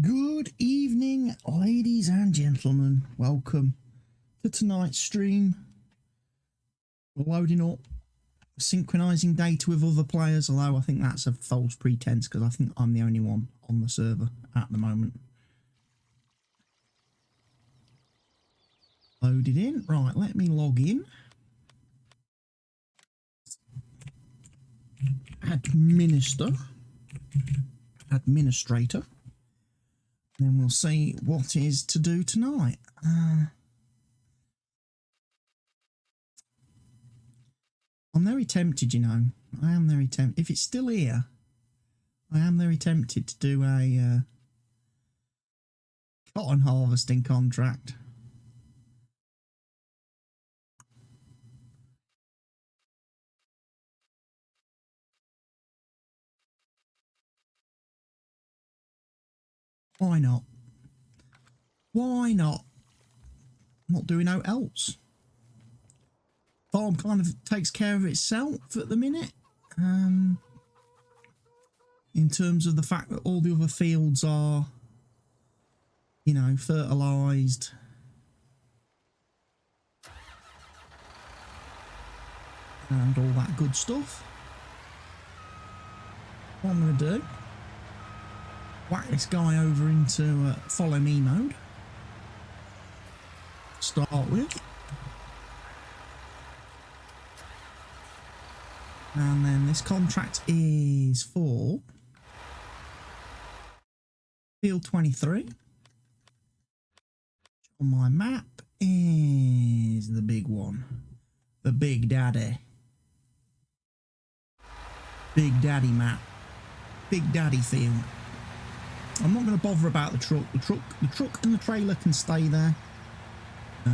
Good evening, ladies and gentlemen. Welcome to tonight's stream. We're loading up, synchronizing data with other players, although I think that's a false pretense because I think I'm the only one on the server at the moment. Loaded in. Right, let me log in. Administrator. Then we'll see what is to do tonight. I'm very tempted, you know. I am very tempted. If it's still here, I am very tempted to do a cotton harvesting contract. Why not? Why not? I'm not doing no else. Farm kind of takes care of itself at the minute. In terms of the fact that all the other fields are, you know, fertilised. And all that good stuff. What I'm going to do, whack this guy over into follow me mode. Start with. And then this contract is for field 23. On my map is the big one. The Big Daddy. Big Daddy map. Big Daddy field. I'm not going to bother about the truck. The truck and the trailer can stay there. For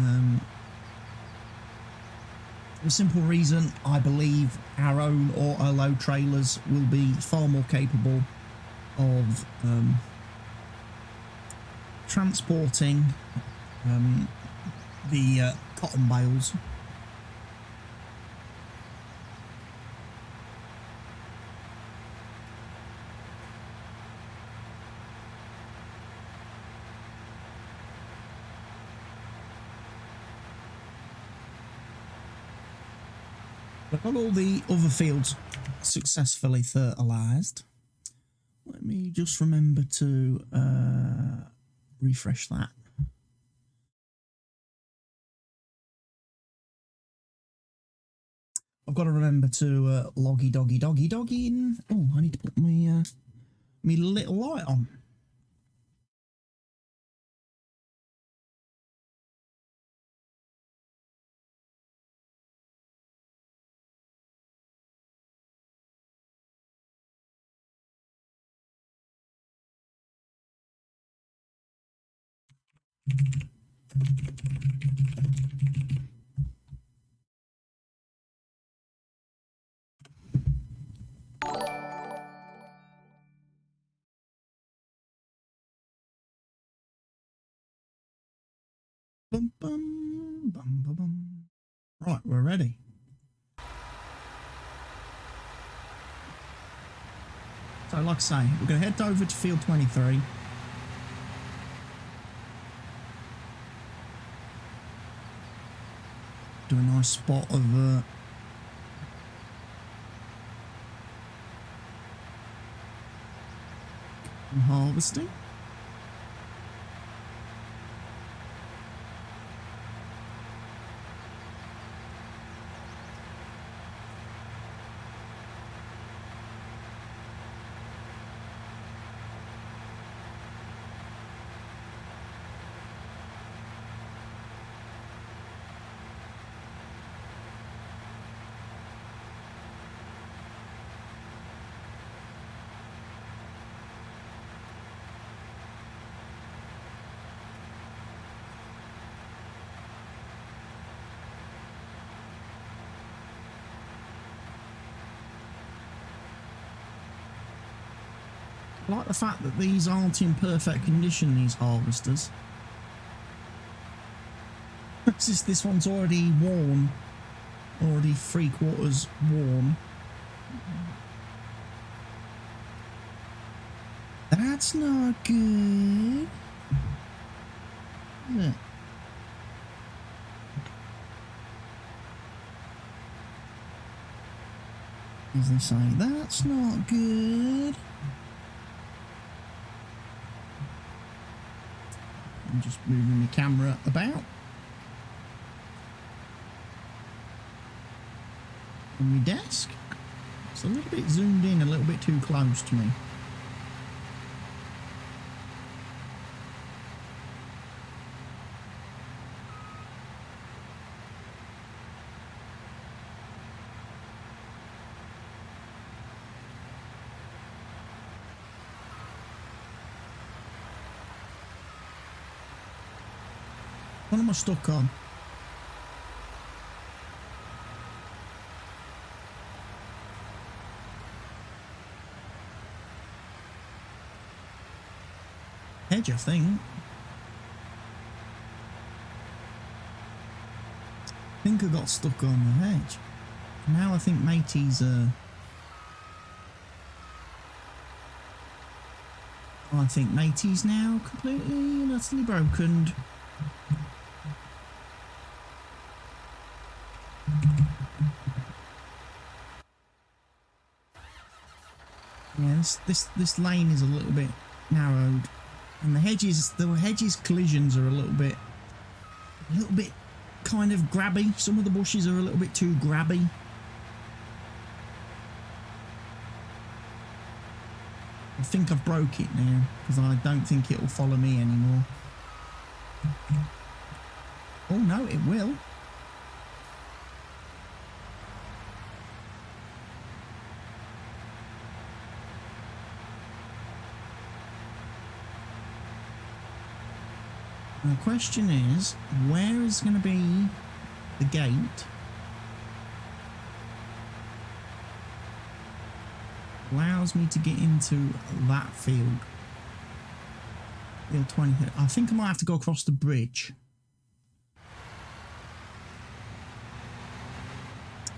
the simple reason, I believe our own auto-load trailers will be far more capable of transporting the cotton bales. I've got all the other fields successfully fertilised. Let me just remember to refresh that. I've got to remember to loggy doggy in. Oh, I need to put my me little light on. Bum, bum, bum, bum, bum. Right, we're ready. So like I say, we're going to head over to field 23. Do a nice spot of harvesting. I like the fact that these aren't in perfect condition, these harvesters. This one's already worn, already 3/4 worn. That's not good. Is it? As they say, that's not good. I'm just moving the camera about. On my desk. It's a little bit zoomed in, a little bit too close to me. What am I stuck on? Hedge, I think. I think I got stuck on the hedge. Now I think matey's I think matey's now completely and utterly broken. Yeah, this lane is a little bit narrowed, and the hedges collisions are a little bit kind of grabby. Some of the bushes are a little bit too grabby. I think I've broke it now because I don't think it'll follow me anymore. Oh no, it will. The question is, where is going to be the gate? Allows me to get into that field. Field 20. I think I might have to go across the bridge.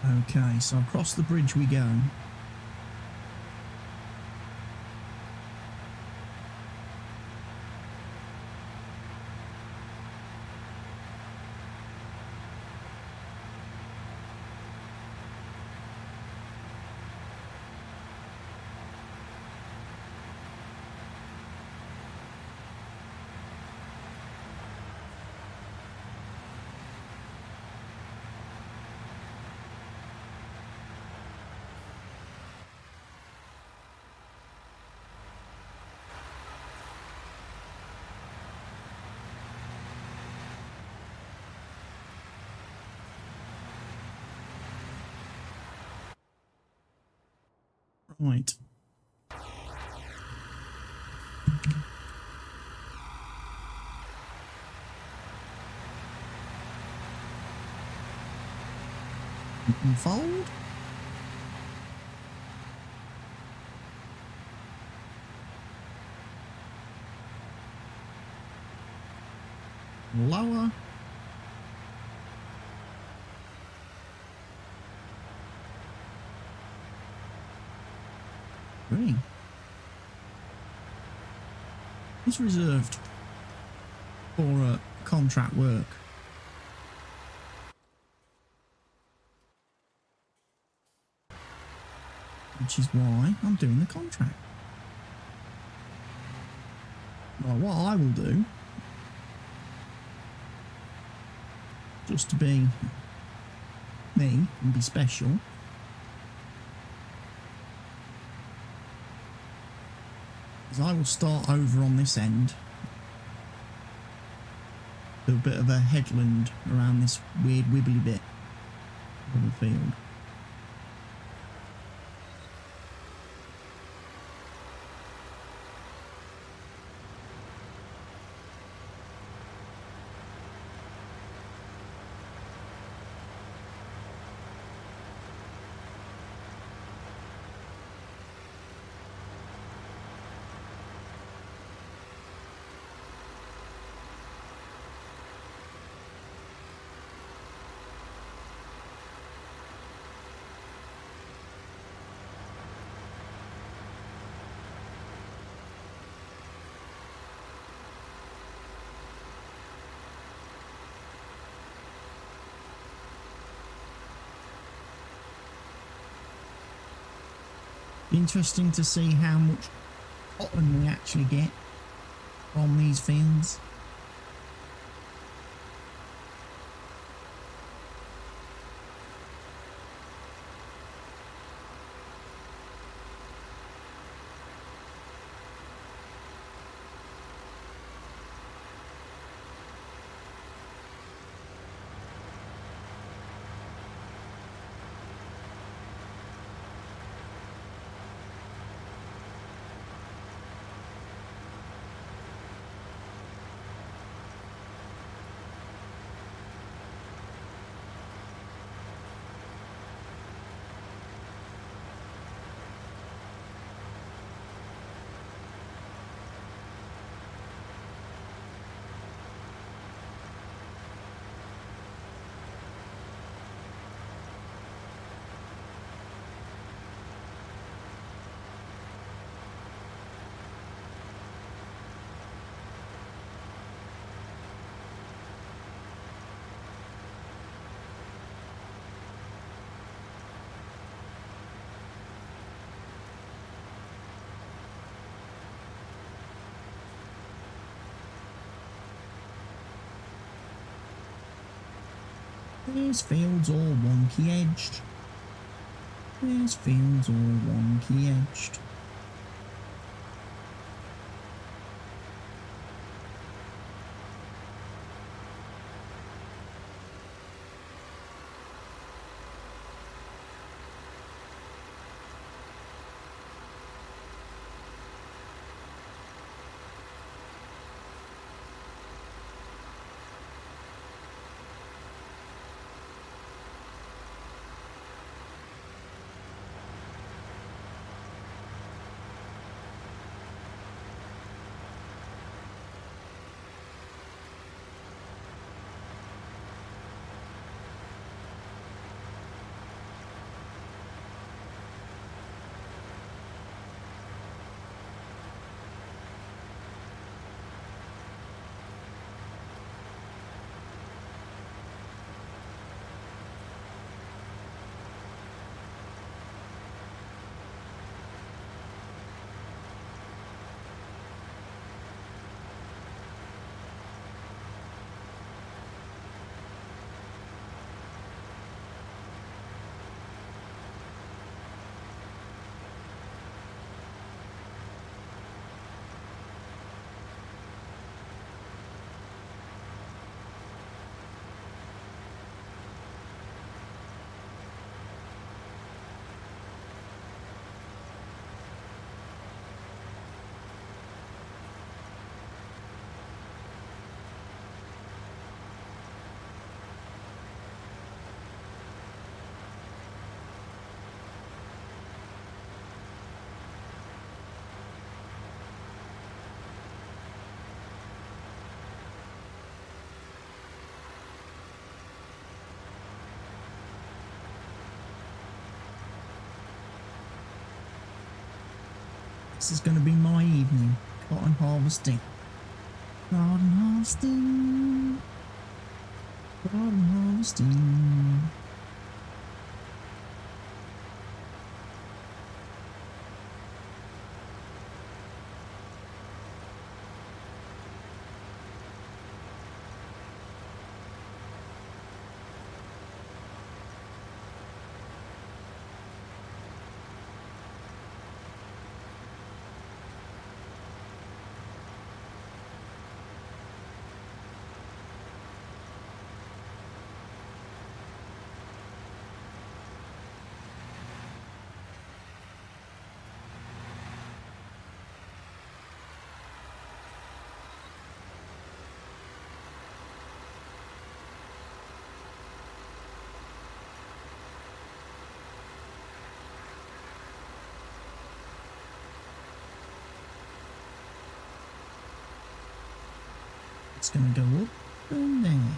Okay, so across the bridge we go. Right. Unfold. Lower. Green. It's reserved for contract work. Which is why I'm doing the contract. Right, what I will do, just to be me and be special, is I will start over on this end. Do a bit of a headland around this weird wibbly bit of the field. Interesting to see how much cotton we actually get from these fields. There's fields all wonky edged. There's fields all wonky edged. This is going to be my evening. Cotton harvesting. Cotton harvesting. Cotton harvesting. It's going to go up and down.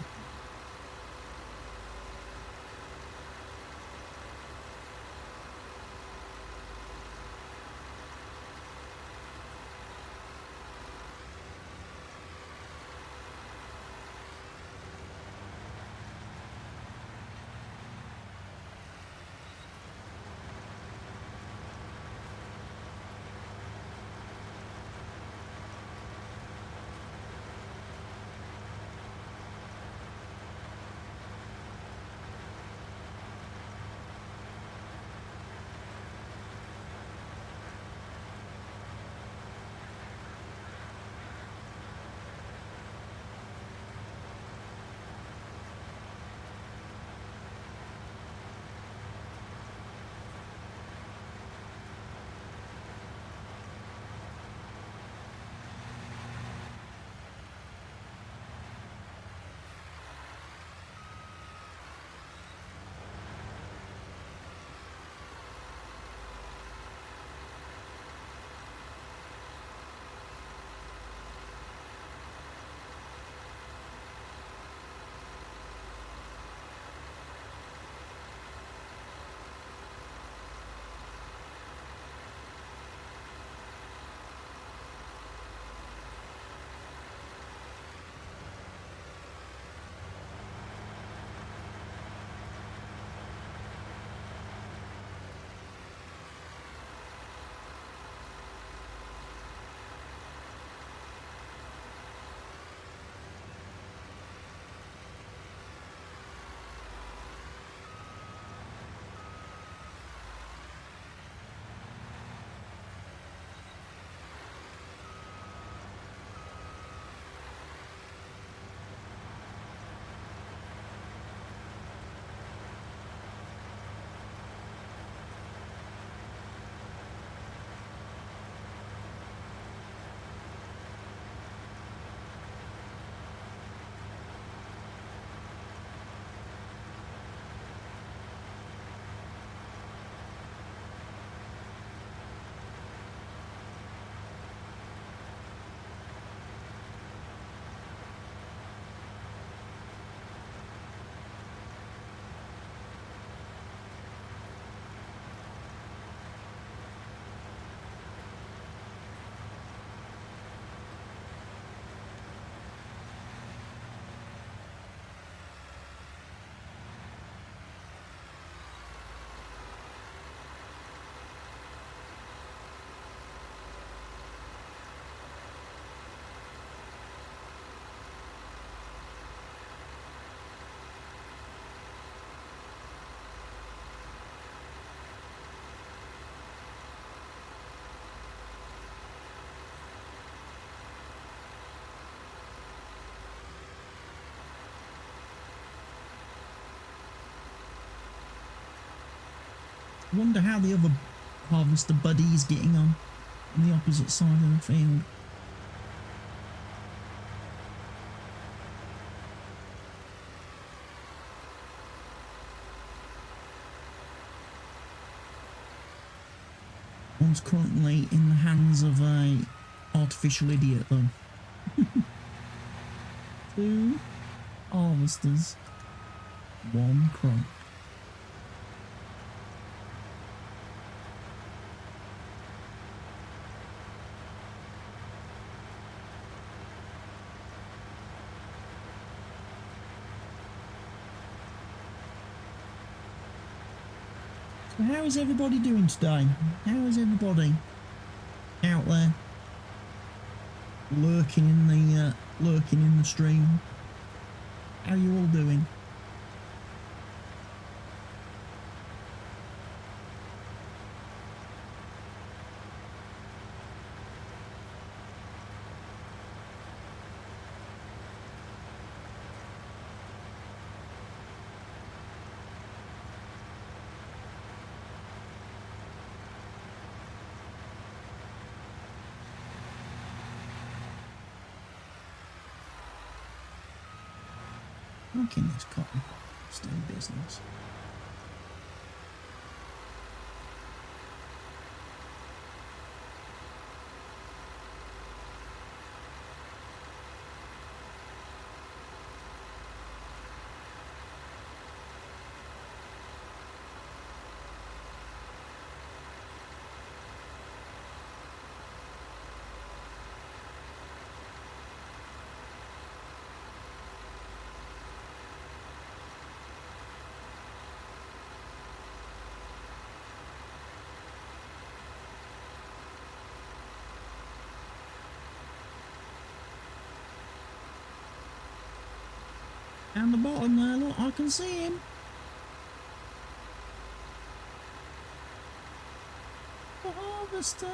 Wonder how the other harvester buddy's getting on the opposite side of the field. One's currently in the hands of a artificial idiot though. 2 harvesters, 1 crop. So how is everybody doing today? How is everybody out there lurking in the stream? How are you all doing? Making this cotton stay in business. Down the bottom there, look, I can see him. The harvester.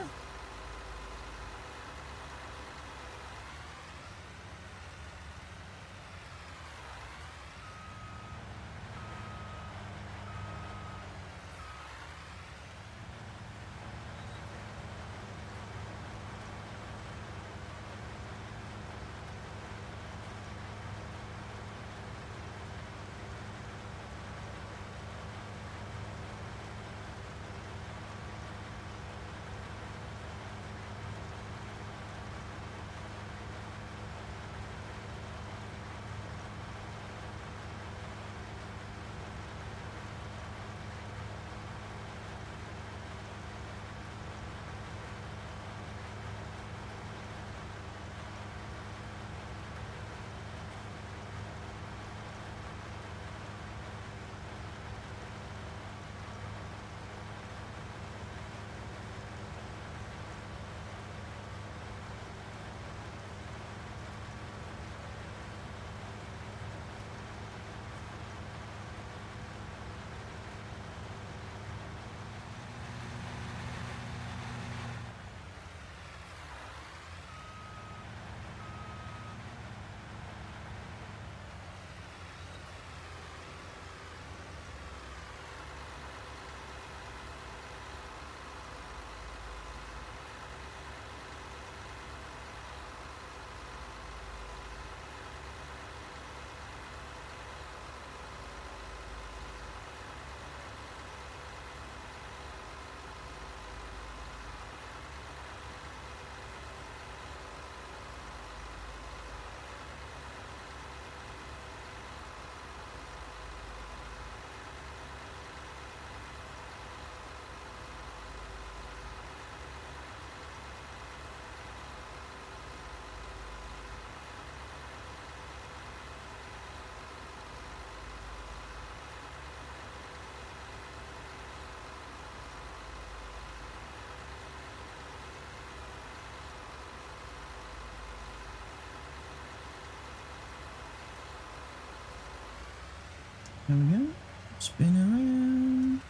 There we go. Spin around.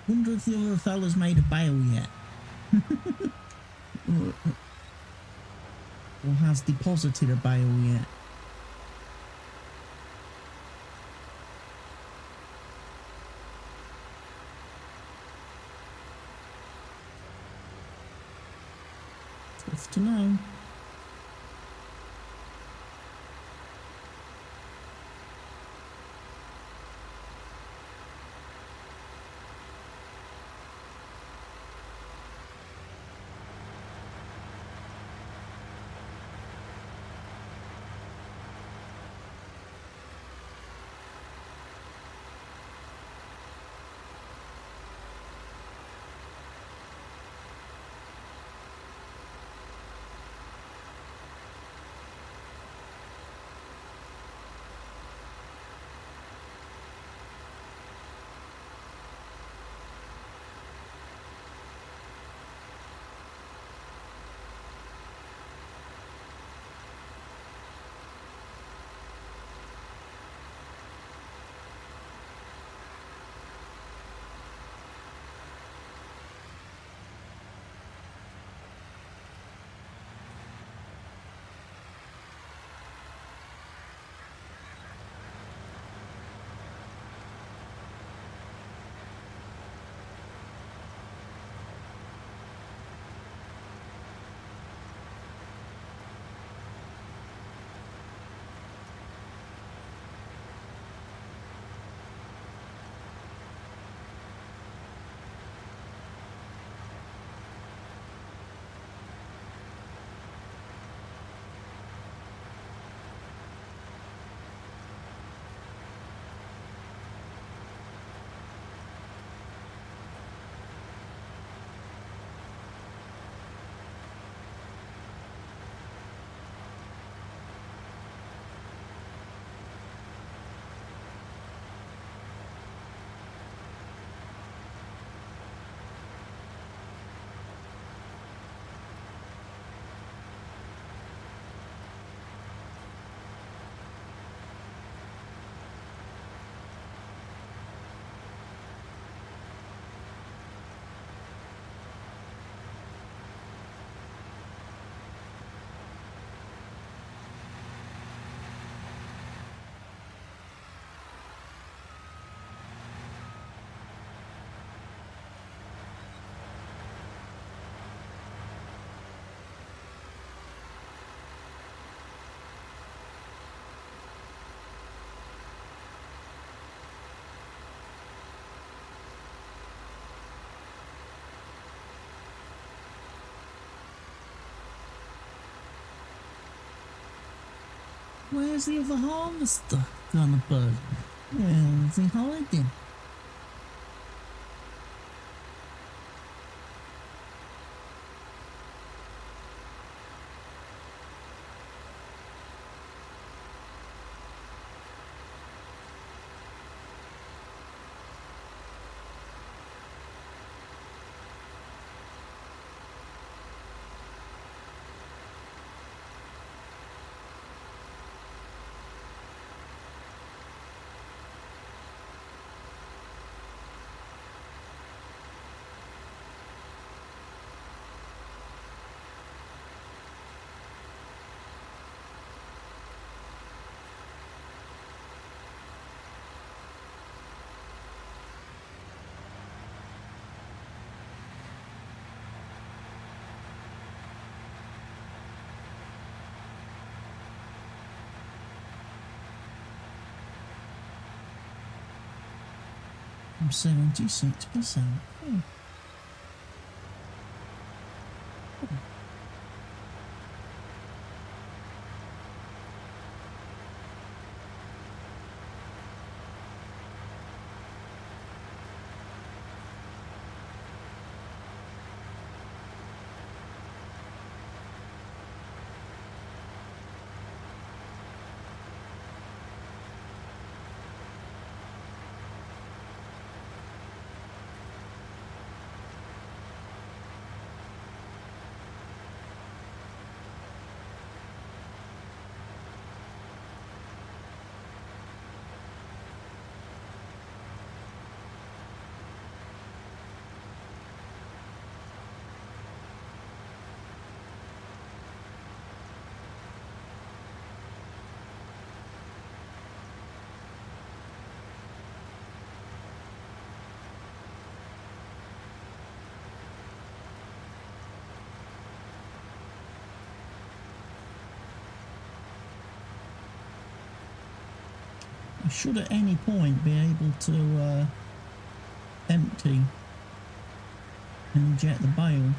Wonder if the other fella's made a bail yet. Or has deposited a bail yet. Tough to know. Where's the other harvester gonna be? Where's he hiding? I'm 76%. Oh. I should at any point be able to empty and inject the bale.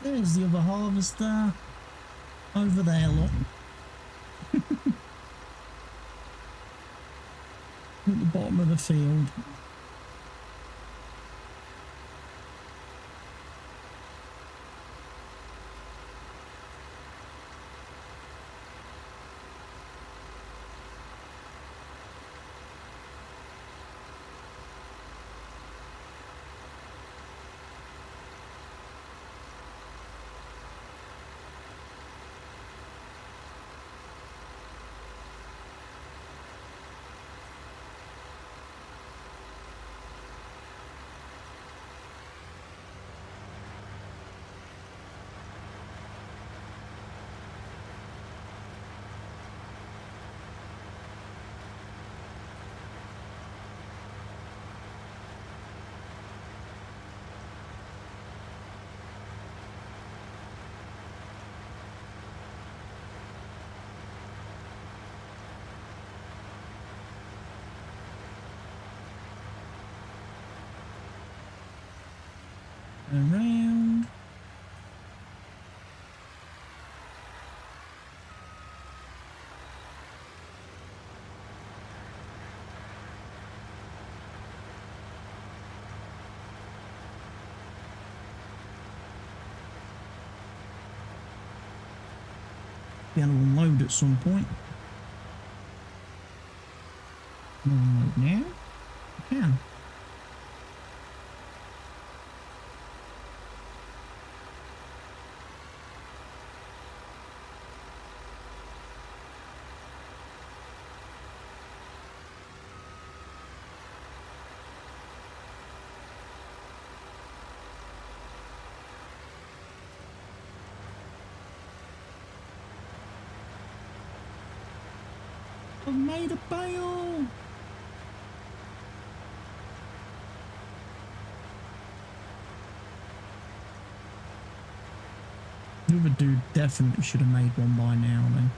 There's the other harvester over there, look. At the bottom of the field. Around. Be able to unload at some point. Unload now. I can. I've made a bale! The other dude definitely should have made one by now then.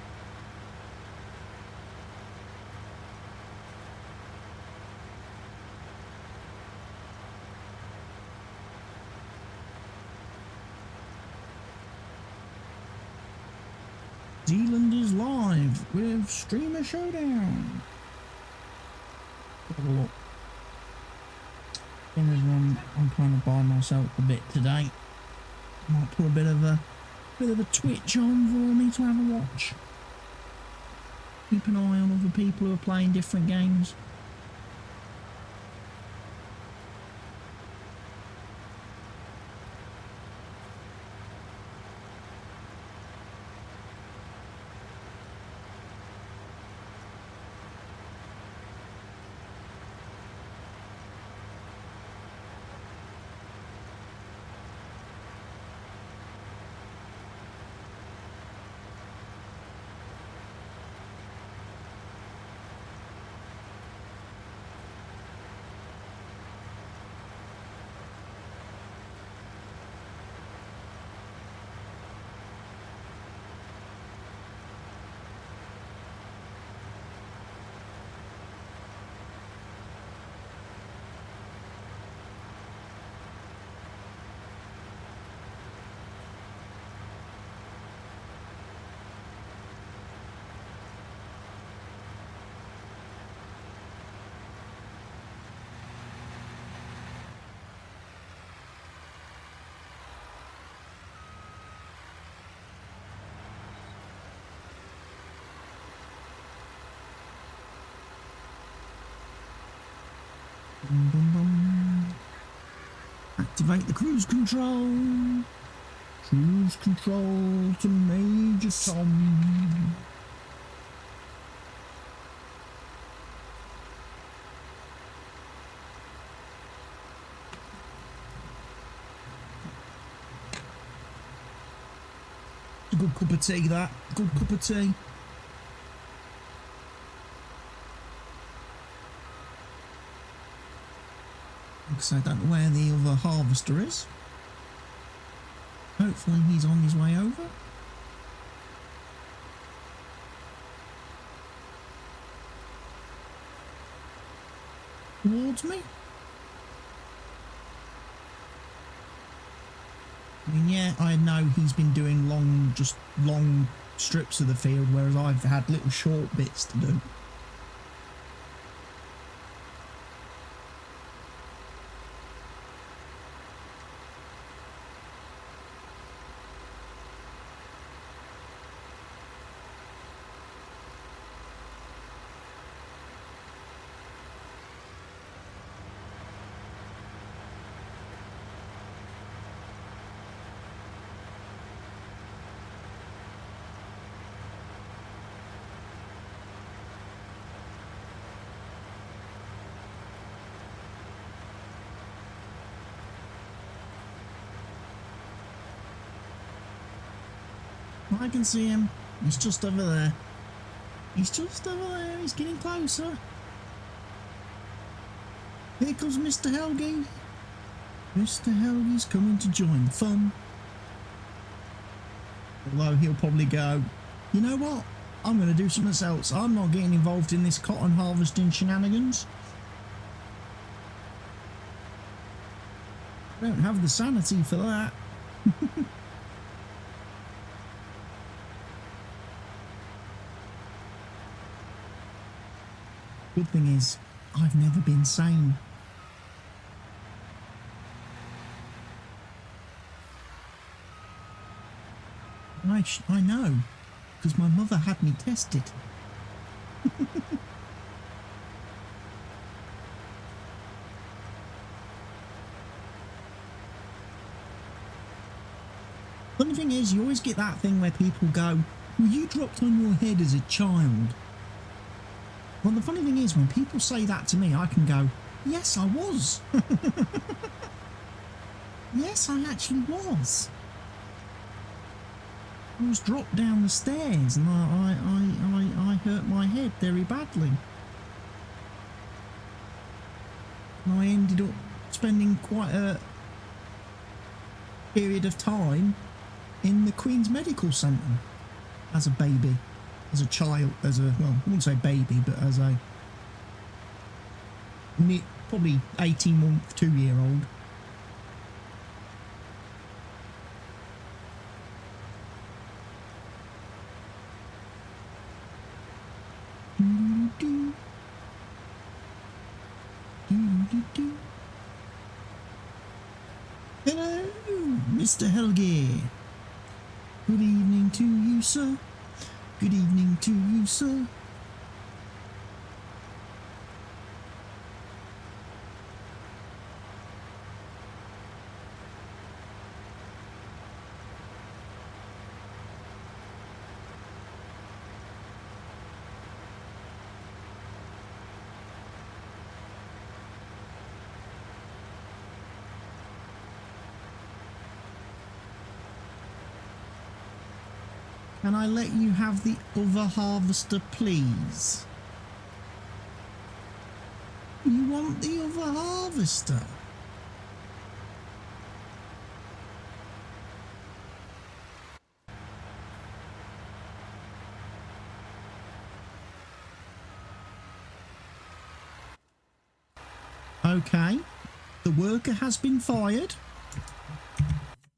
Zealand is live with Streamer Showdown. Have a look. I'm trying to buy myself a bit today. Might put a bit of a Twitch on for me to have a watch. Keep an eye on other people who are playing different games. Bum, bum, bum. Activate the cruise control. Cruise control to Major Tom. A good cup of tea, that. Good cup of tea. Because I don't know where the other harvester is. Hopefully he's on his way over. Towards me. I mean, yeah, I know he's been doing long strips of the field, whereas I've had little short bits to do. I can see him. He's just over there. He's just over there. He's getting closer. Here comes Mr. Helgi. Mr. Helgi's coming to join the fun. Although he'll probably go, you know what? I'm going to do something else. I'm not getting involved in this cotton harvesting shenanigans. I don't have the sanity for that. Good thing is, I've never been sane. I know, because my mother had me tested. Funny thing is, you always get that thing where people go, well, you dropped on your head as a child. Well, the funny thing is, when people say that to me, I can go, yes, I was. Yes, I actually was. I was dropped down the stairs and I hurt my head very badly. And I ended up spending quite a period of time in the Queen's Medical Centre as a baby, as a child, well, I wouldn't say baby, but as a probably 18-month, 2-year-old. Hello, Mr. Helgi. Good evening to you, sir. Good evening to you, sir. Can I let you have the other harvester, please? You want the other harvester? Okay, the worker has been fired.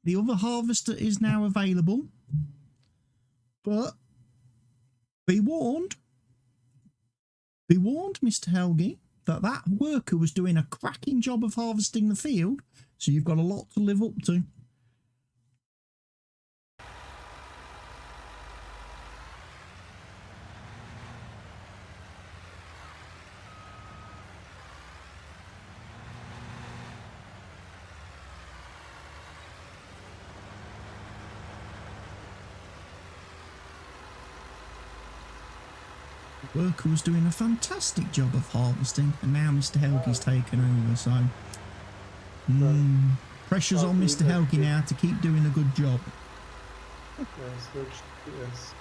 The other harvester is now available. But be warned, Mr. Helgi, that worker was doing a cracking job of harvesting the field, so you've got a lot to live up to. The worker was doing a fantastic job of harvesting, and now Mr. Helgi's taken over, so pressure's on Mr. Helgi now to keep doing a good job. Yes, which yes.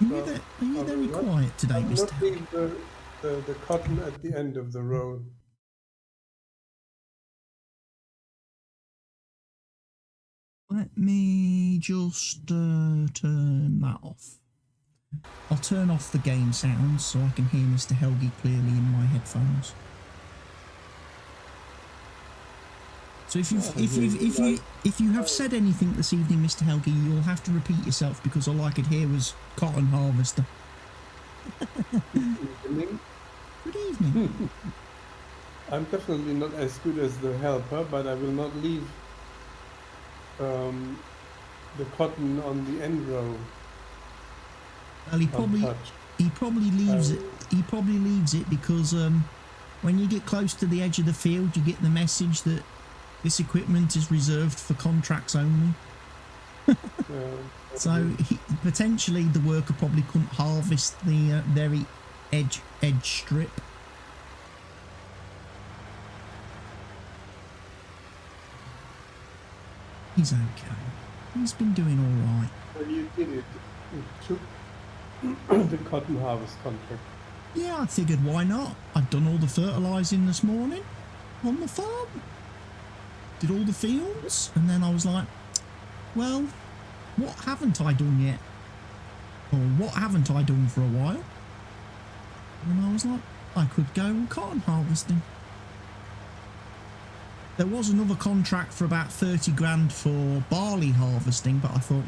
Are you very quiet today, Mr. Helgi? Leave the cotton at the end of the row. Let me just turn that off. I'll turn off the game sounds so I can hear Mr. Helgi clearly in my headphones. So if you have said anything this evening, Mr. Helgi, you'll have to repeat yourself because all I could hear was cotton harvester. Good evening. Good evening. I'm definitely not as good as the helper, but I will not leave the cotton on the end row. Well, he probably leaves it. He probably leaves it because when you get close to the edge of the field, you get the message that this equipment is reserved for contracts only. So potentially the worker probably couldn't harvest the very edge strip. He's okay. He's been doing all right. So you did it. You took the cotton harvest contract. Yeah, I figured why not? I'd done all the fertilising this morning on the farm. Did all the fields, and then I was like, well, what haven't I done yet? Or what haven't I done for a while? And I was like, I could go cotton harvesting. There was another contract for about 30 grand for barley harvesting, but I thought,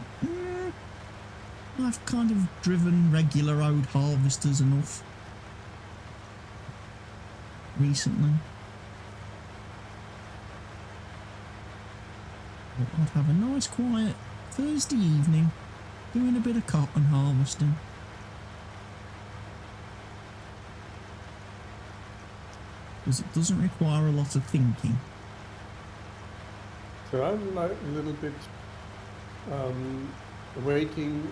I've kind of driven regular road harvesters enough recently. I'd have a nice quiet Thursday evening doing a bit of cotton harvesting. Because it doesn't require a lot of thinking. So I'm like a little bit waiting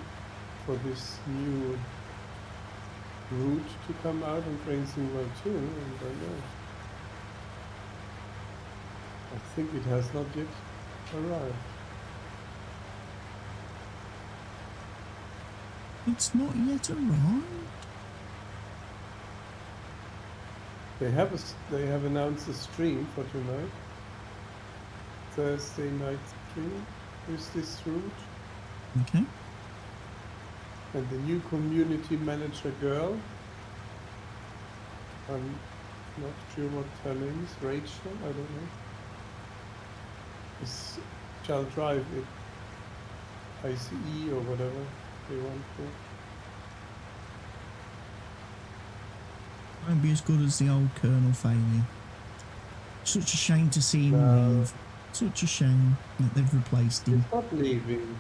for this new route to come out and Brainsing Well too, and I know. I think it has not yet arrived. It's not yet arrived. They have announced a stream for tonight. Thursday night stream with this route. Okay. And the new community manager girl, I'm not sure what her name is, Rachel, I don't know, shall drive it, ICE or whatever they want to. Won't be as good as the old Colonel Faley. Such a shame to see him leave. Such a shame that they've replaced him. He's not leaving.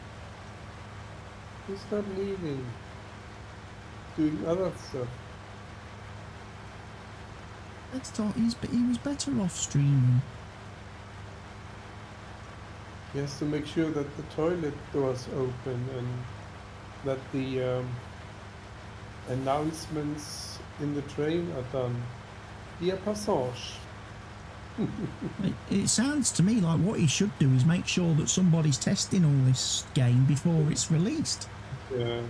He's not leaving. Doing other stuff. Let's talk. He was better off streaming. He has to make sure that the toilet doors open and that the announcements in the train are done via passage. It sounds to me like what he should do is make sure that somebody's testing all this game before it's released. Yeah.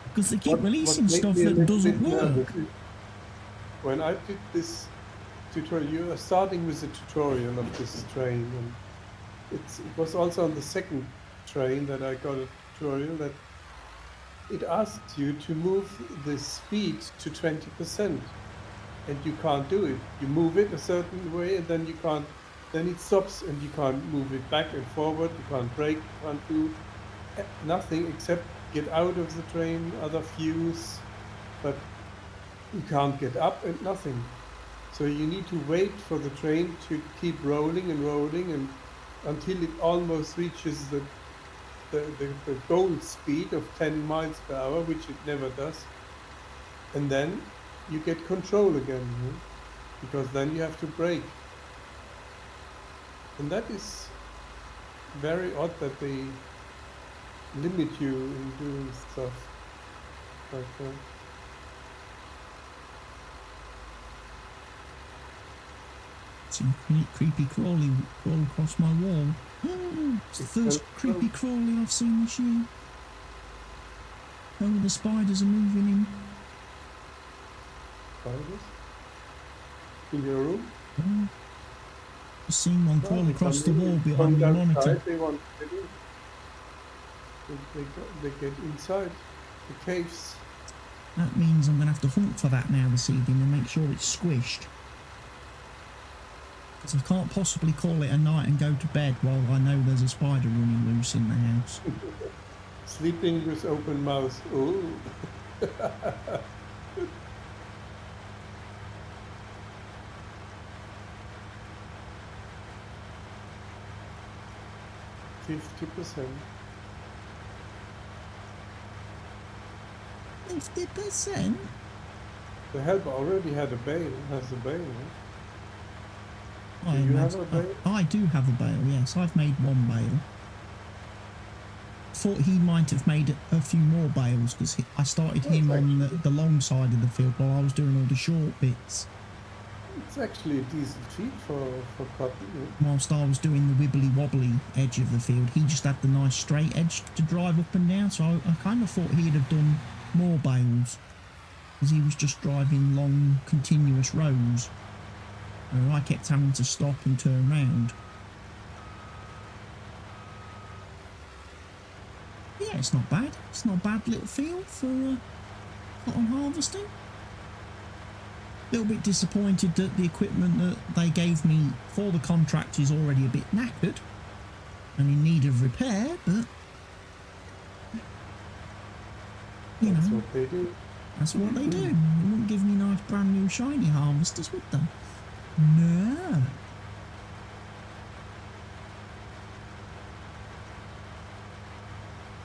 Because they keep releasing stuff that doesn't work. When I did this tutorial, you are starting with a tutorial of this train, and it was also on the second train that I got a tutorial that it asks you to move the speed to 20%. And you can't do it. You move it a certain way, and then you can't. Then it stops, and you can't move it back and forward. You can't brake. You can't do nothing except get out of the train, other views, but you can't get up and nothing. So you need to wait for the train to keep rolling and rolling, and until it almost reaches the goal speed of 10 miles per hour, which it never does, and then you get control again, because then you have to brake. And that is very odd that they limit you in doing stuff like that. Some creepy crawly crawl across my wall. It's the first creepy crawly I've seen this year. Oh, the spiders are moving in. Spiders? In your room? Oh, I've seen one crawl Well, across the some wall people behind the come monitor. outside, they want to get in. They get inside the caves. That means I'm going to have to hunt for that now this evening and make sure it's squished. Because I can't possibly call it a night and go to bed while I know there's a spider running loose in the house. Sleeping with open mouth. Ooh. 50%. 50%? The helper already had a bale, has a bale. I Do you have imagine- a bale? I do have a bale, yes. I've made one bale. Thought he might have made a few more bales because I started him on the long side of the field while I was doing all the short bits. It's actually a decent feed for cotton. Whilst I was doing the wibbly wobbly edge of the field, he just had the nice straight edge to drive up and down, so I kind of thought he'd have done more bales because he was just driving long continuous rows. And I kept having to stop and turn round. Yeah, it's not bad. It's not a bad little field for cotton harvesting. A little bit disappointed that the equipment that they gave me for the contract is already a bit knackered and in need of repair, but you That's know, what they do. that's what they do. They wouldn't give me nice brand new shiny harvesters, would they? No.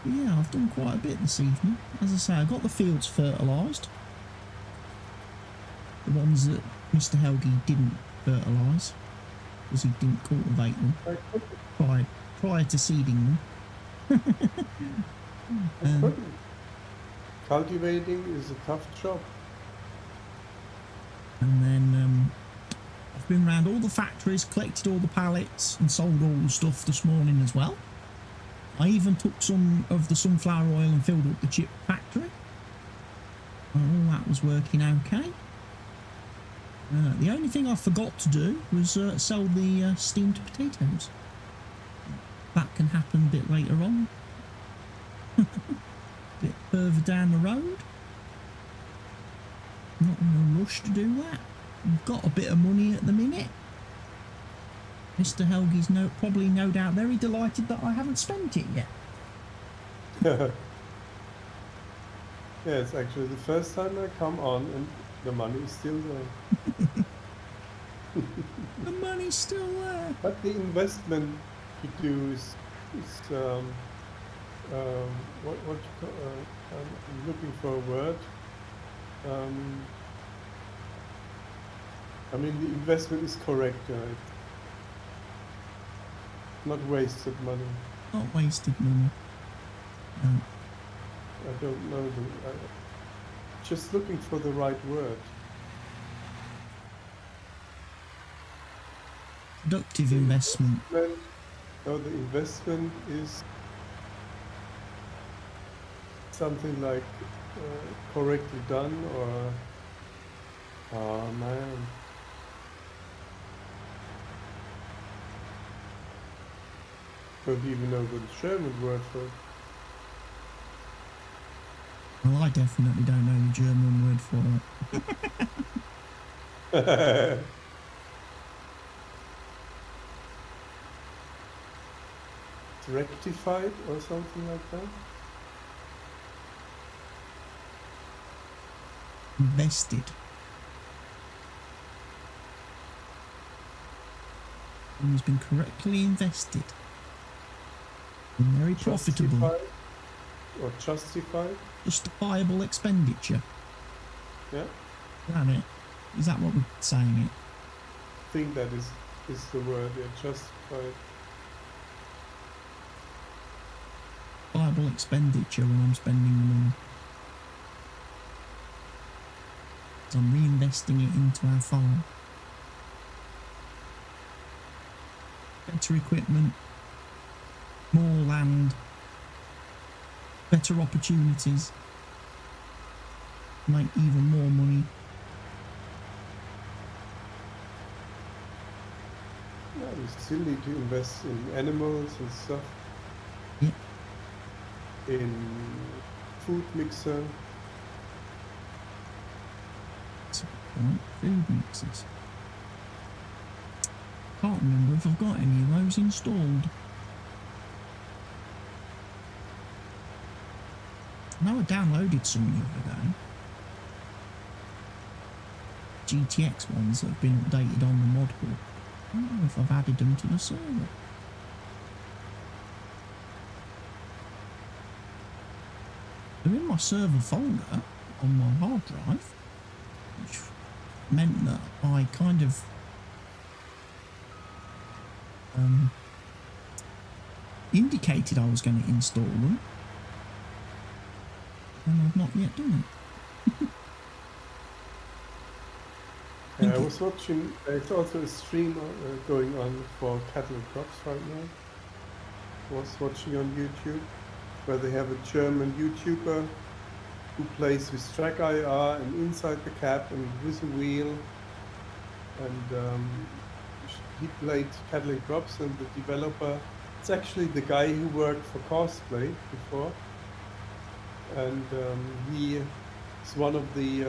Yeah, I've done quite a bit this evening. As I say, I got the fields fertilised. The ones that Mr. Helgi didn't fertilise because he didn't cultivate them prior to seeding them. Cultivating is a tough job. And then I've been around all the factories, collected all the pallets and sold all the stuff this morning as well. I even took some of the sunflower oil and filled up the chip factory. And all that was working okay. The only thing I forgot to do was sell the steamed potatoes. That can happen a bit later on. A bit further down the road. Not in a rush to do that. I've got a bit of money at the minute. Mr. Helgi's probably no doubt very delighted that I haven't spent it yet. Yeah, it's actually the first time I come on and the money is still there. The money's still there. But the investment you do is what you call, I'm looking for a word. I mean, the investment is correct, right? Not wasted money. Not wasted money. No. I don't know just looking for the right word. Productive investment. No, the investment is something like correctly done, or oh man, don't even know the German word for it. Well, I definitely don't know the German word for it. Rectified or something like that. Invested. It has been correctly invested. And very profitable. Justified or justified. Justifiable expenditure. Yeah. Is that it? Is that what we're saying it? I think that is the word. Yeah, justified. justifiable expenditure when I'm spending the money. So I'm reinvesting it into our farm. Better equipment, more land, better opportunities, make even more money. Yeah, we still need to invest in animals and stuff. Yeah. In food mixer. Right, food mixers. Can't remember if I've got any of those installed. I know I downloaded some the other day. GTX ones that have been updated on the mod book. I don't know if I've added them to the server. They're in my server folder on my hard drive, which meant that I kind of indicated I was going to install them, and I've not yet done it. I was watching, there's also a stream going on for cattle and crops right now. I was watching on YouTube, where they have a German YouTuber who plays with track IR and inside the cab and with a wheel. And he played cattle and crops, and the developer, it's actually the guy who worked for Cosplay before. And he is one of the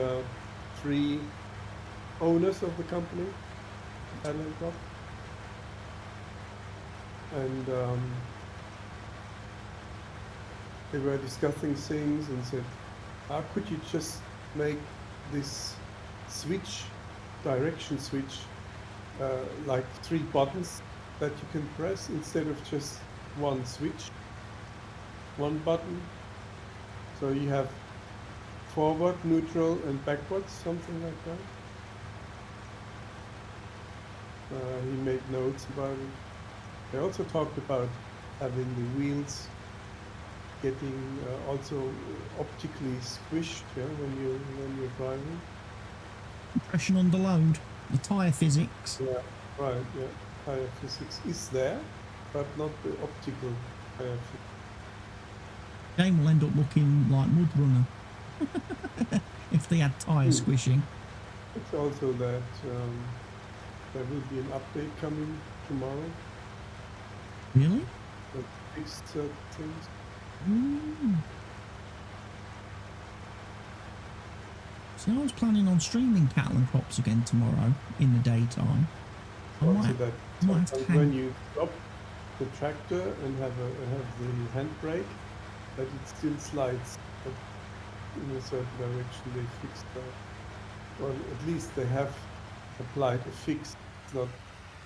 3 owners of the company, cattle and crop. And they were discussing things and said, how could you just make this switch, direction switch, like 3 buttons that you can press instead of just one switch, one button? So you have forward, neutral, and backwards, something like that. He made notes about it. They also talked about having the wheels getting also optically squished, yeah, when you're driving. Compression under load, the tyre physics. Yeah, right. Yeah, tire physics is there, but not the optical tire physics. Game will end up looking like Mud Runner if they had tyre squishing. It's also that there will be an update coming tomorrow Really? that fix things. See, I was planning on streaming cattle and crops again tomorrow in the daytime. I Also might that have to when you stop the tractor and have the handbrake, that it still slides in a certain direction. They fixed that. Well, at least they have applied a fix. It's not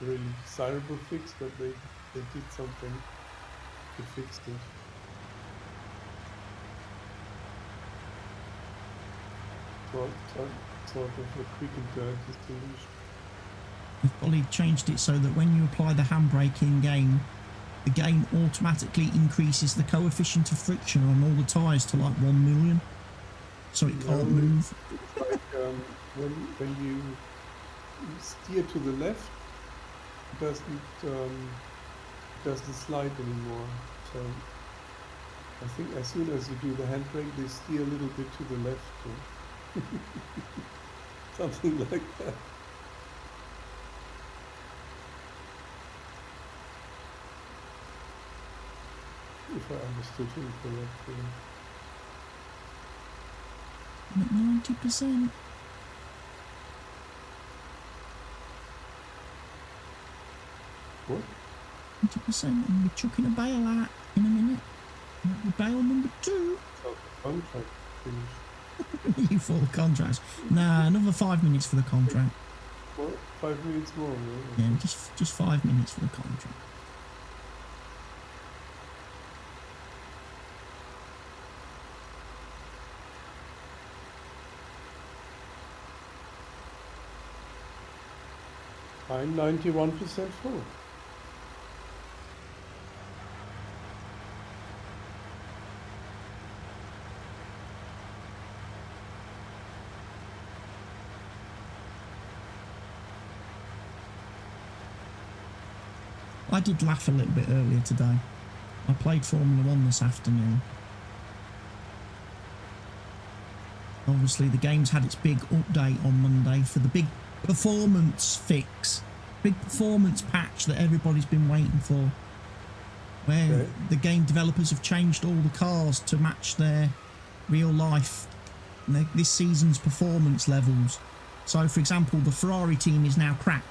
a really desirable fix, but they did something to fix it. Sort of a quick and dirty solution. They've probably changed it so that when you apply the handbrake in game, the game automatically increases the coefficient of friction on all the tyres to like 1 million, so it can't move. It's like when you steer to the left, it doesn't slide anymore. So I think as soon as you do the handbrake, they steer a little bit to the left. Something like that. If I understood him correctly. I'm at 90%. What? 90%, and we're chucking a bale out in a minute. That'll be bale number 2. So the contract finished. You full contracts. Nah, another 5 minutes for the contract. What? 5 minutes more, really? Yeah, just 5 minutes for the contract. I'm 91% full. I did laugh a little bit earlier today. I played Formula 1 this afternoon. Obviously, the game's had its big update on Monday for the big performance fix. Big performance patch that everybody's been waiting for. Where the game developers have changed all the cars to match their real life, this season's performance levels. So, for example, the Ferrari team is now crap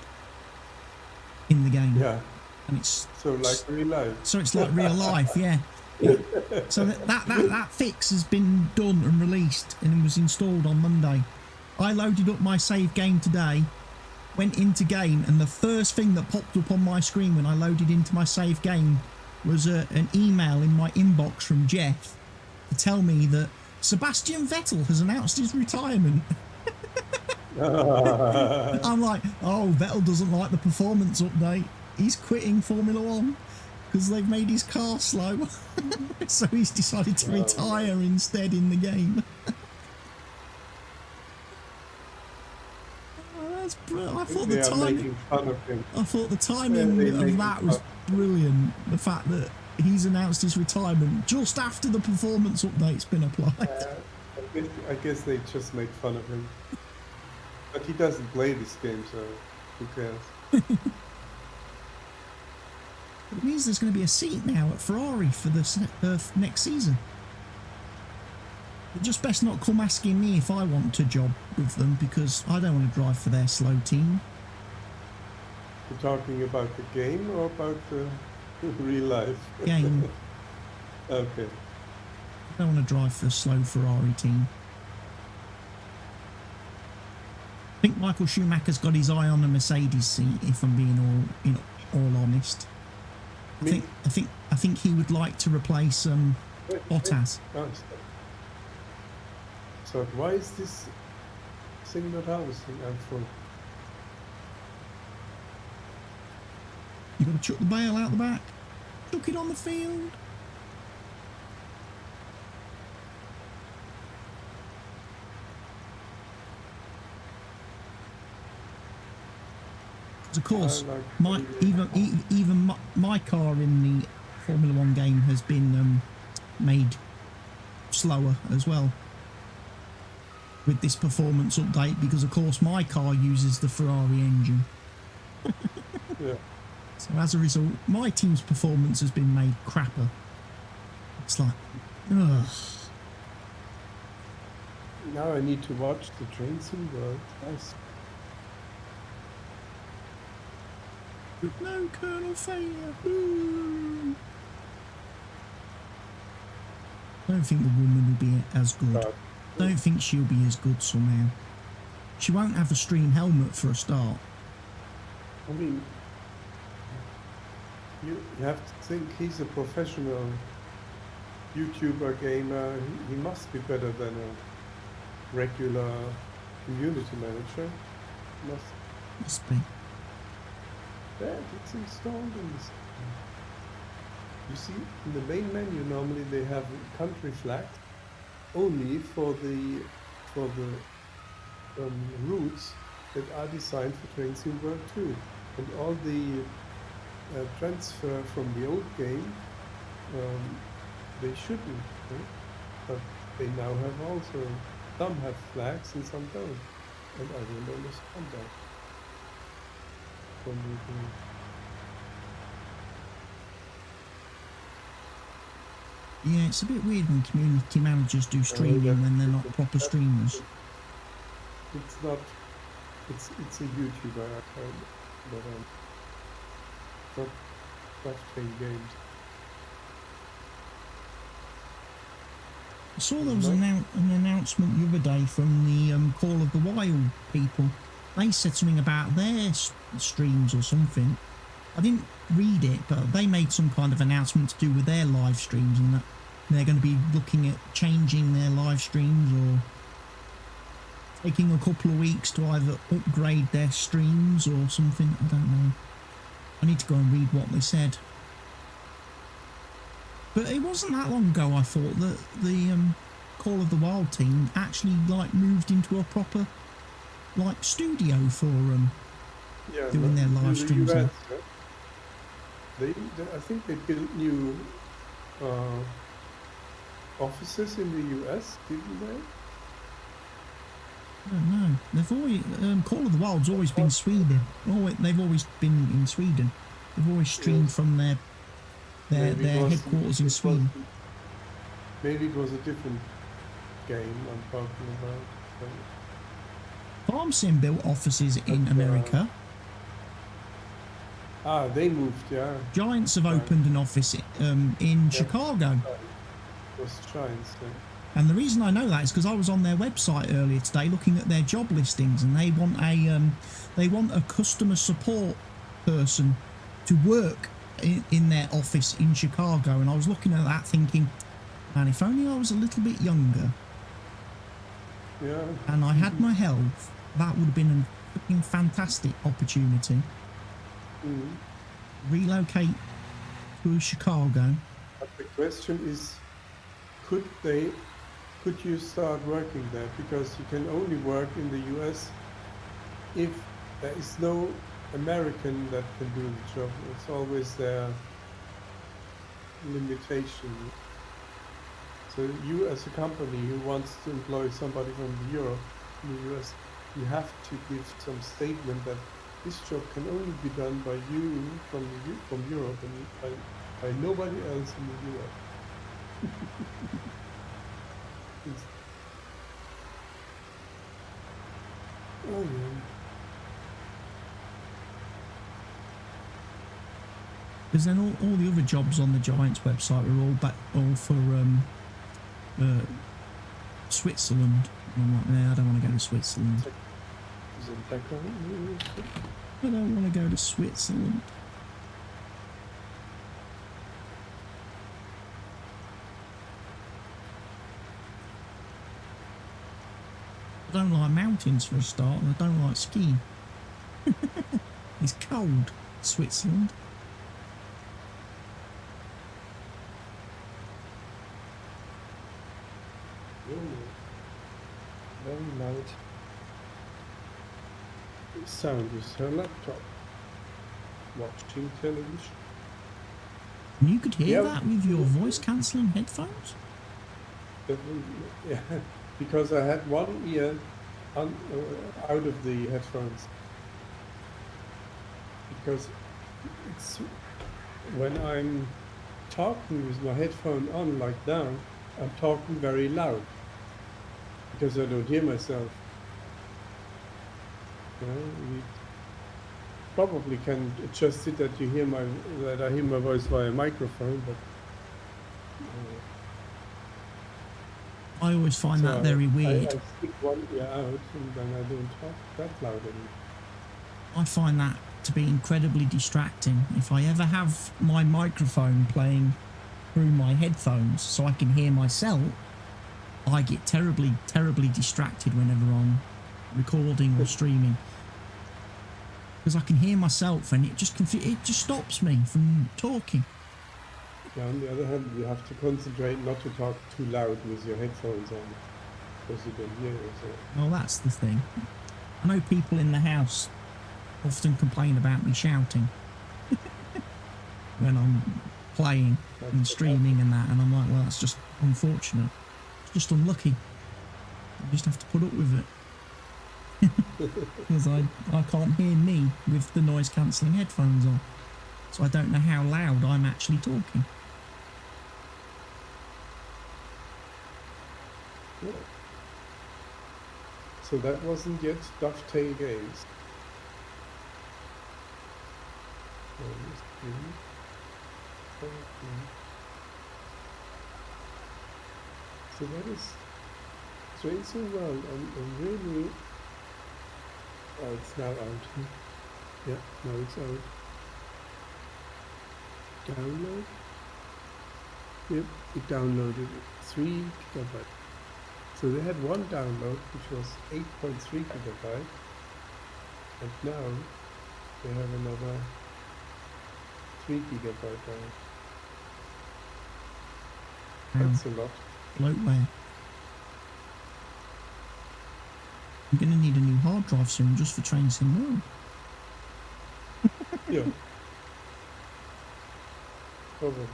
in the game. Yeah. And it's so like real life. So it's like real life, yeah. So that fix has been done and released, and it was installed on Monday. I loaded up my save game today, went into game, and the first thing that popped up on my screen when I loaded into my save game was an email in my inbox from Jeff to tell me that Sebastian Vettel has announced his retirement. I'm like, oh, Vettel doesn't like the performance update. He's quitting Formula 1 because they've made his car slow. So he's decided to retire instead in the game. That's brilliant. I thought the timing of that was brilliant. The fact that he's announced his retirement just after the performance update's been applied. I guess they just make fun of him. But he doesn't play this game, so who cares? It means there's going to be a seat now at Ferrari for the next season. You're just best not come asking me if I want to job with them, because I don't want to drive for their slow team. You're talking about the game or about the real life? Game. Okay. I don't want to drive for a slow Ferrari team. I think Michael Schumacher's got his eye on the Mercedes seat, if I'm being all honest. I think he would like to replace Bottas. So why is this thing not harvesting? I'm full. You got to chuck the bale out the back. Chuck it on the field. Of course, even my car in the Formula 1 game has been made slower as well with this performance update, because of course my car uses the Ferrari engine. Yeah. So as a result, my team's performance has been made crapper. It's like, ugh. Now I need to watch the Train Sim World. Nice. With no kernel failure. Ooh. I don't think the woman will be as good. I don't think she'll be as good somehow. She won't have a stream helmet for a start. I mean, you have to think he's a professional YouTuber gamer. He must be better than a regular community manager. Must be. Yeah, it's installed in this. You see, in the main menu normally they have country flags only for the routes that are designed for Train Sim World 2, and all the transfer from the old game they shouldn't, right? But they now have also, some have flags and some don't, and I don't understand that. Yeah, it's a bit weird when community managers do streaming when they're not proper streamers. It's not. It's a YouTuber account, but not playing games. I saw there was an announcement the other day from the Call of the Wild people. They said something about their streams or something. I didn't read it, but they made some kind of announcement to do with their live streams, and that they're going to be looking at changing their live streams or taking a couple of weeks to either upgrade their streams or something. I don't know. I need to go and read what they said. But it wasn't that long ago I thought that the Call of the Wild team actually moved into a proper studio for doing their live streams. I think they built new uh, offices in the US, didn't they? I don't know. They've always Call of the Wild's always been Sweden. They've always been in Sweden. They've always streamed Yes. from their Maybe it was headquarters in it was Sweden. maybe it was a different game I'm talking about. Farm Sim built offices in But, America. they moved, yeah. Giants have opened an office in Chicago. It was Giants, yeah. And the reason I know that is because I was on their website earlier today looking at their job listings, and they want a customer support person to work in their office in Chicago. And I was looking at that thinking, man, if only I was a little bit younger, Yeah. and I had my health, that would have been a fucking fantastic opportunity. Mhm. Relocate to Chicago. But the question is, could you start working there? Because you can only work in the US if there is no American that can do the job. It's always their limitation. So you, as a company who wants to employ somebody from Europe, in the US, you have to give some statement that this job can only be done by you from Europe and by nobody else in the US. Oh yeah. Because then all the other jobs on the Giants website are all for Switzerland. And I'm like, nah, I don't want to go to Switzerland. Is it background? I don't want to go to Switzerland. I don't like mountains for a start, and I don't like skiing. It's cold, Switzerland. Very loud sound is her laptop watching television. And you could hear Yeah. that with your voice cancelling headphones? Yeah, because I had one ear out of the headphones. Because it's when I'm talking with my headphone on like down, I'm talking very loud because I don't hear myself. You know, we probably can adjust it that I hear my voice via microphone, but I always find that very weird. I stick one ear out and then I don't talk that loud anymore. I find that to be incredibly distracting. If I ever have my microphone playing through my headphones so I can hear myself, I get terribly, terribly distracted whenever I'm recording or streaming. Because I can hear myself and it just stops me from talking. Yeah, on the other hand, you have to concentrate not to talk too loud with your headphones on, because you don't hear yourself. Well, that's the thing. I know people in the house often complain about me shouting when I'm playing and streaming and that, and I'm like, well, that's just unfortunate. It's just unlucky. I just have to put up with it. Because I can't hear me with the noise cancelling headphones on. So I don't know how loud I'm actually talking. Yeah. So that wasn't yet Dovetail Games. So that is Strange World. I'm really... Oh, it's now out. Yeah, now it's out. Download? Yep, it downloaded 3 gigabytes. So they had one download which was 8.3 gigabyte, and now they have another 3 gigabyte down. That's a lot. Bloatware. I'm going to need a new hard drive soon just for Train Sim World. Yeah. probably.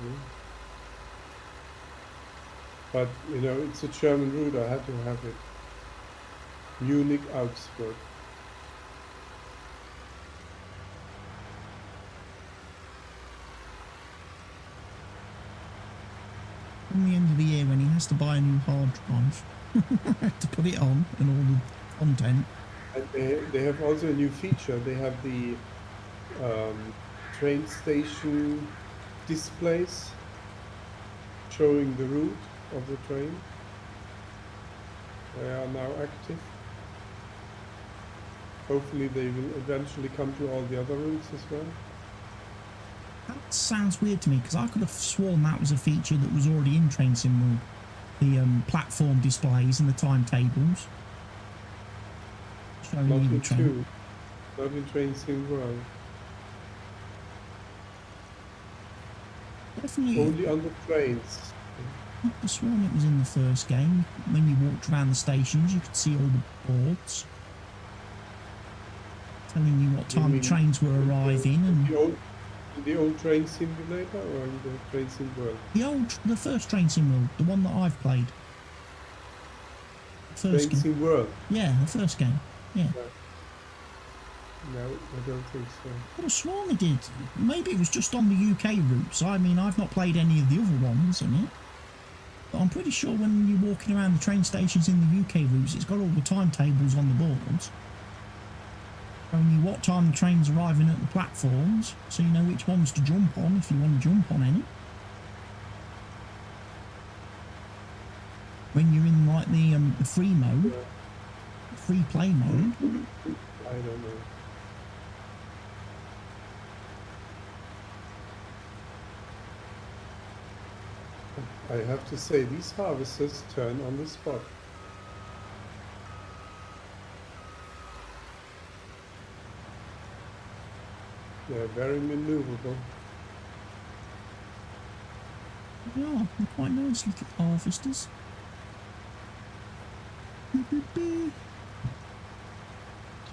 But you know, it's a German route. I had to have it. Munich, Augsburg. In the end of the year when he has to buy a new hard drive to put it on and all the content. And they have also a new feature. They have the train station displays showing the route of the train. They are now active. Hopefully they will eventually come to all the other routes as well. That sounds weird to me because I could have sworn that was a feature that was already in Train Sim World. The platform displays and the timetables. Showing Not you the in train. Not in Train Sim World. Definitely. Only on the trains. I could have sworn it was in the first game. When you walked around the stations, you could see all the boards telling you what time the trains were arriving. And the old Train Simulator or in the Train Sim World? the first Train Sim World, the one that I've played. The first Train Sim World? Yeah, the first game. Yeah. No, I don't think so. I could have sworn they did. Maybe it was just on the UK routes. I mean, I've not played any of the other ones in it. But I'm pretty sure when you're walking around the train stations in the UK routes, it's got all the timetables on the boards. Showing you what time the train's arriving at the platforms, so you know which ones to jump on if you want to jump on any. When you're in like the free mode, free play mode. I don't know. I have to say, these harvesters turn on the spot. They're very maneuverable. Yeah, they're quite nice little harvesters.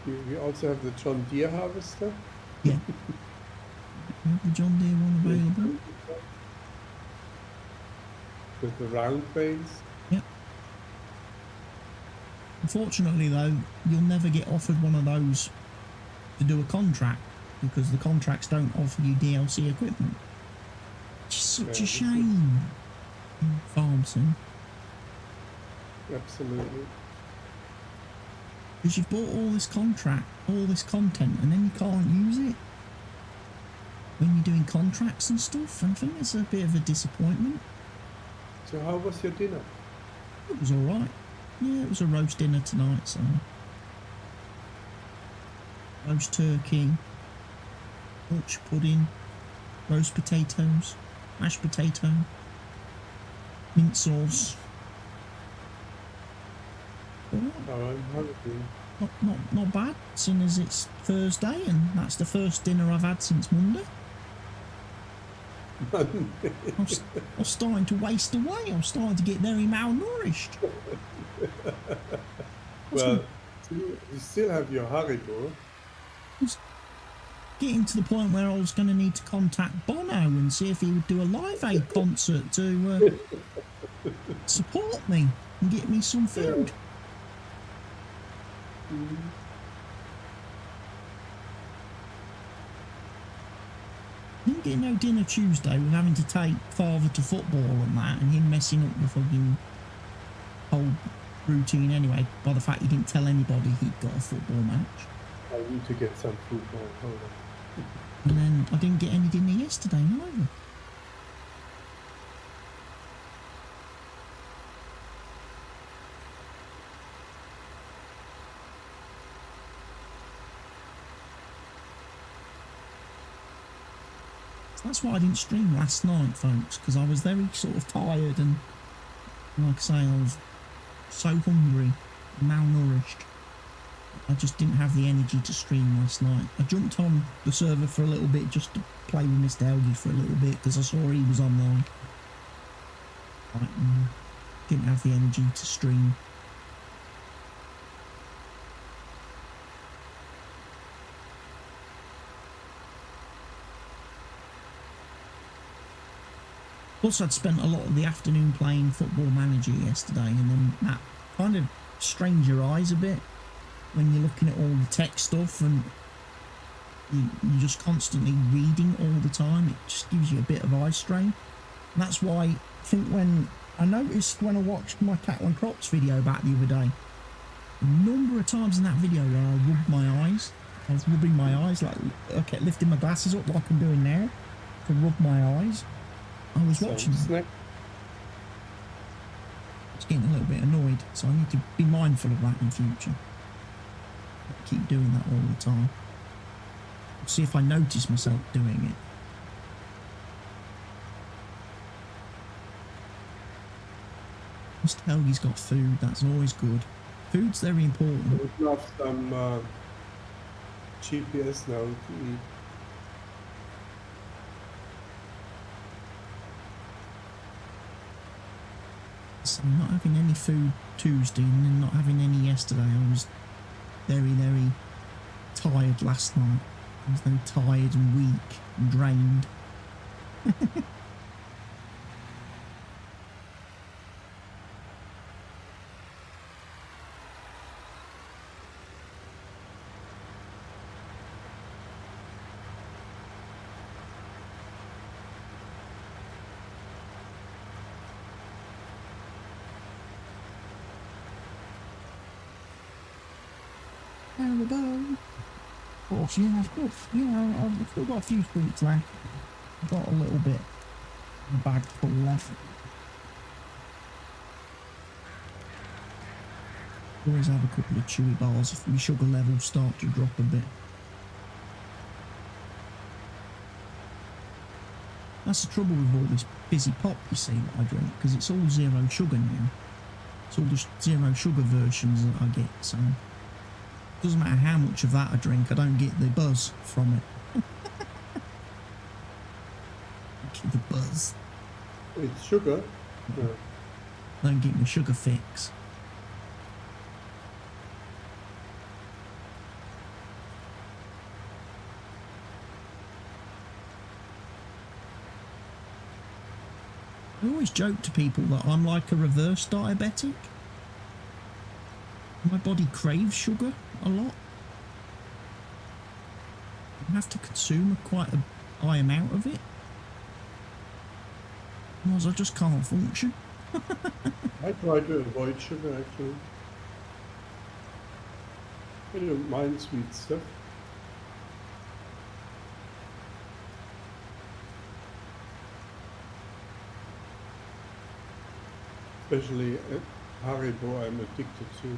We also have the John Deere harvester. Yeah. We have the John Deere one available. With the round bales. Yep. Unfortunately though, you'll never get offered one of those to do a contract because the contracts don't offer you DLC equipment. It's such a shame in Farm Sim. Absolutely. Because you've bought all this contract, all this content, and then you can't use it when you're doing contracts and stuff. And I think it's a bit of a disappointment. So how was your dinner? It was alright. Yeah, it was a roast dinner tonight, so roast turkey, Dutch pudding, roast potatoes, mashed potato, mint sauce. Alright. Oh, I'm hungry. Not bad, seeing as it's Thursday and that's the first dinner I've had since Monday. I was starting to waste away. I was starting to get very malnourished. Well, you still have your Haribo. I was getting to the point where I was going to need to contact Bono and see if he would do a Live Aid concert to support me and get me some food. Yeah. Didn't get no dinner Tuesday with having to take father to football and that, and him messing up the fucking whole routine anyway by the fact he didn't tell anybody he'd got a football match. I need to get some food now. Hold on. And then I didn't get any dinner yesterday neither. That's why I didn't stream last night, folks, because I was very sort of tired and, like I say, I was so hungry, malnourished. I just didn't have the energy to stream last night. I jumped on the server for a little bit just to play with Mr. Helgi for a little bit because I saw he was online. Didn't have the energy to stream. Plus, I'd spent a lot of the afternoon playing Football Manager yesterday, and then that kind of strains your eyes a bit when you're looking at all the tech stuff and you're just constantly reading all the time. It just gives you a bit of eye strain. And that's why I think when I noticed when I watched my cattle and crops video back the other day, a number of times in that video where I rubbed my eyes, I was rubbing my eyes, like I kept lifting my glasses up like I'm doing now to rub my eyes. I was watching it. It's getting a little bit annoyed, so I need to be mindful of that in future. I keep doing that all the time. See if I notice myself doing it. Mr. Helgi's got food, that's always good. Food's very important. I would love some GPS now to eat. So I'm not having any food Tuesday and then not having any yesterday. I was very, very tired last night. I was very tired and weak and drained. Of course, yeah, of course. Yeah, I've still got a few sweets left. I've got a little bit of a bag full left. Always have a couple of chewy bars if my sugar levels start to drop a bit. That's the trouble with all this fizzy pop, you see, that I drink, because it's all zero sugar now. It's all the zero sugar versions that I get, so it doesn't matter how much of that I drink, I don't get the buzz from it. Get the buzz. It's sugar? Yeah. Don't get my sugar fix. I always joke to people that I'm like a reverse diabetic. My body craves sugar a lot. I have to consume quite a high amount of it. Otherwise I just can't function. I try to avoid sugar actually. I don't mind sweet stuff. Especially Haribo I'm addicted to.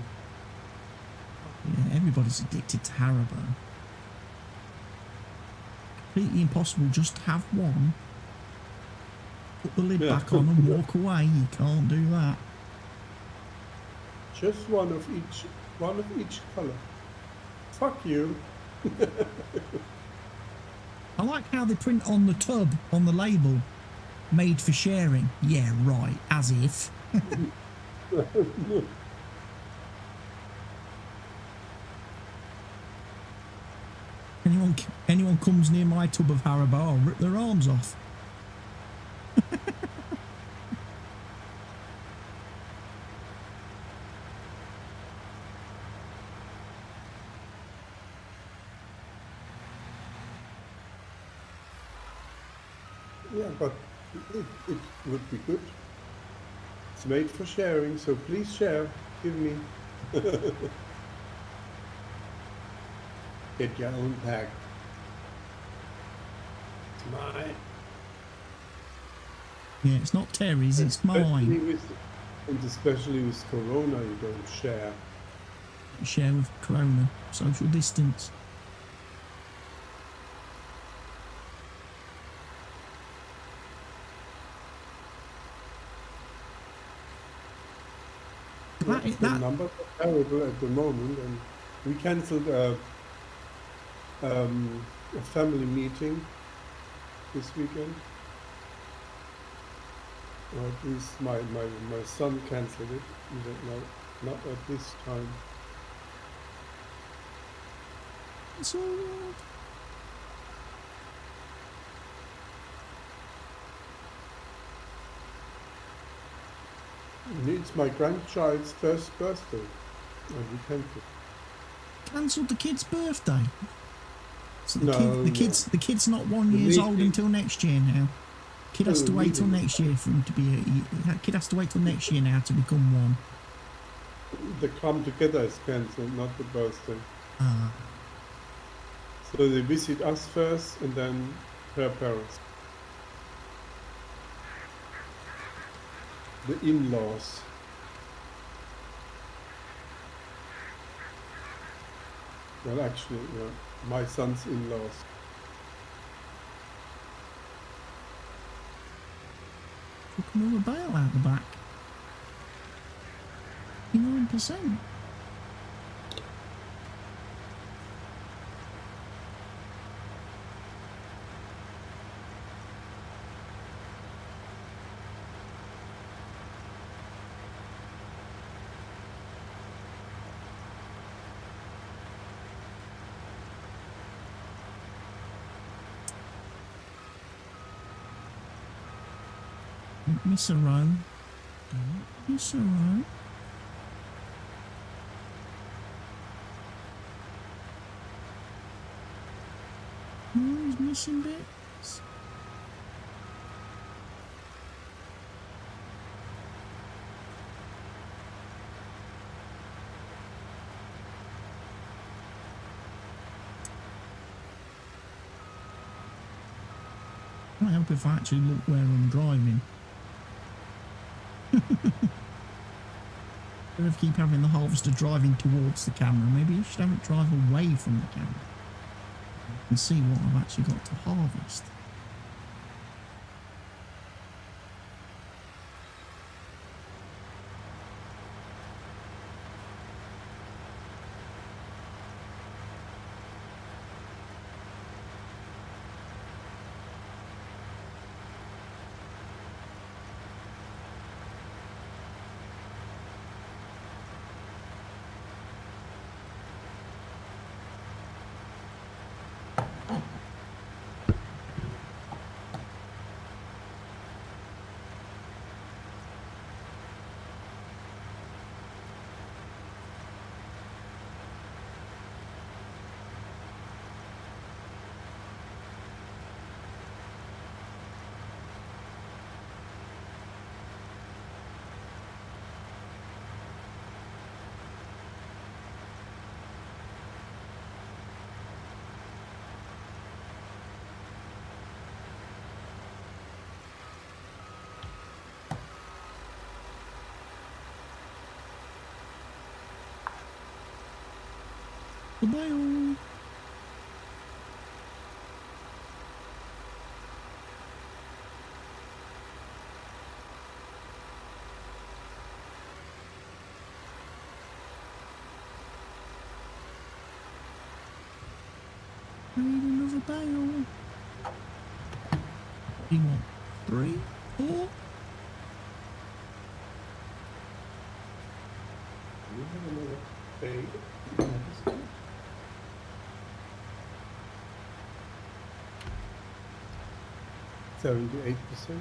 Yeah, everybody's addicted to Haribo. Completely impossible just to have one. Put the lid back on and walk away. You can't do that. Just one of each color. Fuck you. I like how they print on the tub, on the label, made for sharing. Yeah, right, as if. Anyone comes near my tub of Haribo, I'll rip their arms off. Yeah, but it would be good. It's made for sharing, so please share. Give me. Get your own pack. It's mine. Yeah, it's not Terry's, it's mine. And especially with Corona, you don't share. Share with Corona, social distance. The numbers are terrible at the moment, and we cancelled a family meeting this weekend. Or at least my son cancelled it. He said, no, not at this time. It's all right. It's my grandchild's first birthday, and we cancelled. Cancelled the kid's birthday. So the No, the kid's not 1 The year old meeting. until next year now. Kid has Oh, to wait till meeting. next year for him to be kid has to wait till next year now to become one. The come together is cancelled, not the birthday. Ah, So they visit us first, and then her parents, the in-laws. Well, actually, yeah, my son's in-laws. took another bale out the back. 59%. Don't miss a row. Don't miss a row. No, he's missing bits. Might help if I actually look where I'm driving. Instead of keep having the harvester driving towards the camera, maybe you should have it drive away from the camera. You can see what I've actually got to harvest. The bale. Need another bale. You want 3, 4? You have another day. 78%.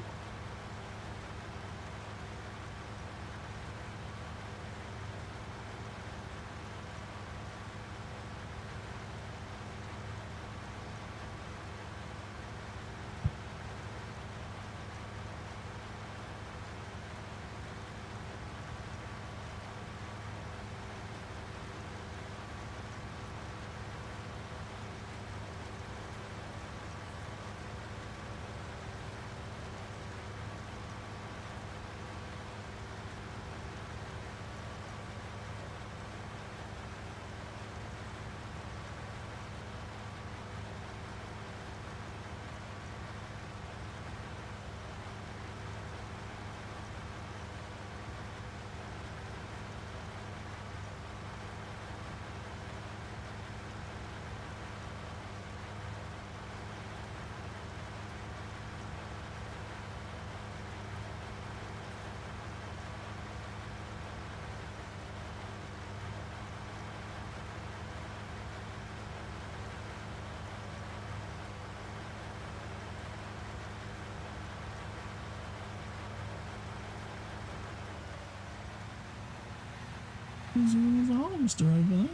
There's a harvester over there.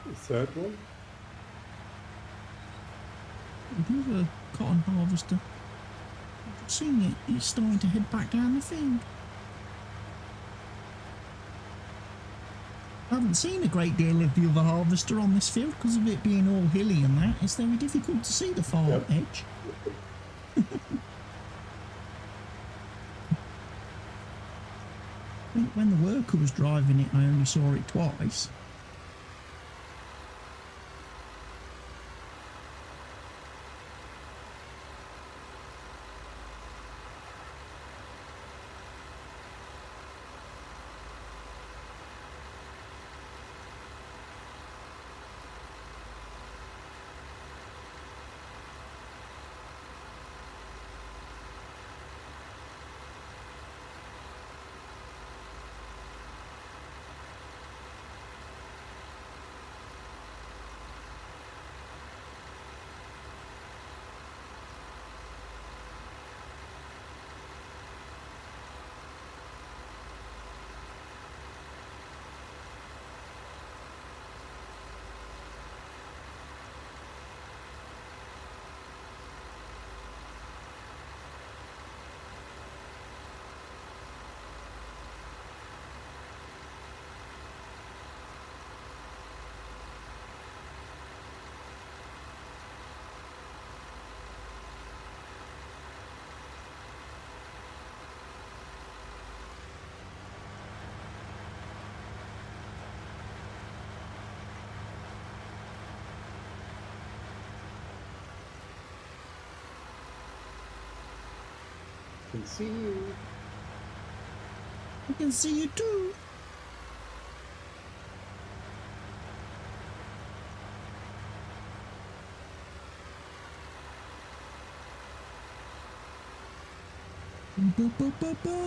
The third one? Another cotton harvester. I've seen it. It's starting to head back down the field. I haven't seen a great deal of the other harvester on this field because of it being all hilly and that. It's very difficult to see the far edge. I think when the worker was driving it, I only saw it twice. I can see you. I can see you too. Ba, ba, ba, ba.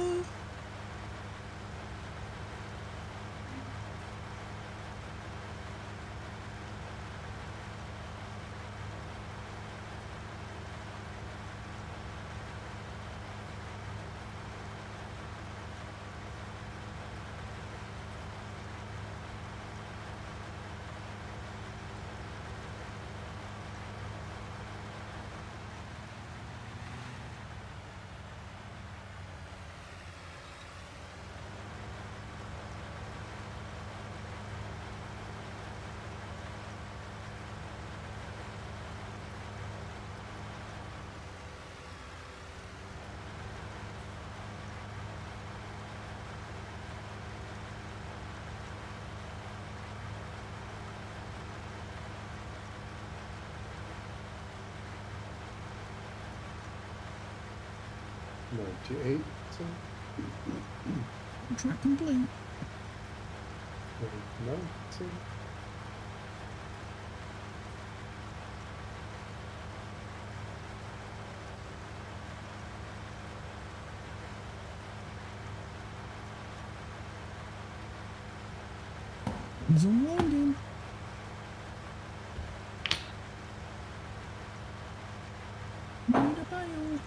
$98. Track complete. 90. He's unloading. Need a bale.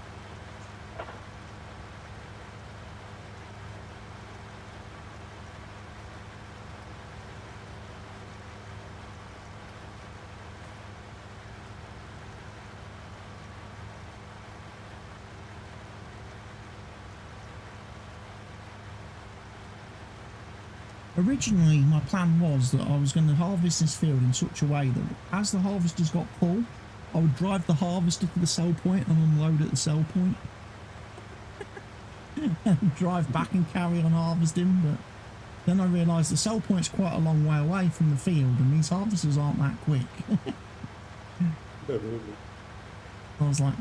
Originally, my plan was that I was going to harvest this field in such a way that as the harvesters got full, I would drive the harvester to the sell point and unload at the sell point. And drive back and carry on harvesting, but then I realised the sell point's quite a long way away from the field and these harvesters aren't that quick. Definitely. I was like,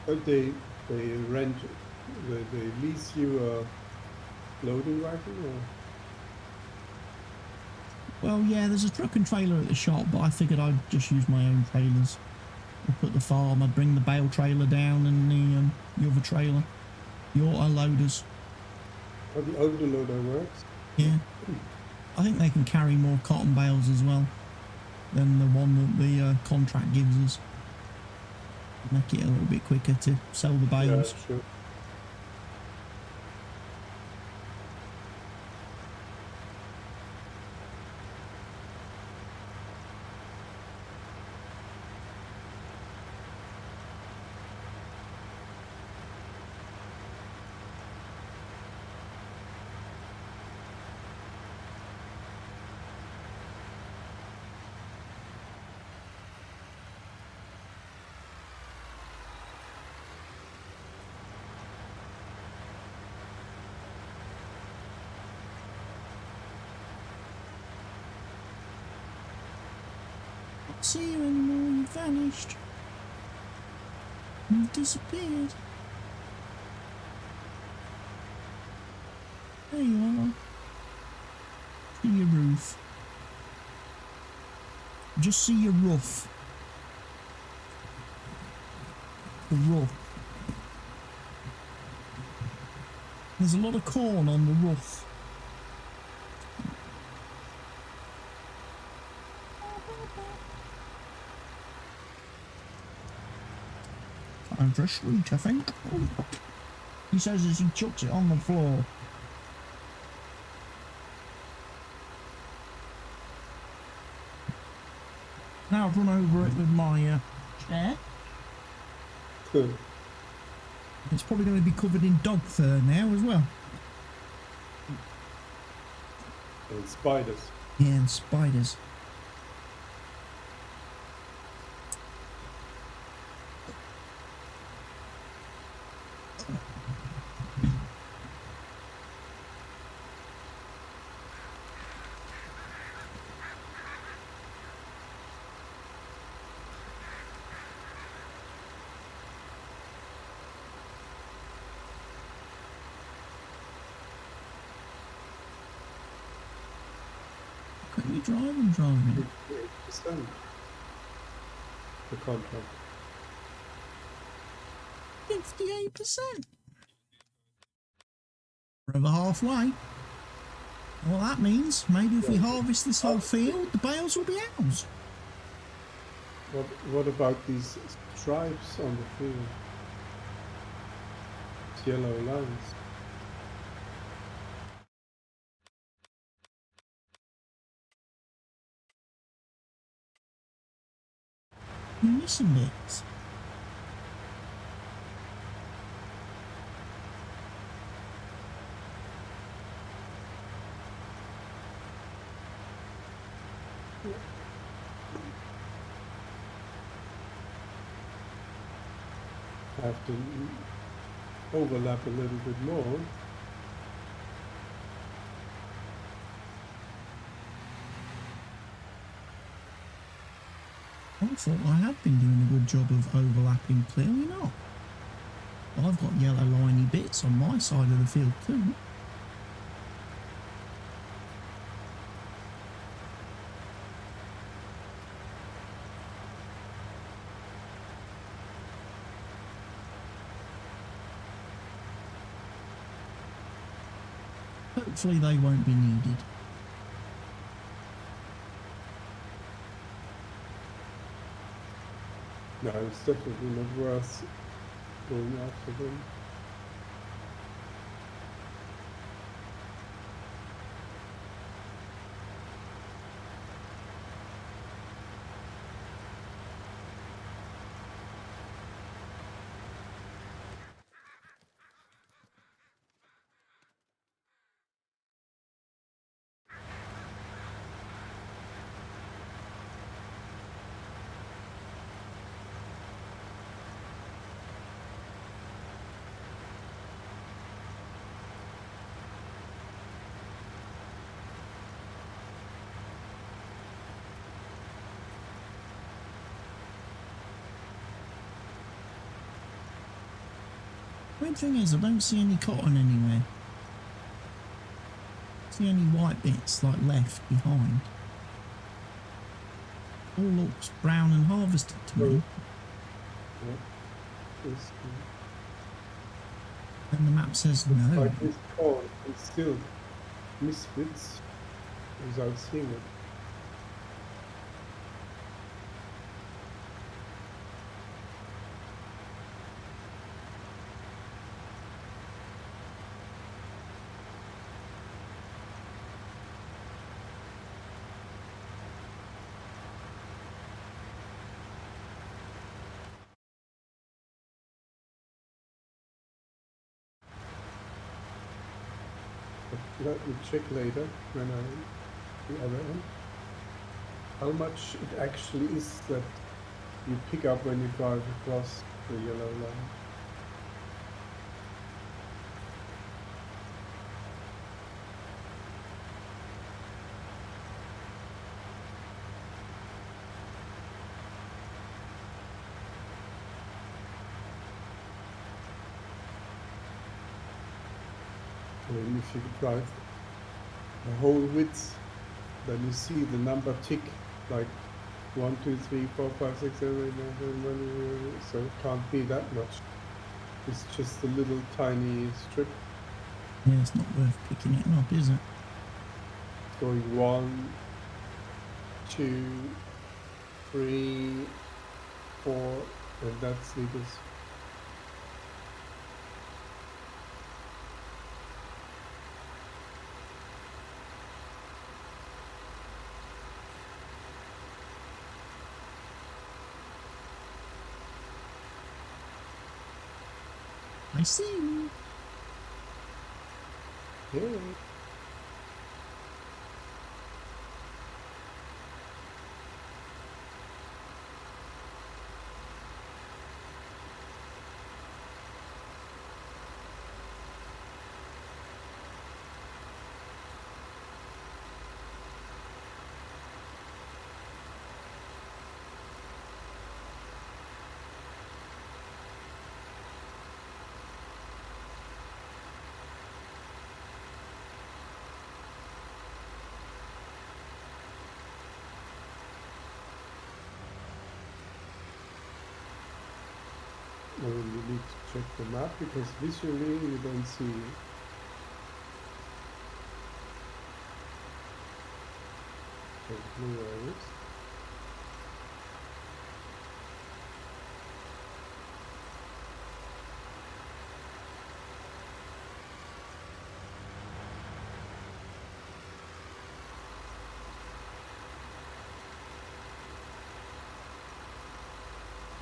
But they rent, they lease you a loading wagon, or? well, yeah, there's a truck and trailer at the shop, but I figured I'd just use my own trailers. I'd put the farm, I'd bring the bale trailer down and the other trailer, the auto loaders. How the auto loader works? Yeah, I think they can carry more cotton bales as well than the one that the contract gives us. Make it a little bit quicker to sell the bales. Yeah, sure. See you anymore, you vanished. You've disappeared. There you are. See your roof. Just see your roof. The roof. There's a lot of corn on the roof. Time for a sweet, I think. He says as he chucks it on the floor. Now I've run over it with my chair. Good. It's probably going to be covered in dog fur now as well. And spiders. Yeah, and spiders. Can you drive and driving? 58%. The contract. 58%. We're over halfway. Well, that means maybe if we harvest this whole field, the bales will be ours. What about these stripes on the field? Yellow lines. You're missing bits. Have to overlap a little bit more. I thought I had been doing a good job of overlapping, clearly not. I've got yellow liney bits on my side of the field too. Hopefully they won't be needed. No, it's definitely not worth going after them. Weird thing is, I don't see any cotton anywhere. See any white bits like left behind. All looks brown and harvested to me. Yeah. And the map says no. Like this corn and still misfits without seeing it. But let me check later when the other end. How much it actually is that you pick up when you drive across the yellow line. And if you drive the whole width, then you see the number tick like 1, 2, 3, 4, 5, 6, 7, 8, 9, 10, 11, so it can't be that much. It's just a little tiny strip. Yeah, it's not worth picking it up, is it? Going 1, 2, 3, 4, and that's liters. I see. Yeah. Well, you need to check the map because visually you don't see the blue areas.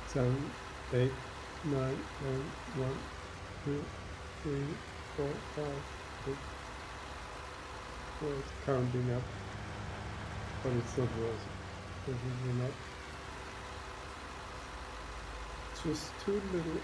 Seven, 8, 9, 10, 1, 2, 3, 4, 5, 6. Well, it's counting up, but it's not worth it. Definitely not. Just too little.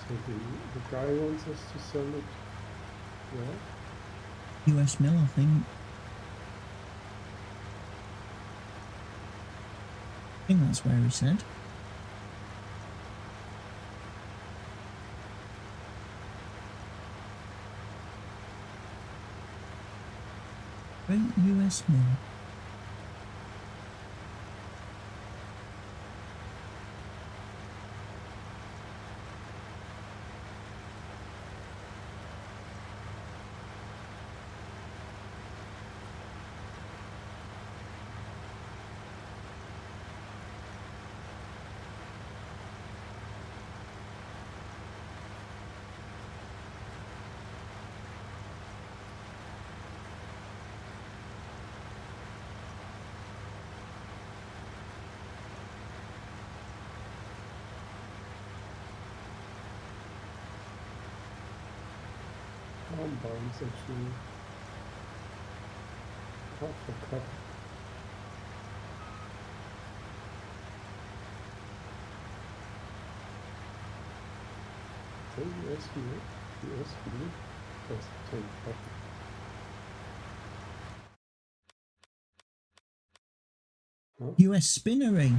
So the guy wants us to sell it. Yeah. US Mill, I think. I think that's where he said. Great US Mill. Farm is actually half a cup. So US Mill does 10 cup. Huh? US Spinnery.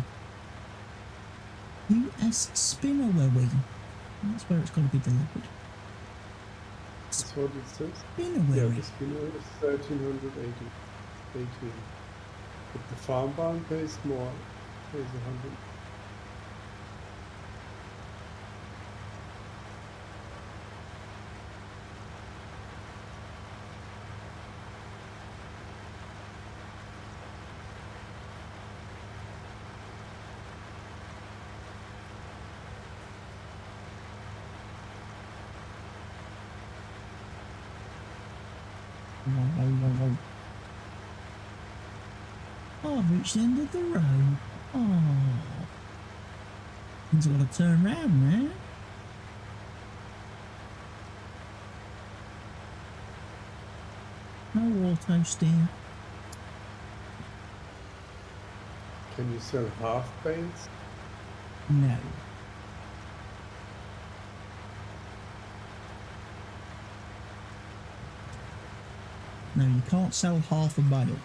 US Spinnery. That's where it's got to be delivered. That's what it says. Spinnery. Yeah, the spinner is 1380. 18. But the farm barn pays more. Pays 100. Oh, I've reached the end of the road. Oh, means I've got to turn round now. No auto steer. Can you sell half paints? No. No, you can't sell half a bale.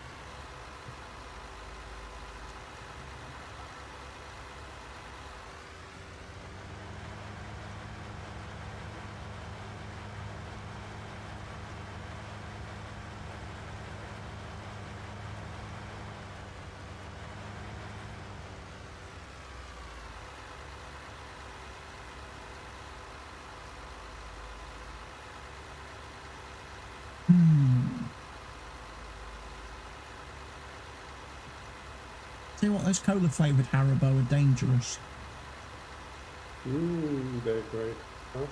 Tell you what, those cola flavoured Haribo are dangerous. They're great. Huh?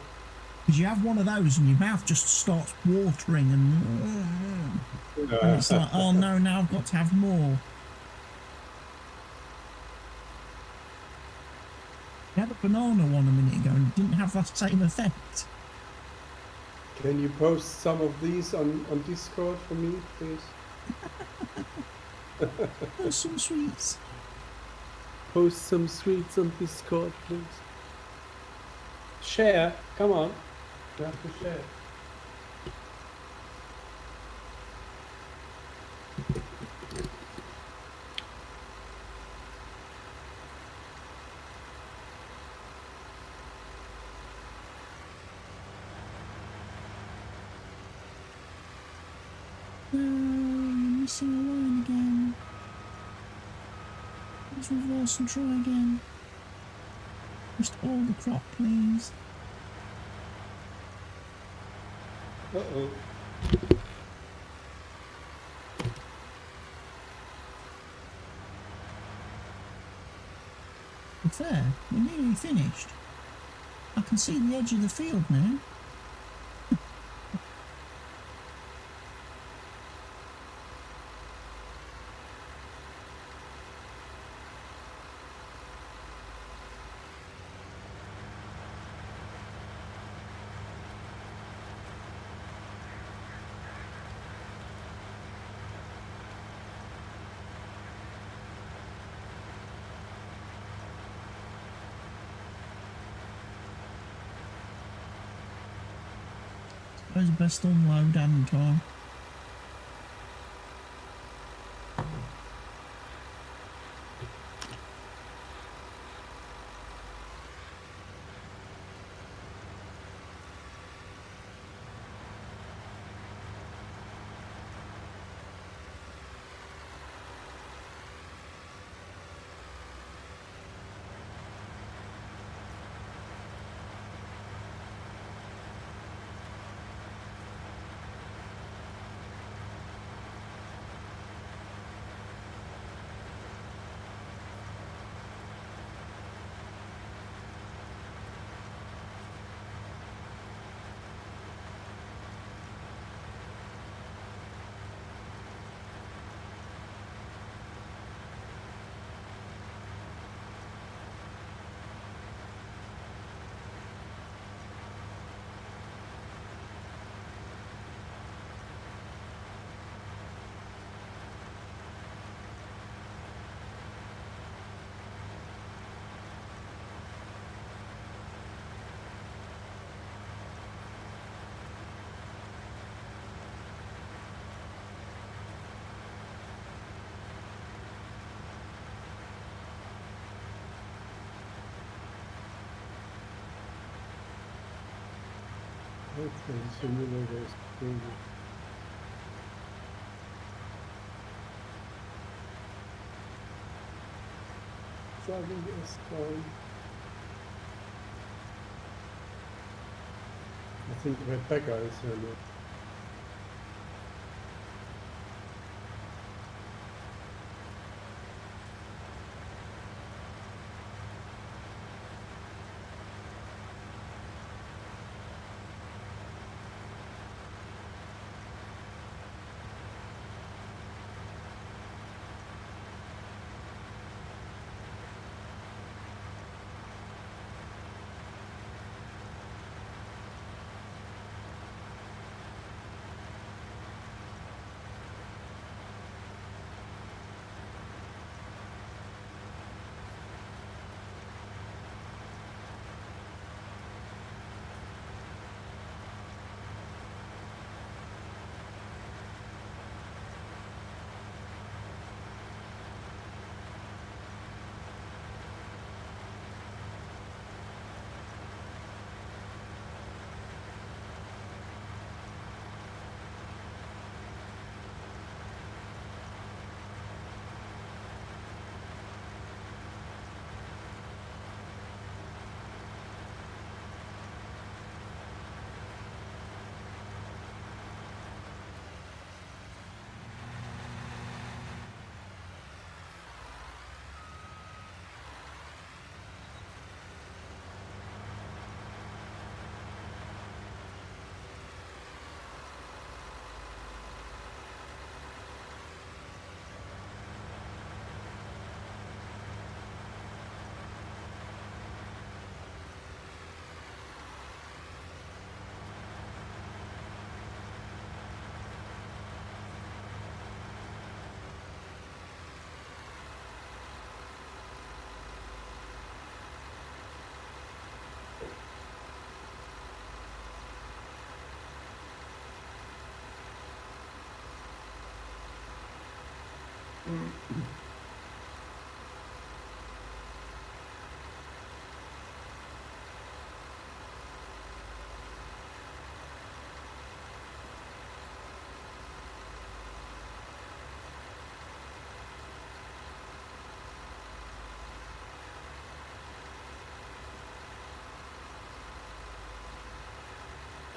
Because you have one of those and your mouth just starts watering and it's like, oh no, now I've got to have more. You had a banana one a minute ago and it didn't have that same effect. Can you post some of these on Discord for me, please? There's some sweets. Post some sweets on Discord, please. Share, come on. You have to share. No, you're missing a line again. Let's reverse and try again. Just all the crop, please. Uh-oh. It's there. We're nearly finished. I can see the edge of the field now. Suppose best unload and time. Okay, so you know there's crazy. Driving is fine. I think Rebecca is here now.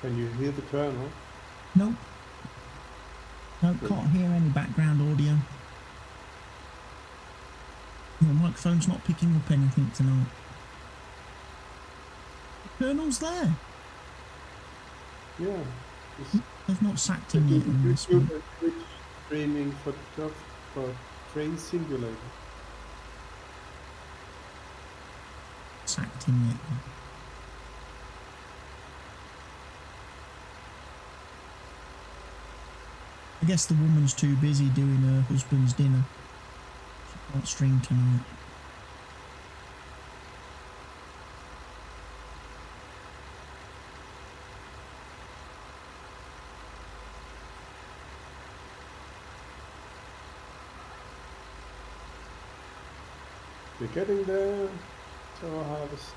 Can you hear the Colonel? Nope. Nope, can't hear any background audio. Your microphone's not picking up anything tonight. The Colonel's there. Yeah. They've not sacked him yet on this one. YouTube and Twitch streaming for Train Simulator. Sacked him yet. I guess the woman's too busy doing her husband's dinner. She can't stream tonight. We're getting there to our harvest.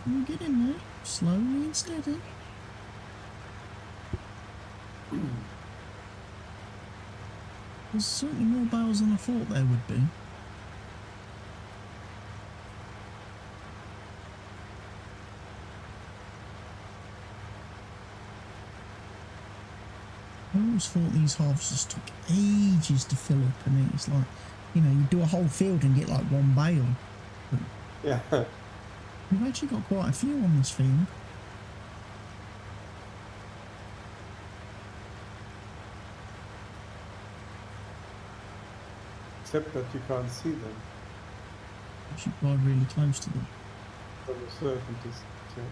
We'll get in there, slowly and steady. There's certainly more bales than I thought there would be. I always thought these harvests took ages to fill up, and it's like, you know, you do a whole field and get like one bale. But Yeah. we've actually got quite a few on this field. Except that you can't see them I should ride really close to them. from a certain distance. Yeah.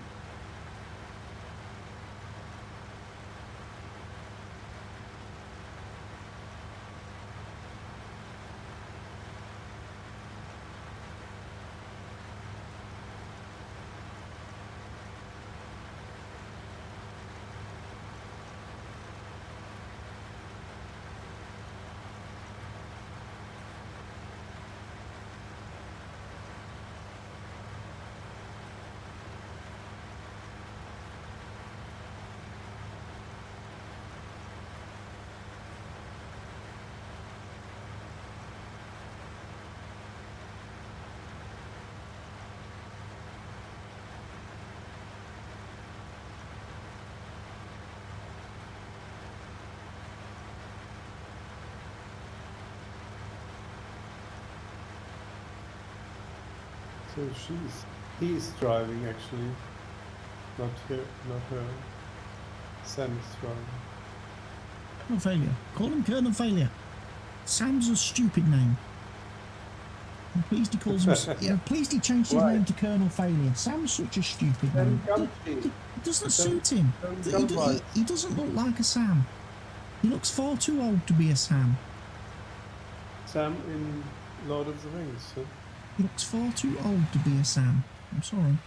So he's driving actually, not her. Sam is driving. Colonel Failure. Call him Colonel Failure. Sam's a stupid name. I'm pleased he calls him. Yeah, I'm pleased he changed his Why? name to Colonel Failure. Sam's such a stupid name. It doesn't suit him. He doesn't look like a Sam. He looks far too old to be a Sam. Sam in Lord of the Rings. Huh? He looks far too old to be a Sam. I'm sorry.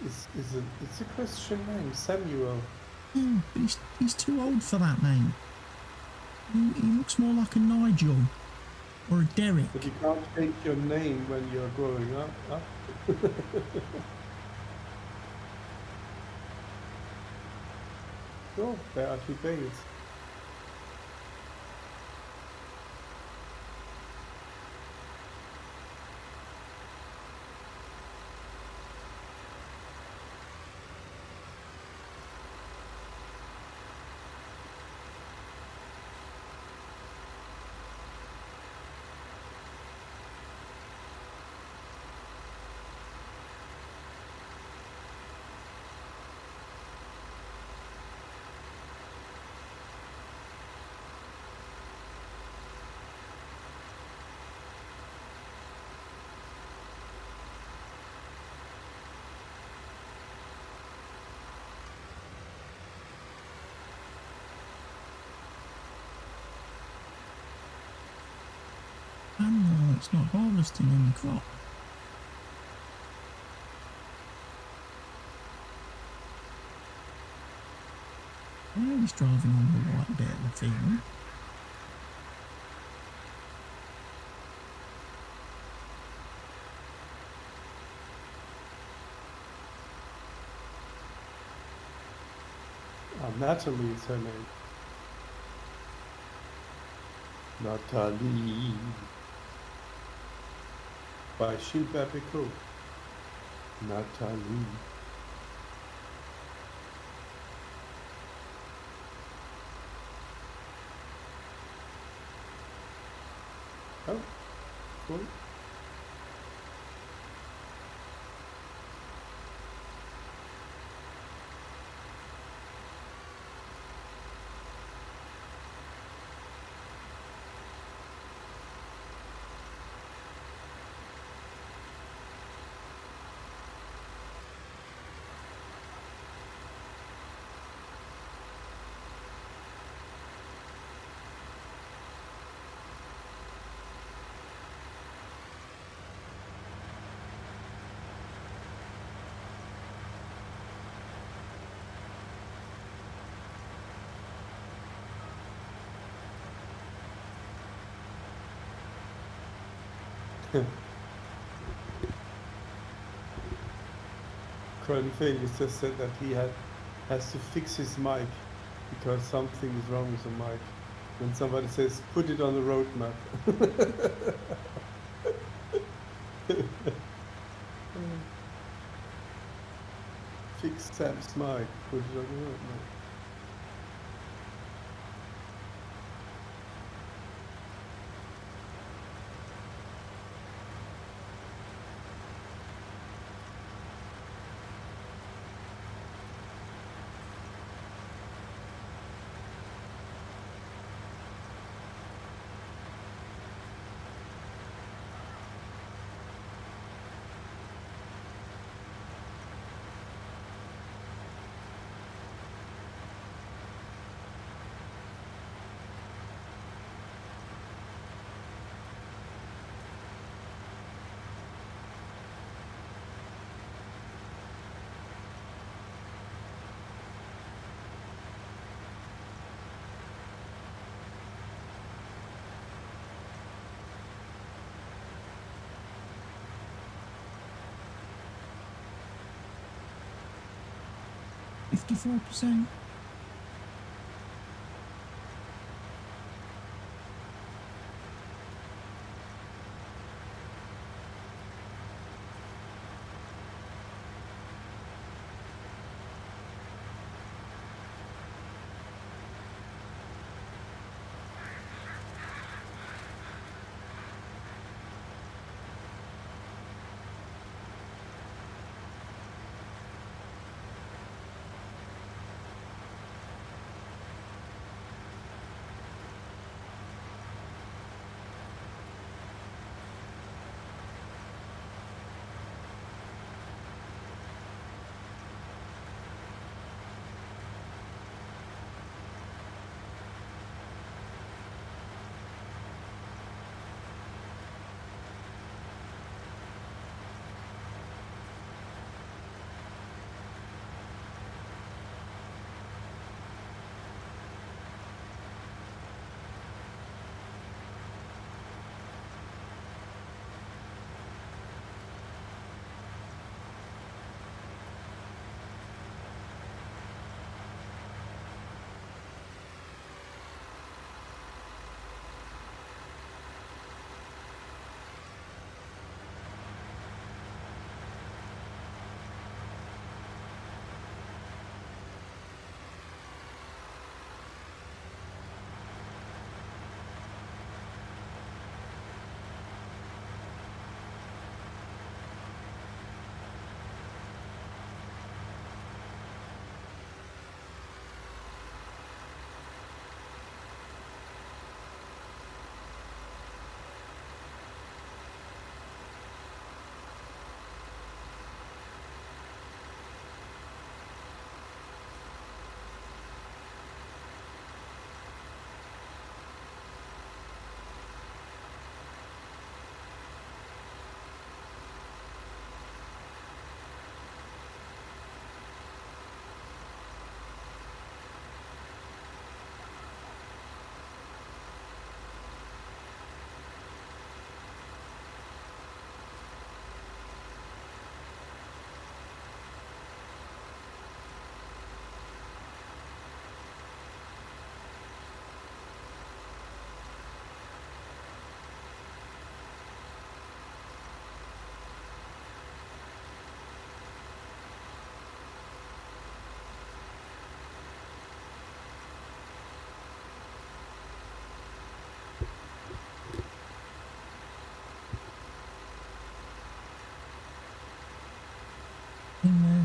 It's a Christian name, Samuel. Yeah, but he's too old for that name. He looks more like a Nigel or a Derek. But you can't change your name when you're growing up. Oh, there are 2 bales. And no, it's not harvesting any crop. Now he's driving on the white bit of the field. Natalie is her name. Natalie. By Gilbert Bécaud. Natalie. Oh, cool. Colin Felix just said that he has to fix his mic because something is wrong with the mic. When somebody says, put it on the roadmap. Fix Sam's mic, put it on the roadmap. %.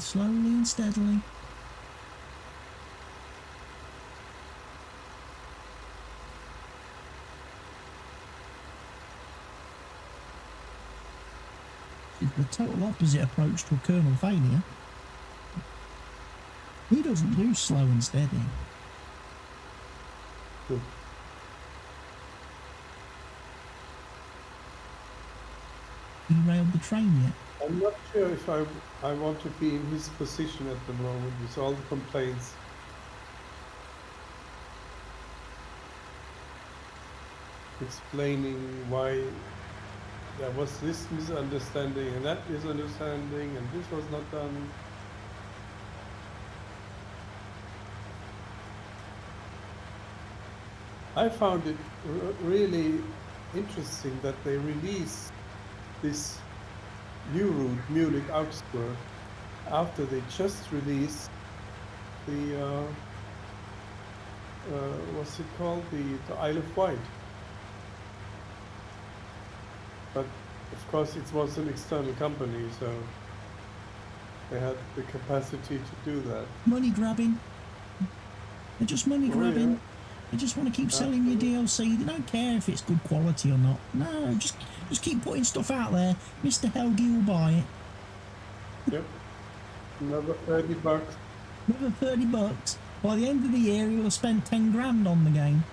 slowly and steadily. It's the total opposite approach to a Colonel Failure. He doesn't do slow and steady. Good. Derailed the train yet? I'm not sure if I want to be in his position at the moment with all the complaints. Explaining why there was this misunderstanding and that misunderstanding and this was not done. I found it really interesting that they released this new route, Munich-Augsburg, after they just released the, what's it called, the Isle of Wight. But of course it was an external company, so they had the capacity to do that. Money grabbing. They're just money grabbing. Yeah. They just want to keep selling you DLC. They don't care if it's good quality or not. No, just keep putting stuff out there. Mr. Helgi will buy it. Yep. Another 30 bucks. Another 30 bucks. By the end of the year, he will have spent 10 grand on the game.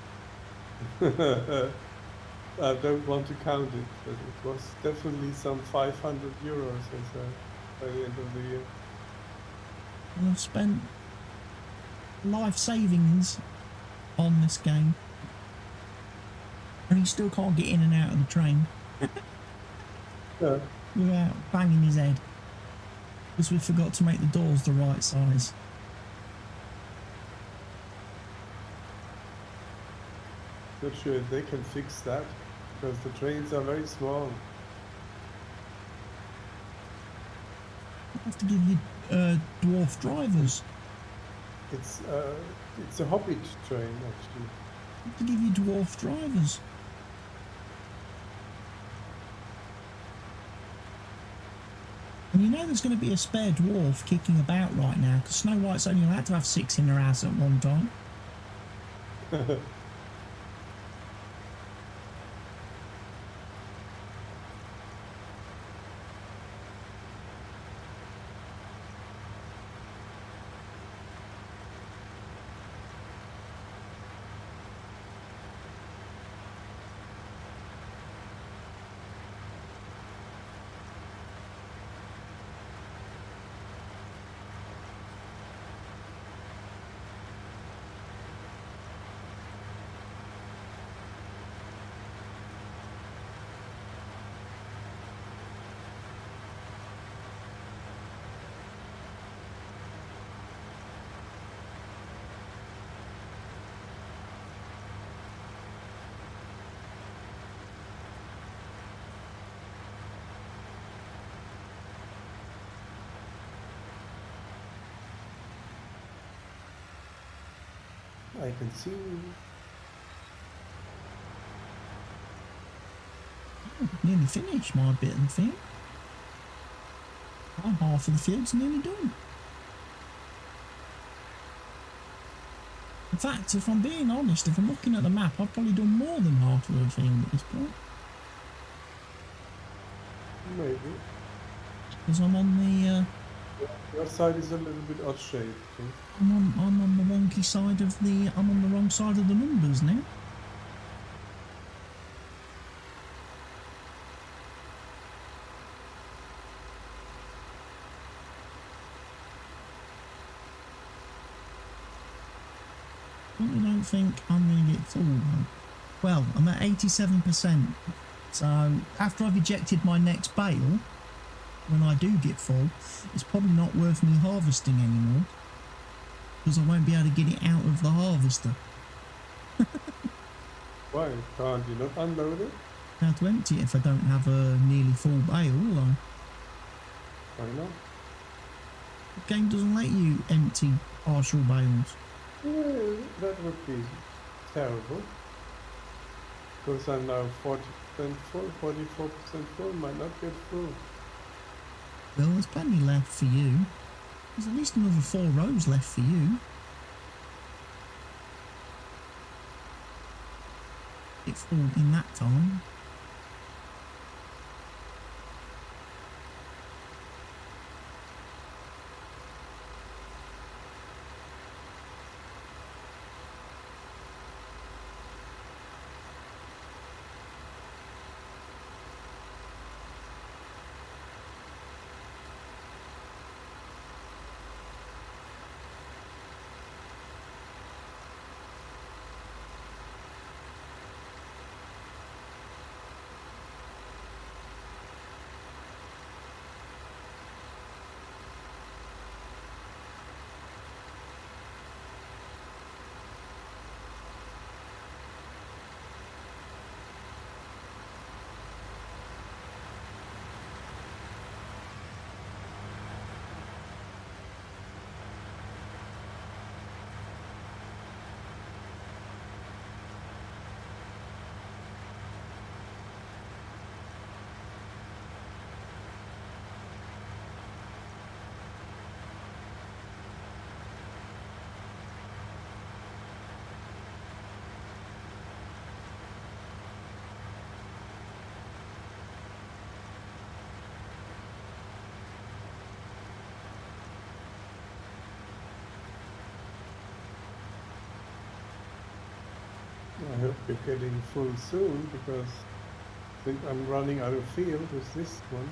I don't want to count it, but it was definitely some 500 euros or so by the end of the year. He'll have spent life savings on this game. And he still can't get in and out of the train. Yeah. Without banging his head. Because we forgot to make the doors the right size. Not sure if they can fix that, because the trains are very small. I have to give you dwarf drivers. It's a Hobbit train, actually. I have to give you dwarf drivers. And you know there's going to be a spare dwarf kicking about right now, because Snow White's only allowed to have 6 in her house at one time. I can see. Nearly finished my bit of the field. I'm half of the field's nearly done. In fact, if I'm being honest, if I'm looking at the map, I've probably done more than half of the field at this point. Maybe. Because I'm on the Your side is a little bit odd shaped. I'm on the wonky side of the I'm on the wrong side of the numbers now. I don't think I'm going to get full though. Well, I'm at 87%. So after I've ejected my next bale, when I do get full, it's probably not worth me harvesting anymore. Because I won't be able to get it out of the harvester. Why can't you not unload it? How to empty it if I don't have a nearly full bale, will I? Why not? The game doesn't let you empty partial bales. Yeah, that would be terrible. Because I'm now 40% full, 44% full, might not get full. Well, there's plenty left for you. There's at least another 4 rows left for you. It filled in that time. I hope you're getting full soon, because I think I'm running out of field with this one.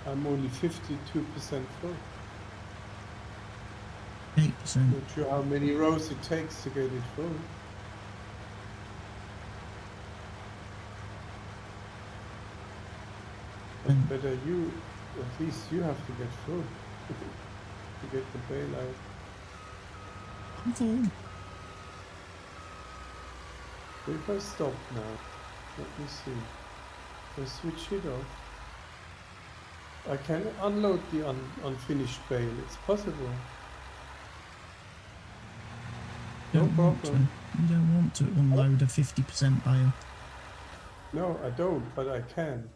I'm only 52% full. 8%. Not sure how many rows it takes to get it full. But better you, at least you have to get full to get the bale out. I'm full. So if I stop now, let me see. If I switch it off, I can unload the unfinished bale. It's possible. No Don't want to. problem. You don't want to unload a 50% bale. No, I don't, but I can.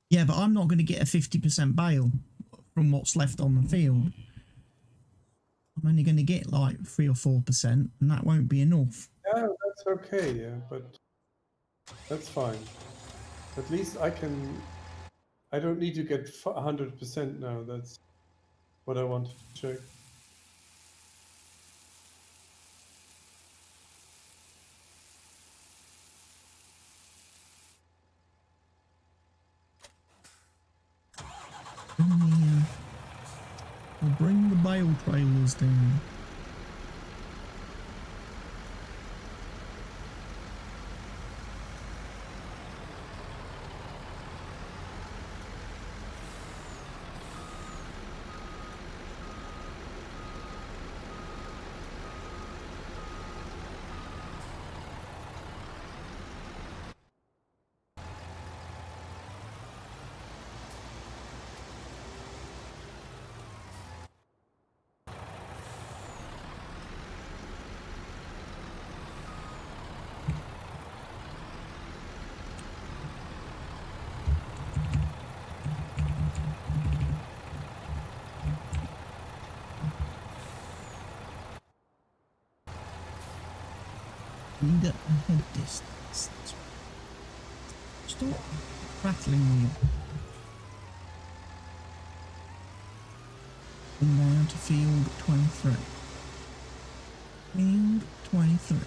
Yeah, but I'm not going to get a 50% bale from what's left on the field. I'm only going to get like 3 or 4%, and that won't be enough. Yeah, that's okay, yeah, but that's fine. At least I don't need to get 100% now. That's what I wanted to check. I'll bring the bale trailers down. Need a head distance. Stop rattling me. And down to field 23. Field 23.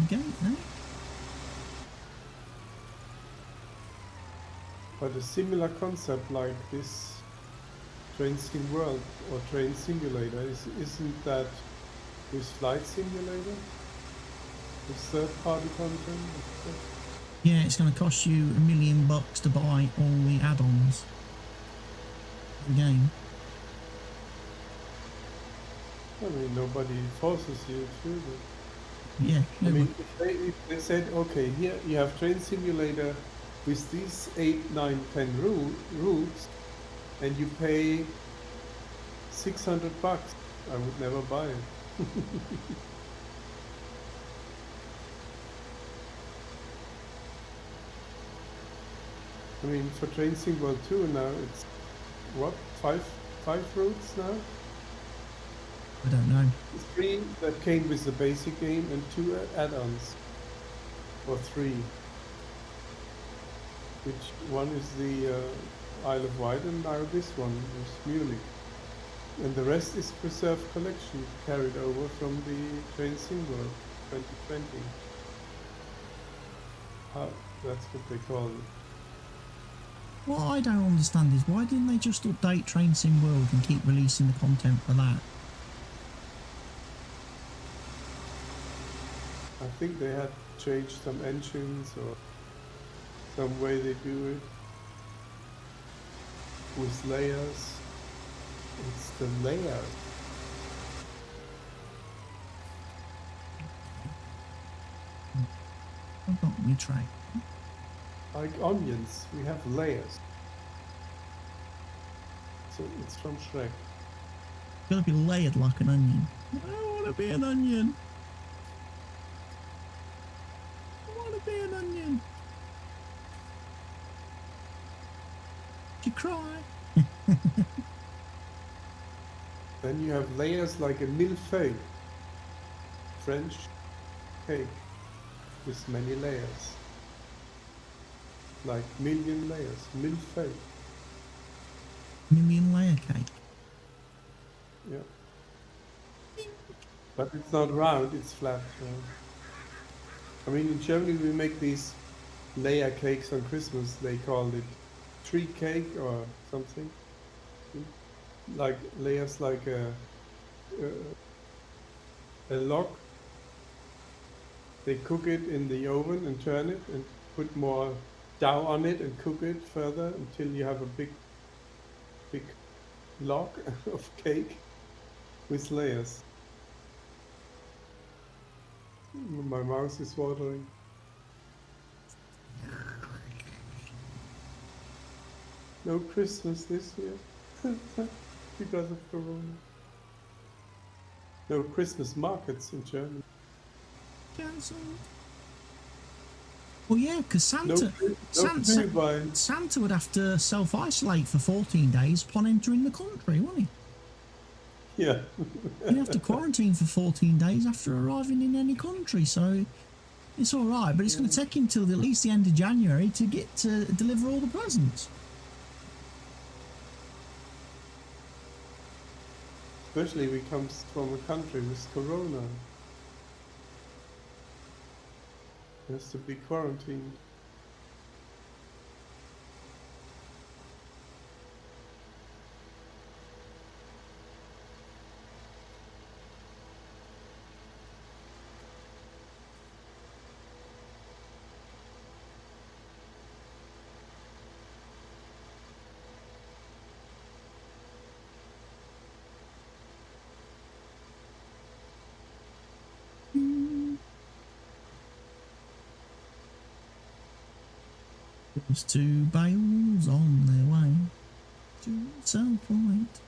Gate now. But a similar concept like this Train Sim World or Train Simulator, isn't that with Flight Simulator? With third-party content. Yeah, it's going to cost you $1 million to buy all the add-ons of the game. I mean, nobody forces you to. Yeah, I no, mean, if they said, okay, here you have Train Simulator with these 8, 9, 10 routes, and you pay $600, I would never buy it. I mean, for Train Sim World 2 now, it's what, five routes now? I don't know. 3 that came with the basic game and 2 add-ons, or 3. Which one is the Isle of Wight, and now this one is Munich. And the rest is preserved collection carried over from the Train Sim World 2020. That's what they call it. What I don't understand is why didn't they just update Train Sim World and keep releasing the content for that? I think they had changed some engines or some way they do it with layers. It's the layers. I've got my tray. Like onions, we have layers. So it's from Shrek. It's got to be layered like an onion. I want to be an onion. I want to be an onion. Did you cry? Then you have layers like a millefeuille, French cake with many layers. Like million layers, millefeuille. Million layer cake. Yeah. But it's not round, it's flat. I mean, in Germany we make these layer cakes on Christmas. They call it tree cake or something. Like layers like a log. They cook it in the oven and turn it and put more dough on it and cook it further until you have a big log of cake with layers. My mouth is watering. No Christmas this year because of Corona. No Christmas markets in Germany. Cancelled. Well, yeah, because Santa would have to self-isolate for 14 days upon entering the country, wouldn't he? Yeah. He'd have to quarantine for 14 days after arriving in any country, so it's all right. But it's going to take him till at least the end of January to get to deliver all the presents. Especially if he comes from a country with Corona. He has to be quarantined. There's 2 bales on their way to some point.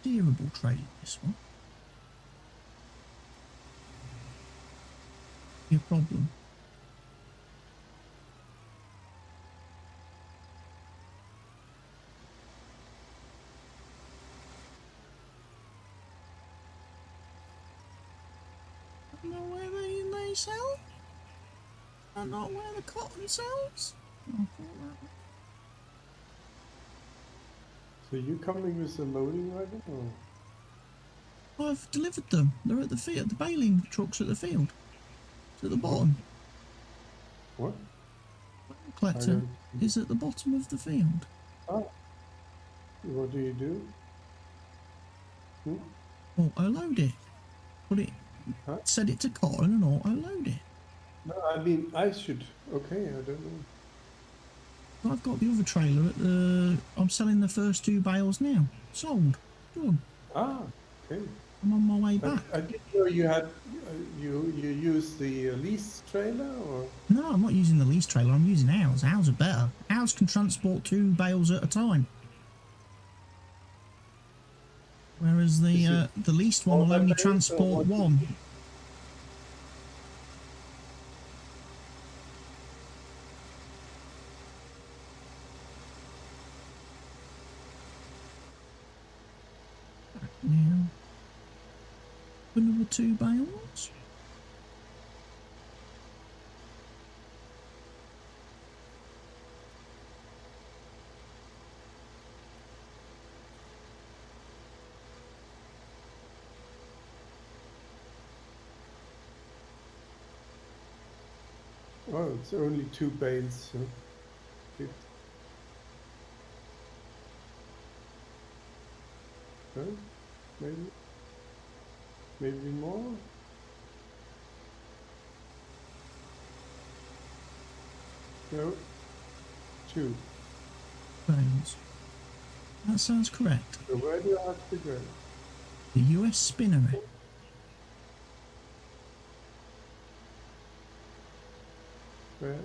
Steerable trade, this one. Your problem. Not where they sell? Not where the cotton sells? I thought that. So you coming with the loading wagon? Or? I've delivered them. They're at the field. The baling truck's at the field. It's at the bottom. What? Collector is at the bottom of the field. Ah. What do you do? Auto load it. Put it. Huh? Set it to cotton and auto load it. No, I mean I should. Okay, I don't know. I've got the other trailer at the. I'm selling the first 2 bales now. Sold. Done. Ah, okay. I'm on my way back. I didn't know you had. You use the lease trailer or? No, I'm not using the lease trailer. I'm using ours. Ours are better. Ours can transport 2 bales at a time. Whereas the leased one will only transport 1. Now, another 2 bales. Oh, it's only 2 bales. Huh? Okay. Huh? Maybe more. No, 2. Bales. That sounds correct. So where do I have to go? The US Spinnery. Where?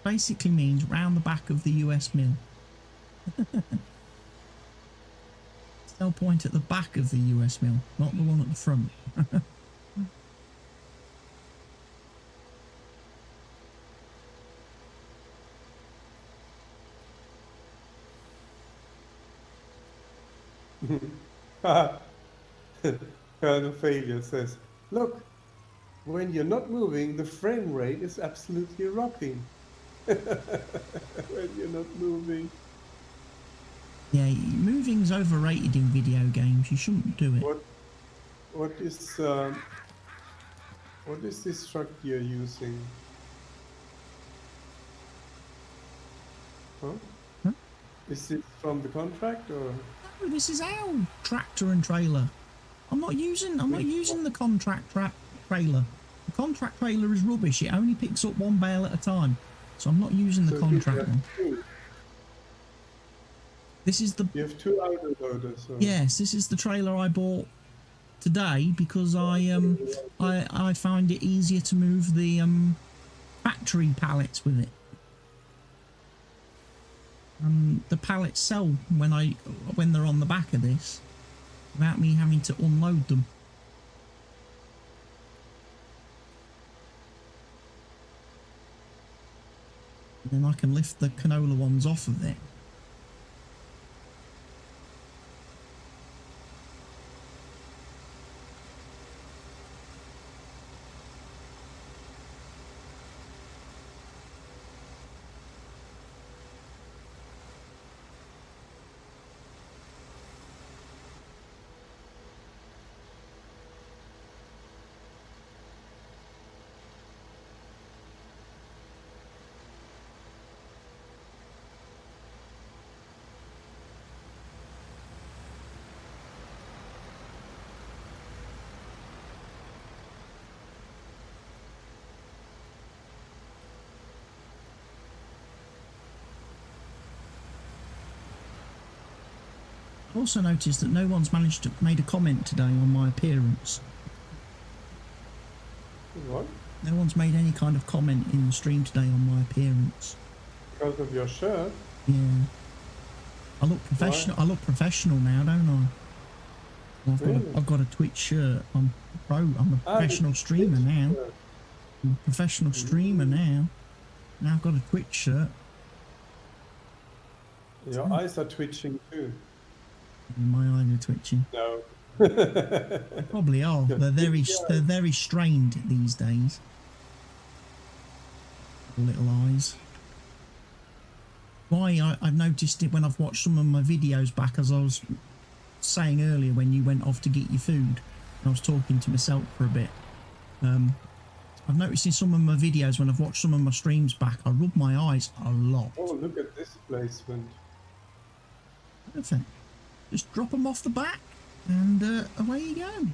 Basically means round the back of the US mill. Sell point at the back of the US mill, not the one at the front. Colonel Failure says, look, when you're not moving, the frame rate is absolutely rocking. When you're not moving. Yeah, moving's overrated in video games. You shouldn't do it. What is this truck you're using? Huh? Is it from the contract or? No, this is our tractor and trailer. I'm not using the contract trailer. The contract trailer is rubbish. It only picks up 1 bale at a time. So I'm not using the contract one. This is the. You have 2 outer loaders. So. Yes, this is the trailer I bought today because I find it easier to move the factory pallets with it. The pallets sell when they're on the back of this without me having to unload them. And then I can lift the canola ones off of it. I also noticed that no one's made a comment today on my appearance. What? No one's made any kind of comment in the stream today on my appearance. Because of your shirt? Yeah. I look professional. Why? I look professional now, don't I? I've got a Twitch shirt. I'm a professional streamer now. I'm a professional streamer now. Now I've got a Twitch shirt. Your eyes are twitching too. My eyes are twitching. No, They probably are. Yeah, They're very strained these days. Little eyes. Why I've noticed it when I've watched some of my videos back, as I was saying earlier when you went off to get your food. I was talking to myself for a bit. I've noticed in some of my videos when I've watched some of my streams back, I rub my eyes a lot. Oh, look at this placement. Perfect. Just drop them off the back and away you go.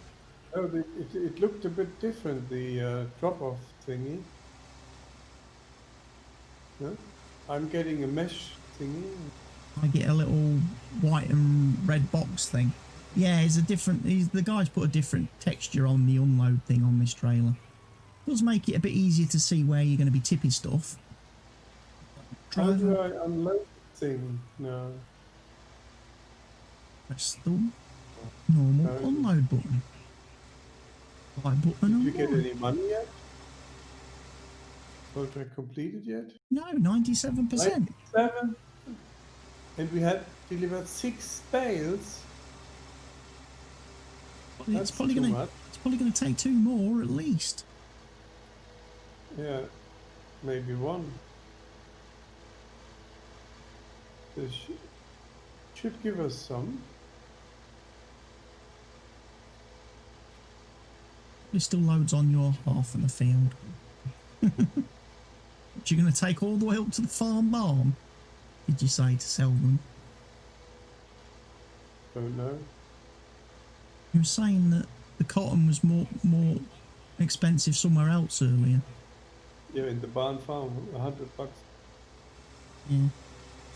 Oh, it looked a bit different, the drop-off thingy. Yeah? I'm getting a mesh thingy. I get a little white and red box thing. Yeah, it's a different. The guys put a different texture on the unload thing on this trailer. Does make it a bit easier to see where you're going to be tipping stuff. How do I unload the thing now? Press the normal unload button. Right button. Did you get any money yet? Project completed yet? No, 97%. 97? And we had delivered 6 bales. It's probably going to take 2 more at least. Yeah, maybe 1. This should give us some. It still loads on your half of the field. But you're going to take all the way up to the farm barn, did you say, to sell them? Don't know. You were saying that the cotton was more expensive somewhere else earlier. Yeah, in the barn farm, $100. Yeah,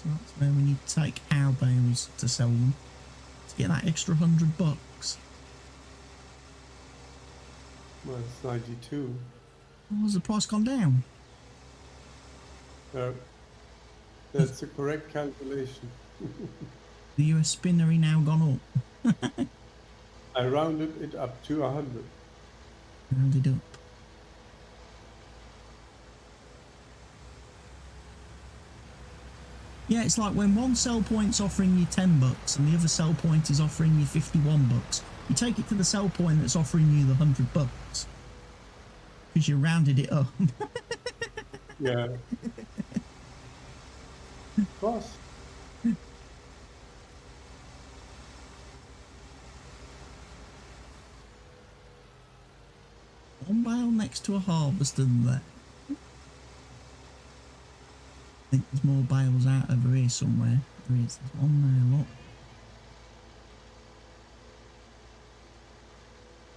so that's where we need to take our bales to sell them to get that extra $100. Well, it's 92. Oh, has the price gone down? No, that's the correct calculation. The US spinnery now gone up. I rounded it up to 100. Rounded up. Yeah, it's like when one sell point's offering you $10 and the other sell point is offering you $51. You take it to the sell point that's offering you the $100 because you rounded it up. Yeah. Of course. One bale next to a harvester than that. I think there's more bales out over here somewhere. There is. There's one there, look.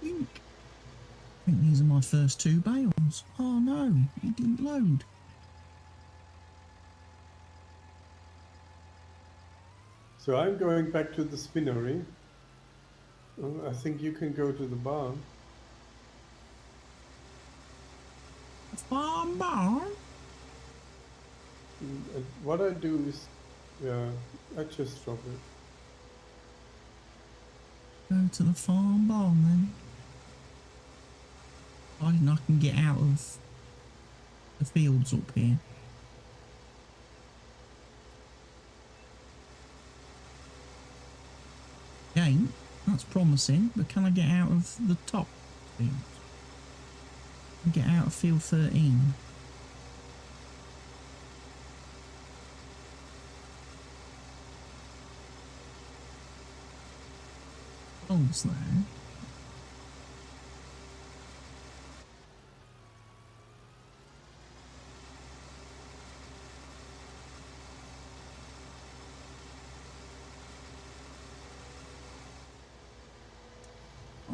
I think these are my first 2 bales. Oh no, it didn't load. So I'm going back to the spinnery. I think you can go to the barn. A farm barn? And what I do is, yeah, I just drop it. Go to the farm barn then. I can get out of the fields up here. Again, that's promising, but can I get out of the top fields? Get out of field 13. Holes there.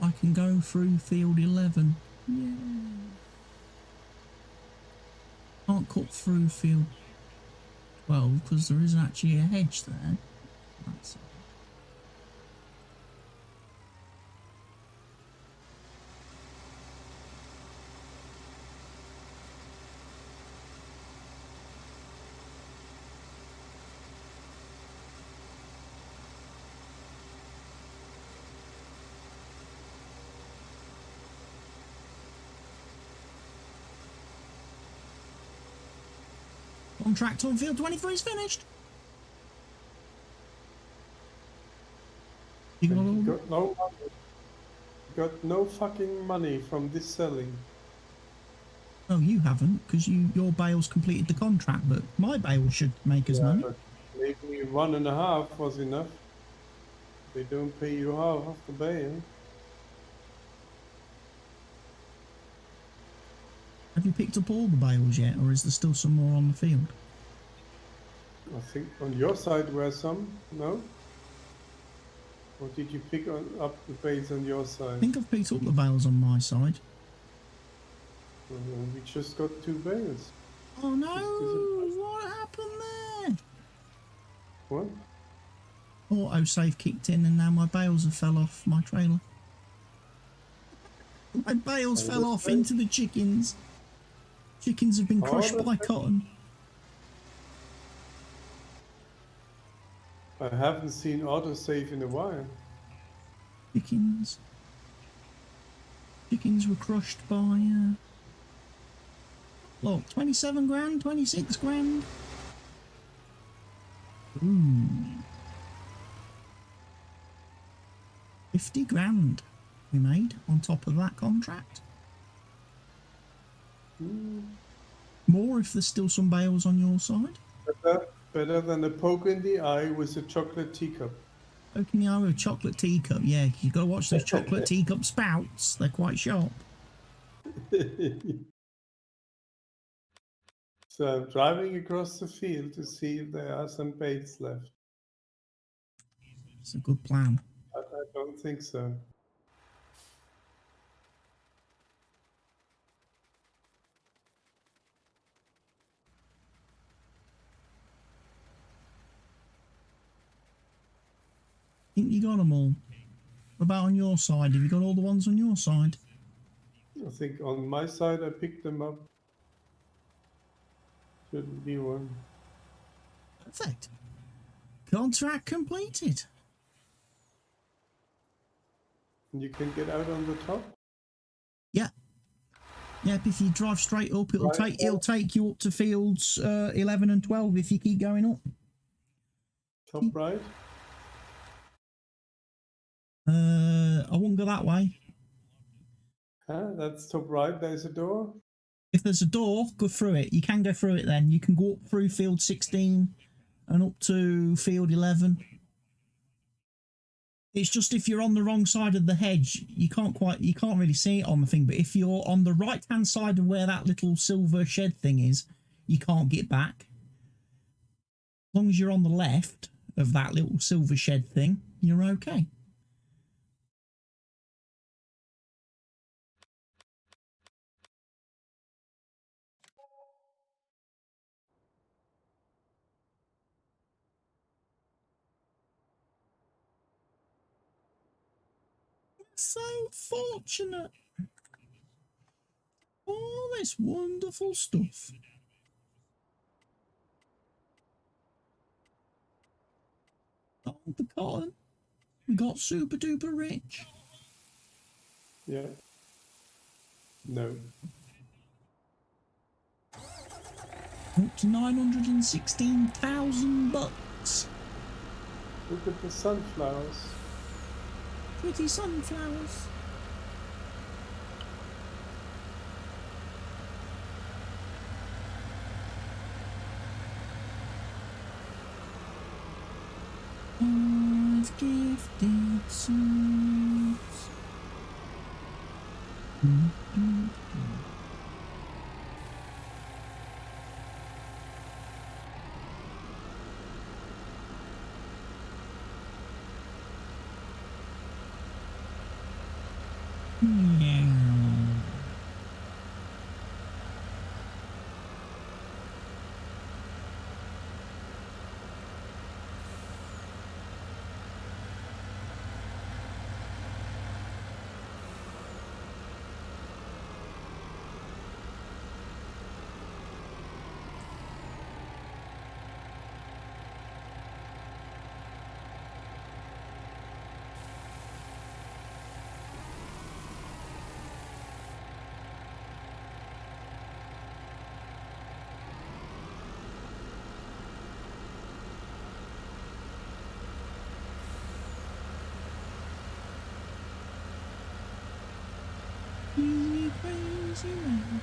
I can go through field 11. Yeah. Can't cut through field 12 because there isn't actually a hedge there. That's it. Contract on field 23 is finished. You got all No, got no fucking money from this selling. No, you haven't, because your bales completed the contract, but my bale should make us Yeah, money. but maybe 1.5 was enough. They don't pay you half of the bale. Have you picked up all the bales yet, or is there still some more on the field? I think on your side were some, no? Or did you pick up the bales on your I side? think I've picked up the bales on my side. We just got 2 bales. Oh no! Just What happened there? what? Autosave kicked in and now my bales have fell off my trailer. My bales fell off into the chickens. Chickens have been crushed by cotton. I haven't seen autosave in a while. Chickens were crushed by, look, 27 grand, 26 grand. Ooh. 50 grand we made on top of that contract. More if there's still some bales on your side. Better than a poke in the eye with a chocolate teacup. Poking the eye with a chocolate teacup, yeah. You've got to watch those chocolate teacup spouts. They're quite sharp. So I'm driving across the field to see if there are some bales left. It's a good plan. I don't think so. I think you got them all. What about on your side? Have you got all the ones on your side? I think on my side I picked them up. Shouldn't be one. Perfect. Contract completed. You can get out on the top? Yeah. Yep, if you drive straight up, it'll take you up to fields 11 and 12 if you keep going up. Top right? I wouldn't go that way. That's top right. There's a door. If there's a door, go through it. You can go through it then. You can go up through field 16 and up to field 11. It's just if you're on the wrong side of the hedge, you can't really see it on the thing. But if you're on the right-hand side of where that little silver shed thing is, you can't get back. As long as you're on the left of that little silver shed thing, you're okay. So fortunate. All this wonderful stuff. Oh, the cotton. We got super duper rich. Yeah. No. Up to 916,000 bucks. Look at the sunflowers. Pretty sunflowers. I've gifted souls. easy now.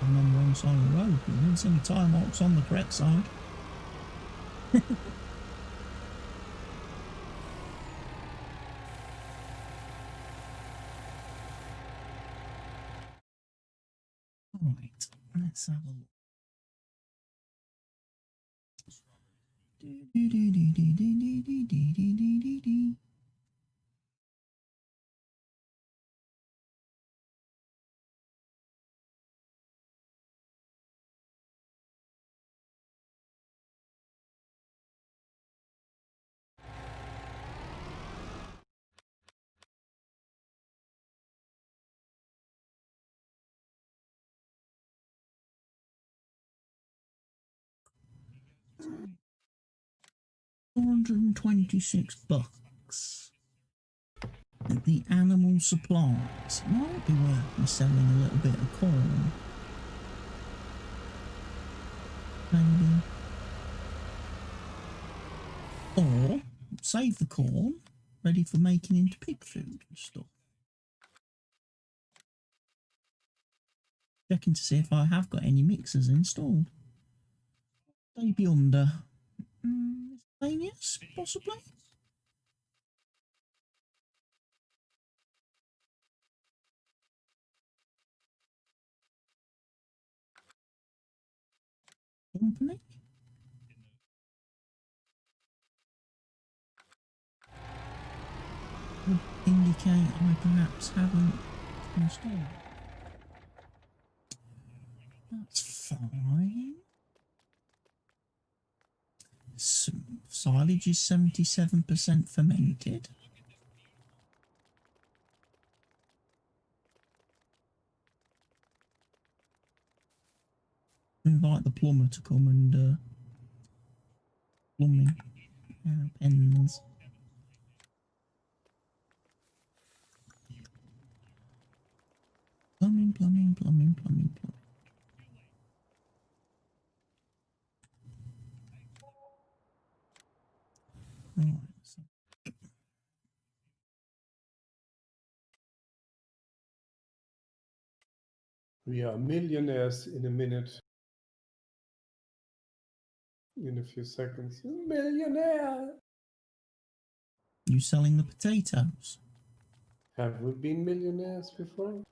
I'm on the wrong side of the road. You didn't see any tyre marks on the correct side. Alright, let's have a look. $426 at the animal supplies. It might be worth me selling a little bit of corn. Maybe. Or save the corn, ready for making into pig food and stuff. Checking to see if I have got any mixers installed. They'd be under miscellaneous, possibly. Company. Would indicate I perhaps haven't installed. That's fine. Silage is 77% fermented. Invite the plumber to come and plumb me. Pens. Plumbing. Right, so We are millionaires in a minute. In a few seconds. Millionaire! you selling the potatoes? Have we been millionaires before?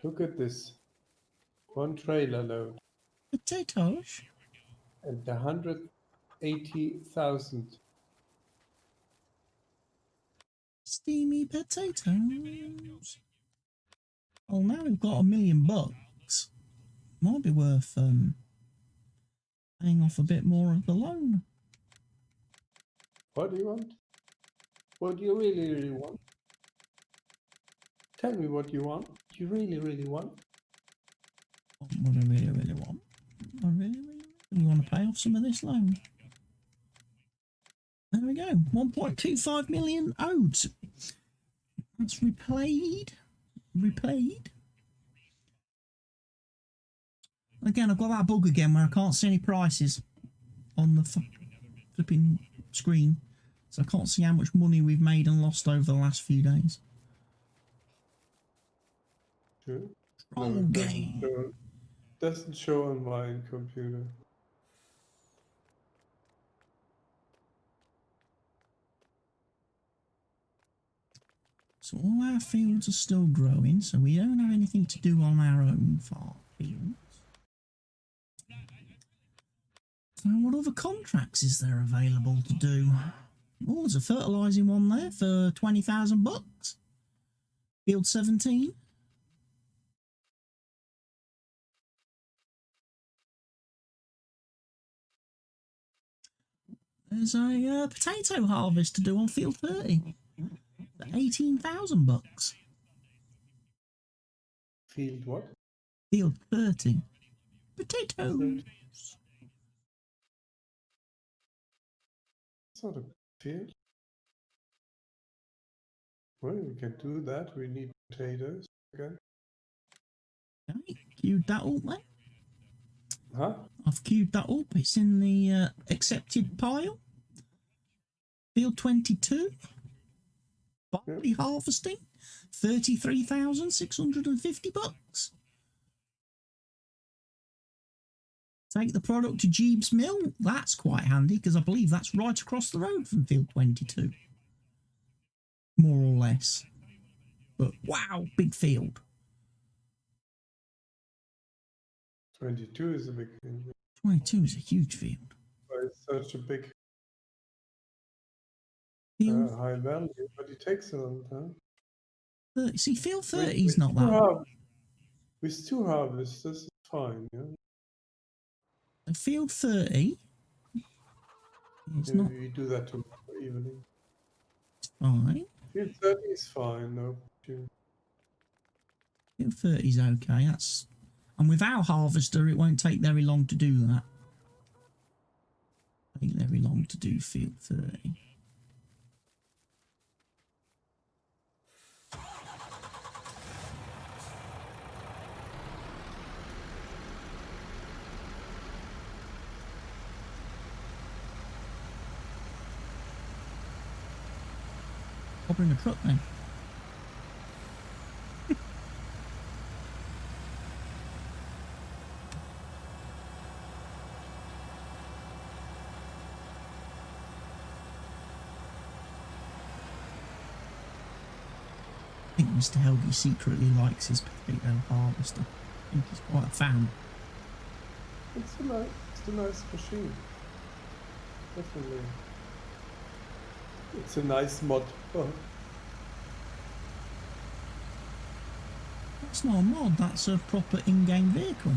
Look at this. One trailer load. Potatoes? And 180,000. Steamy potatoes. Oh, now we've got $1 million. Might be worth paying off a bit more of the loan. What do you want? What do you really want? Tell me what you want. You really want? What I really want. I really want to pay off some of this loan. There we go. 1.25 million owed. That's replayed. Again, I've got that bug again where I can't see any prices on the flipping screen. So I can't see how much money we've made and lost over the last few days. Sure. Wrong game. Doesn't show on my computer. So all our fields are still growing, so we don't have anything to do on our own farm fields. So what other contracts is there available to do? Oh, there's a fertilising one there for $20,000. Field 17. There's a potato harvest to do on field 30 for $18,000. Field what? Field 30. Potatoes. It's not a field. Well, we can do that. We need potatoes again. Okay, queued that up then. Huh? I've queued that up. It's in the accepted pile. Field 22. Barley harvesting, $33,650. Take the product to Jeeves Mill. That's quite handy because I believe that's right across the road from Field 22. More or less. But wow, big field. 22 is a big thing. 22 is a huge field. But it's such a big Field high value, but it takes a long time. 30. See, field 30 is not that. With 2 harvests, this is fine, yeah. And field 30 is not We do that tomorrow evening. fine. Field 30 is fine, no. Field 30 is okay. That's, and with our harvester, it won't take very long to do that. Take very long to do field 30. I'll bring a truck then. I think Mr. Helgi secretly likes his potato harvester. I think he's quite a fan. It's a nice machine. Definitely. It's a nice mod. Oh. That's not a mod, that's a proper in-game vehicle.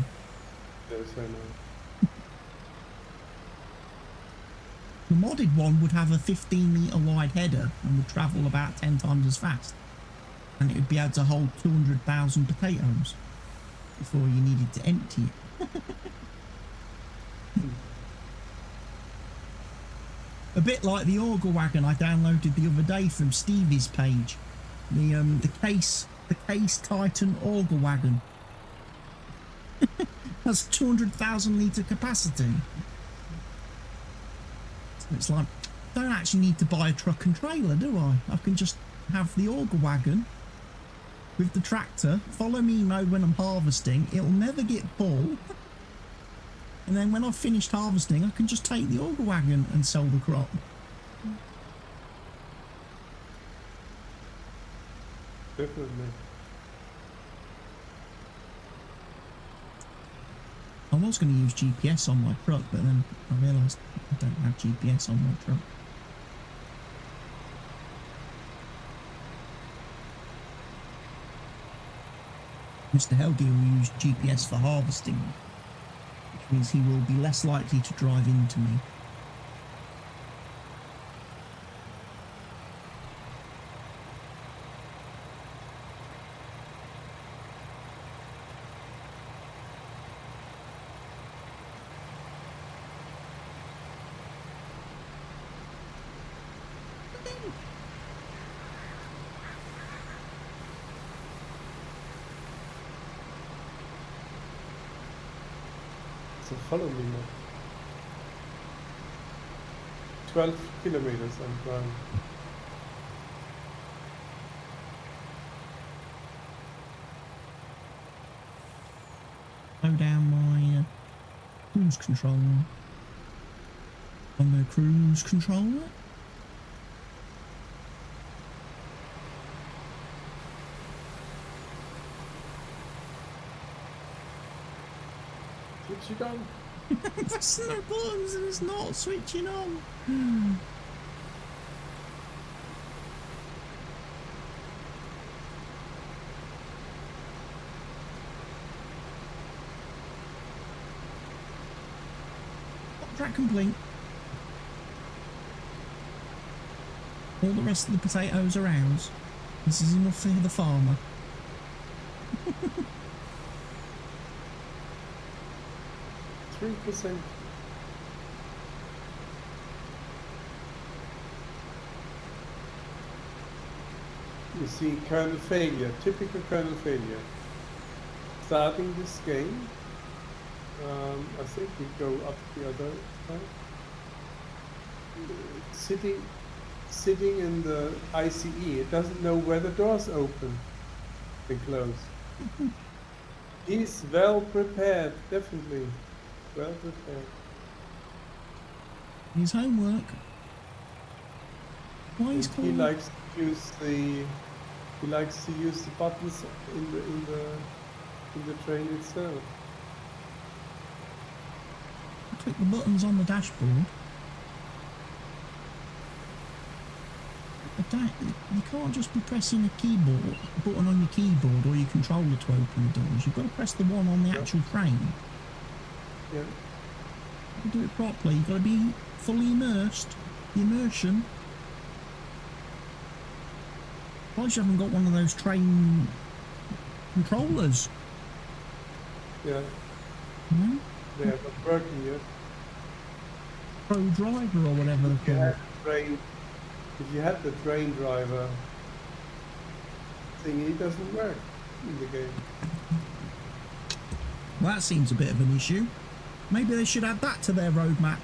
Yes, I know. The modded one would have a 15-metre wide header and would travel about 10 times as fast. And it would be able to hold 200,000 potatoes before you needed to empty it. A bit like the auger wagon I downloaded the other day from Stevie's page. The Case Titan auger wagon. Has 200,000 litre capacity. So it's like, I don't actually need to buy a truck and trailer, do I? I can just have the auger wagon with the tractor, follow me mode when I'm harvesting, it'll never get full. And then when I've finished harvesting, I can just take the auger wagon and sell the crop. Definitely. I was going to use GPS on my truck, but then I realised I don't have GPS on my truck. Mr. Helgi will use GPS for harvesting, which means he will be less likely to drive into me. So follow me now. 12 kilometers I'm driving. Slow down my cruise control. I'm going to cruise control it. Switch it on. Pressing the buttons and it's not switching on. Contract complete. All the rest of the potatoes are ours. This is enough for the farmer. 3%. You see kernel failure, typical kernel failure. Starting this game, I think we go up the other side. sitting in the ICE. It doesn't know where the doors open and close. He's well prepared, definitely. Well prepared. His homework. Why is He called? likes to use the buttons in the train itself. Click the buttons on the dashboard. You can't just be pressing a button on your keyboard or your controller to open the doors. You've got to press the one on the actual train. Yeah. To do it properly, you've got to be fully immersed. The immersion. Why you haven't got one of those train controllers? Yeah. No? They are not working yet. Pro driver or whatever they're called. If you had the train driver thingy, it doesn't work in the game. Well, that seems a bit of an issue. Maybe they should add that to their roadmap.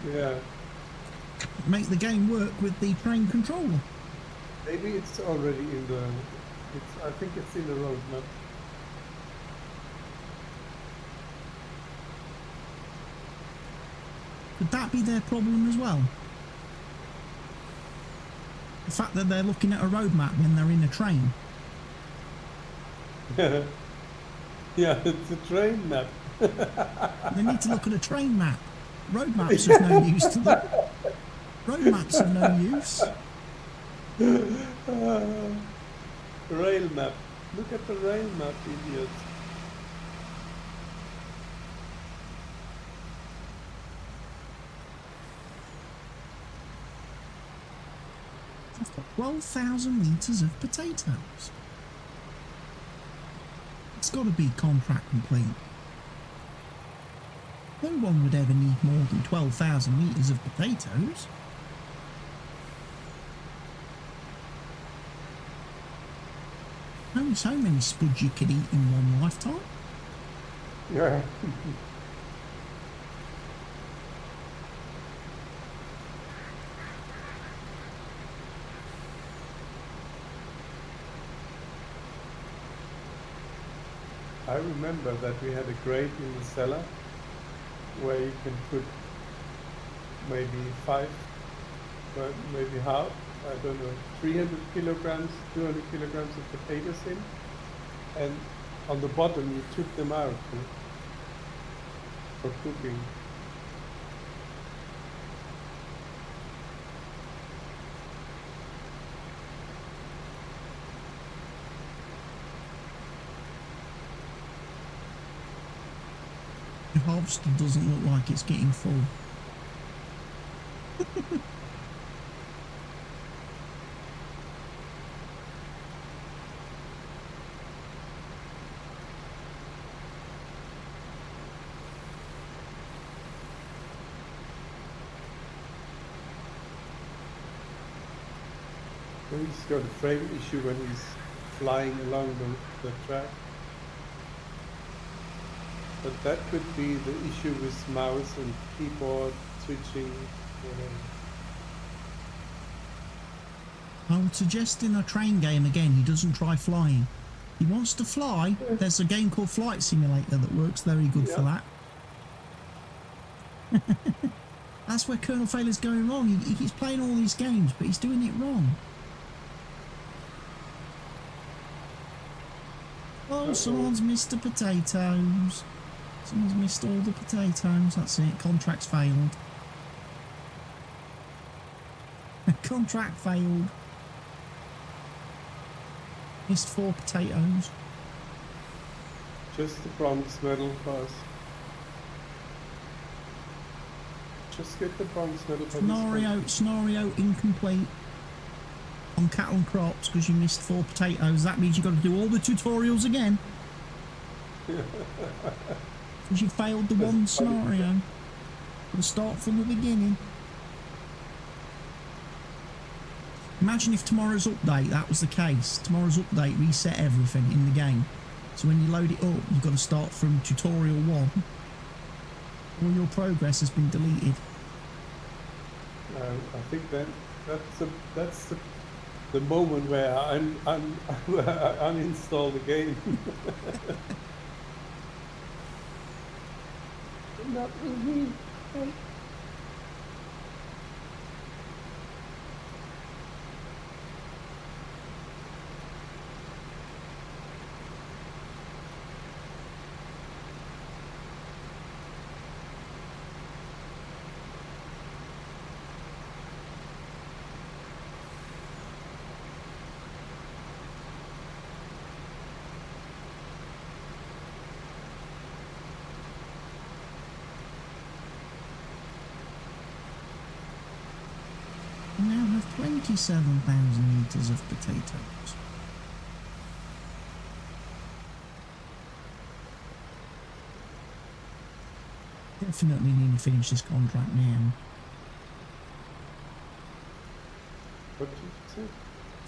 Yeah. Make the game work with the train controller. Maybe it's already in the. I think it's in the roadmap. Could that be their problem as well? The fact that they're looking at a roadmap when they're in a train. Yeah, it's a train map. They need to look at a train map. Road maps of no use to them. Road maps of no use. Rail map. Look at the rail map, idiot. I've got 12,000 litres of potatoes. It's got to be contract complete. No one would ever need more than 12,000 litres of potatoes. Only so many spuds you could eat in one lifetime. Yeah. I remember that we had a grate in the cellar where you can put maybe 5, but maybe half, I don't know, 300 kilograms, 200 kilograms of potatoes in, and on the bottom you took them out for cooking. The harvester doesn't look like it's getting full. He's got a frame issue when he's flying along the track. But that could be the issue with mouse and keyboard switching, whatever. I would suggest in a train game again he doesn't try flying. He wants to fly. There's a game called Flight Simulator that works very good for that. That's where Colonel Failer's going wrong. He keeps playing all these games, but he's doing it wrong. Oh, someone's missed the potatoes. Someone's missed all the potatoes. That's it. Contract's failed. Contract failed. Missed 4 potatoes. Just the bronze medal for us. Just get the bronze medal for Scenario incomplete on cattle and crops because you missed 4 potatoes. That means you've got to do all the tutorials again. Because you failed the one scenario. Got to start from the beginning. Imagine if tomorrow's update that was the case. Tomorrow's update reset everything in the game. So when you load it up, you've got to start from tutorial 1. All your progress has been deleted. I think then that's the moment where where I uninstall the game. Not with me. Help. I now have 27,000 litres of potatoes. Definitely need to finish this contract now. What did you say?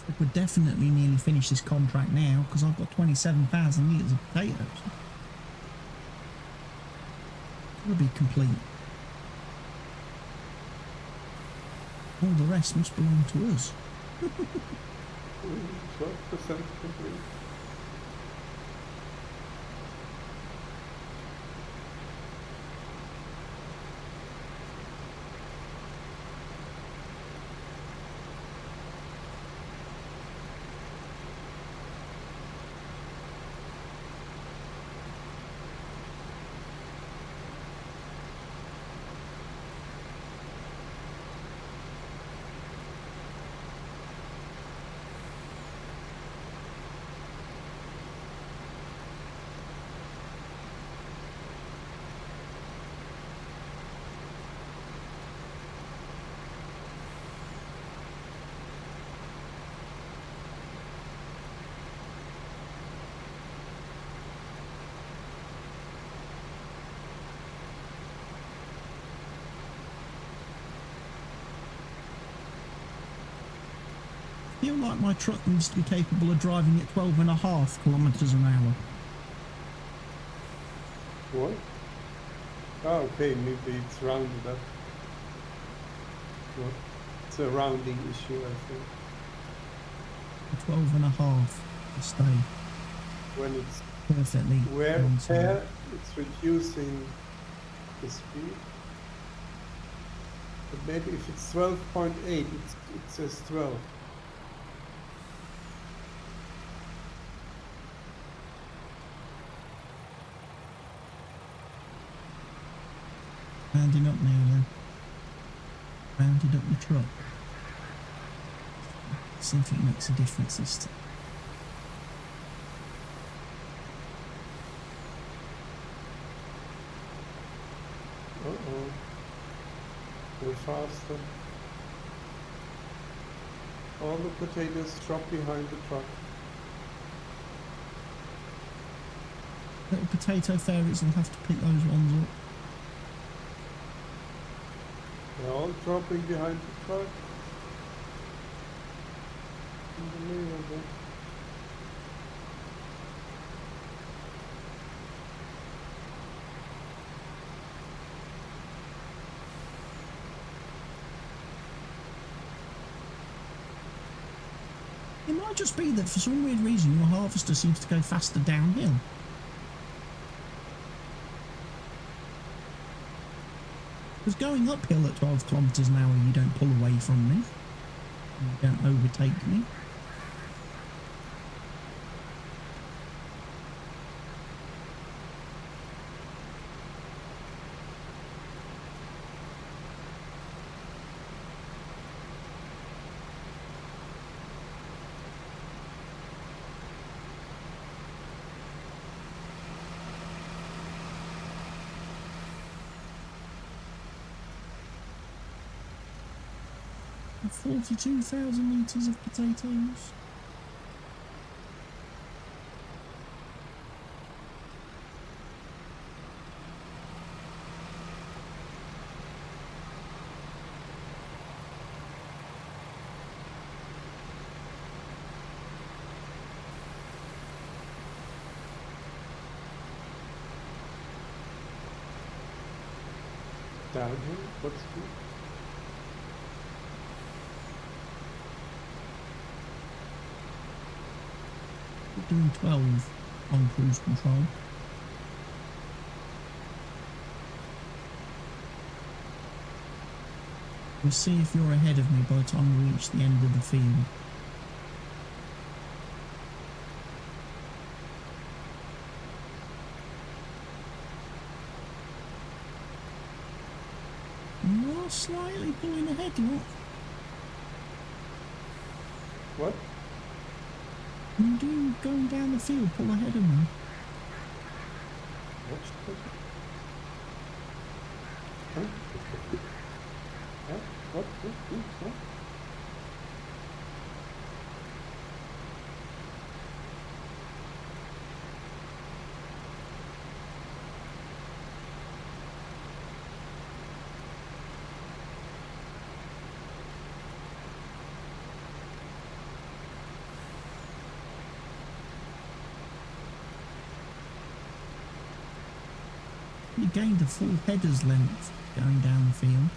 I would definitely nearly finish this contract now because I've got 27,000 litres of potatoes. It'll be complete. All the rest must belong to us. 12% complete. I feel like my truck needs to be capable of driving at 12.5 kilometres an hour. What? Oh, okay, maybe it's rounded up. Well, it's a rounding issue, I think. 12.5 to stay When it's perfectly wear on and time. tear, it's reducing the speed. But maybe if it's 12.8, it says 12. Rounding up now then. Rounded up the truck. See if it makes a difference this time. Uh-oh. Go faster. All the potatoes drop behind the truck. Little potato fairies will have to pick those ones up. They're all dropping behind the truck. Unbelievable. It might just be that for some weird reason your harvester seems to go faster downhill. Because going uphill at 12 kilometres an hour you don't pull away from me. You don't overtake me. And 42,000 litres of potatoes. Downhill? What's good? We're doing 12 on cruise control. We'll see if you're ahead of me by the time we reach the end of the field. You're slightly pulling ahead, look. What? You do going down the field, pull ahead of me. What? Huh? Huh? What? What? You gained a full header's length going down the field.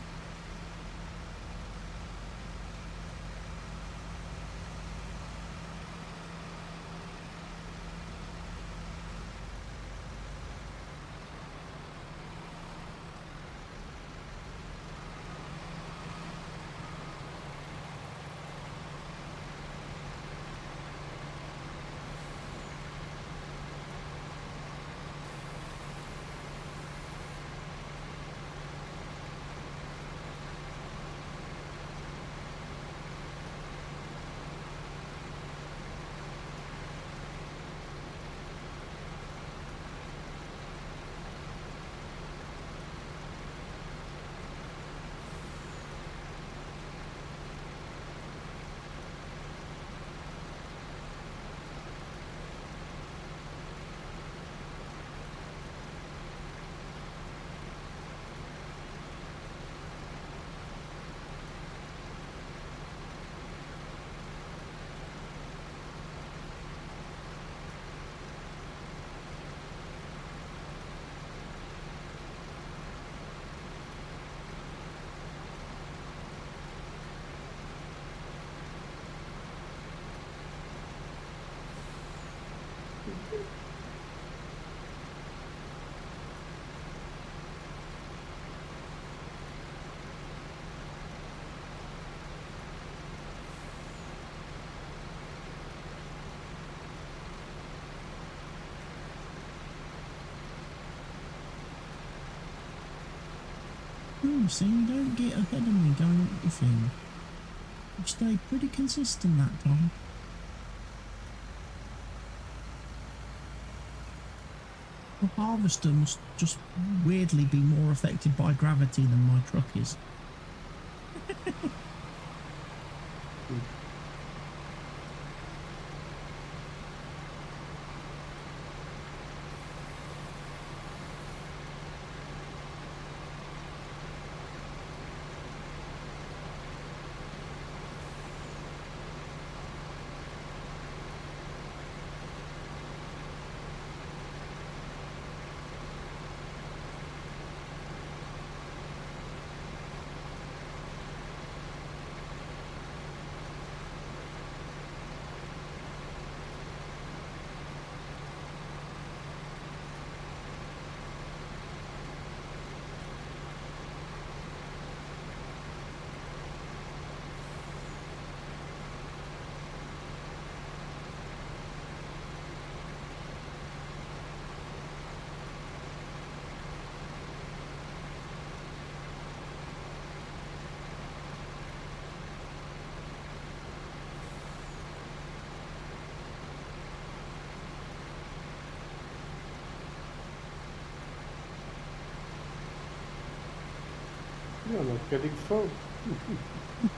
So you don't get ahead of me going up the field. You stayed pretty consistent that time. The harvester must just weirdly be more affected by gravity than my truck is. You're not getting full.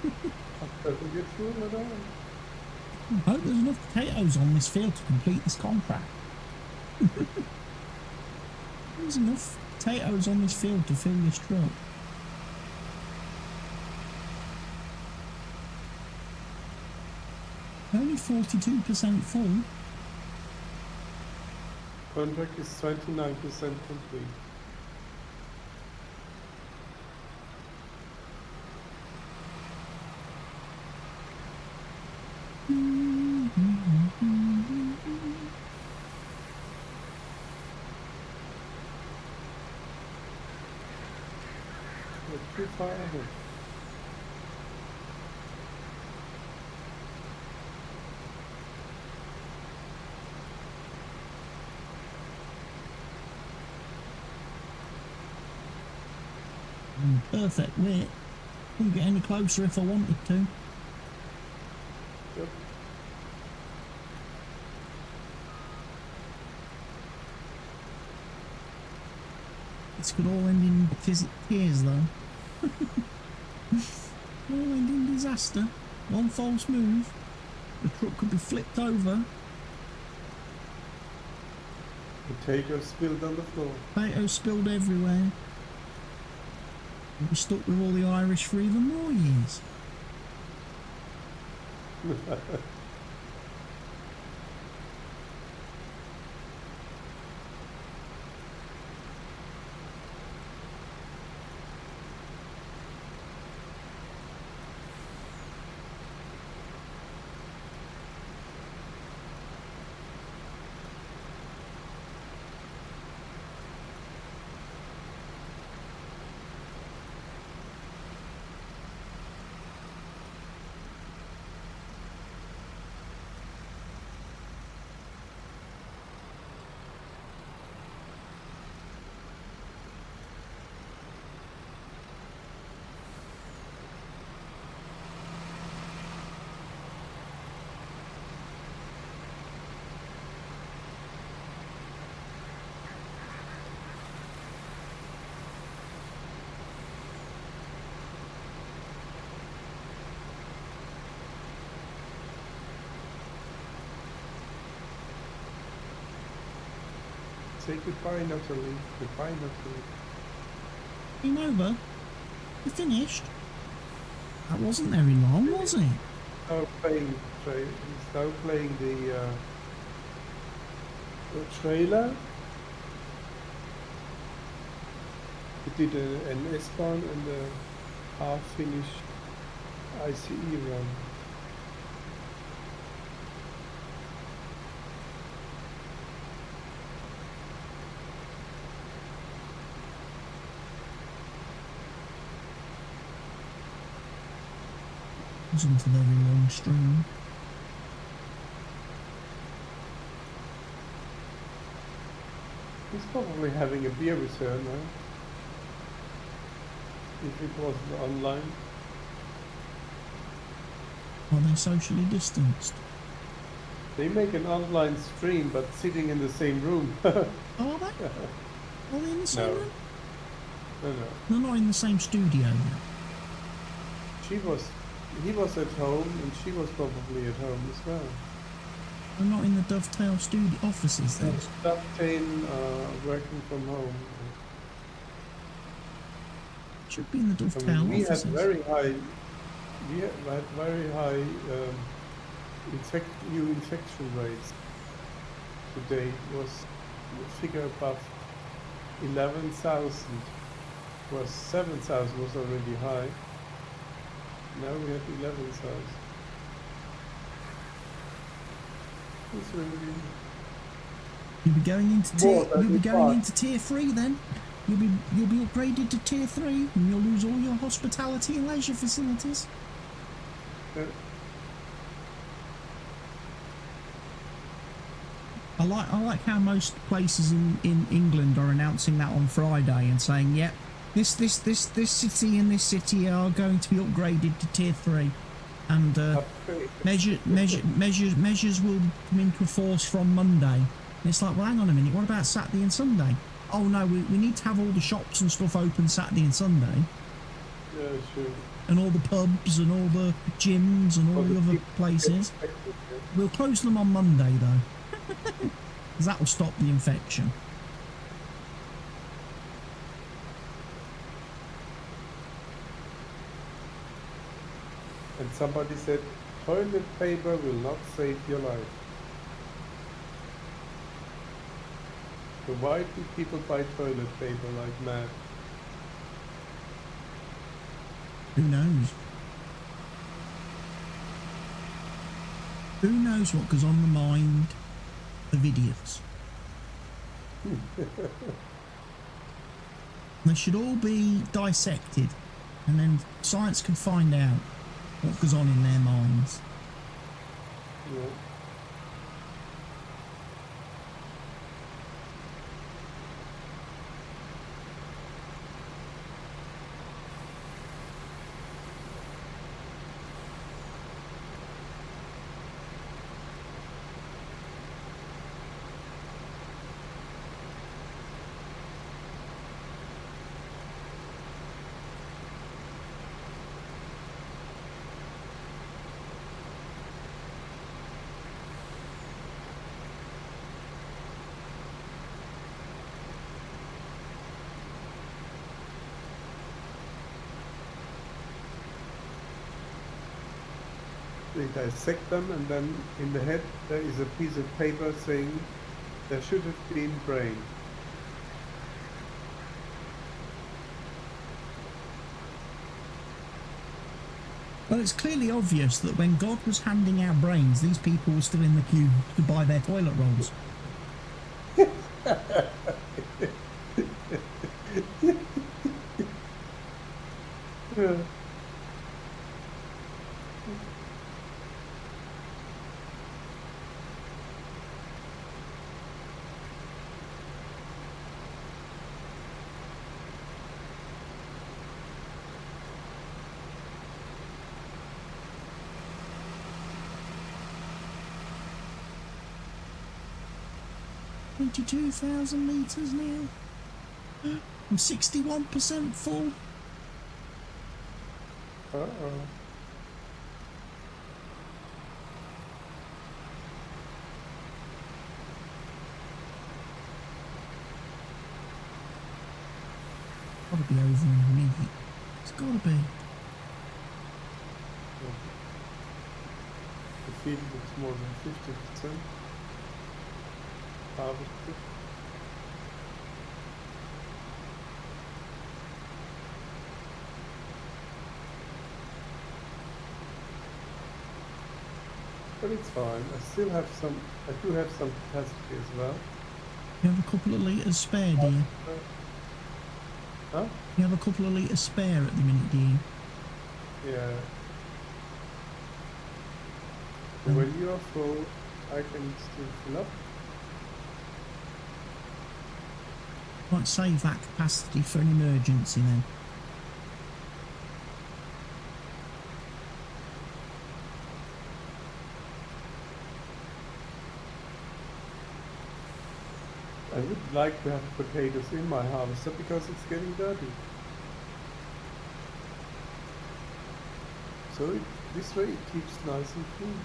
That doesn't get full at all. I hope there's enough potatoes on this field to complete this contract. There's enough potatoes on this field to fill this truck. Only 42% full. Contract is 29% complete. You're too far ahead. Perfect width. Couldn't get any closer if I wanted to. Yep. This could all end in tears, though. All end in disaster. One false move, the truck could be flipped over. Potatoes spilled on the floor. Potatoes spilled everywhere. We'll be stuck with all the Irish for even more years. Say goodbye, Natalie. Goodbye, Natalie. Game over? You finished? That wasn't very long, was it? Now playing. He's now playing the trailer. He did an S-Bahn and a half-finished ICE run. Wasn't a very long stream. He's probably having a beer return now. If it wasn't online. Are they socially distanced? They make an online stream, but sitting in the same room. Oh, are they? Are they in the same room? No. They're not in the same studio yet. He was at home, and she was probably at home as well. They're not in the Dovetail studio offices then? Dovetail working from home. Should be in the Dovetail we offices. had very high new infection rates. Today was a figure above 11,000. Was 7,000 was already high. Now we have 11,000. It's really You'll be going into more tier. than You'll be we going thought. into tier 3 then. You'll be upgraded to tier 3, and you'll lose all your hospitality and leisure facilities. I like how most places in England are announcing that on Friday and saying, yep, this city and this city are going to be upgraded to tier 3, and measures will come into force from Monday. And it's like, well, hang on a minute, what about Saturday and Sunday? Oh no, we need to have all the shops and stuff open Saturday and Sunday. Yeah, sure. And all the pubs and all the gyms and all the other places. We'll close them on Monday though, because that will stop the infection. And somebody said, toilet paper will not save your life. So why do people buy toilet paper like mad? Who knows? Who knows what goes on the mind of idiots? They should all be dissected, and then science can find out what goes on in their minds. Yeah. They dissect them, and then in the head there is a piece of paper saying there should have been brain. Well, it's clearly obvious that when God was handing out brains, these people were still in the queue to buy their toilet rolls. Yeah. 22,000 litres now. I'm 61% full. Uh-oh. Gotta be over in a minute. It's gotta be. The field looks more than 50% harvested. But it's fine. I do have some capacity as well. You have a couple of litres spare, do you? Huh? You have a couple of litres spare at the minute, do you? Yeah. So when you are full, I can still fill up. Might save that capacity for an emergency then. I would like to have potatoes in my harvester because it's getting dirty. So this way it keeps nice and clean.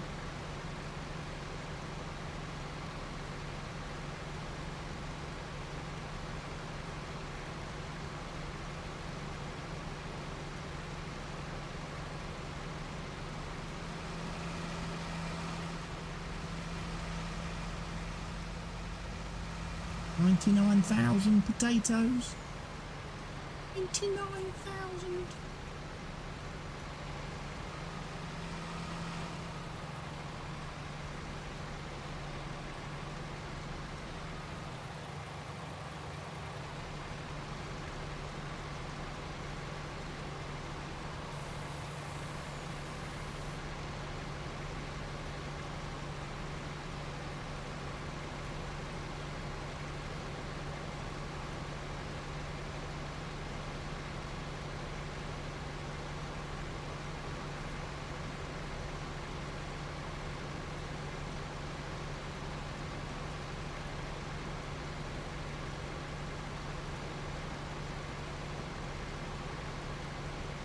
$99,000 potatoes. 99,000.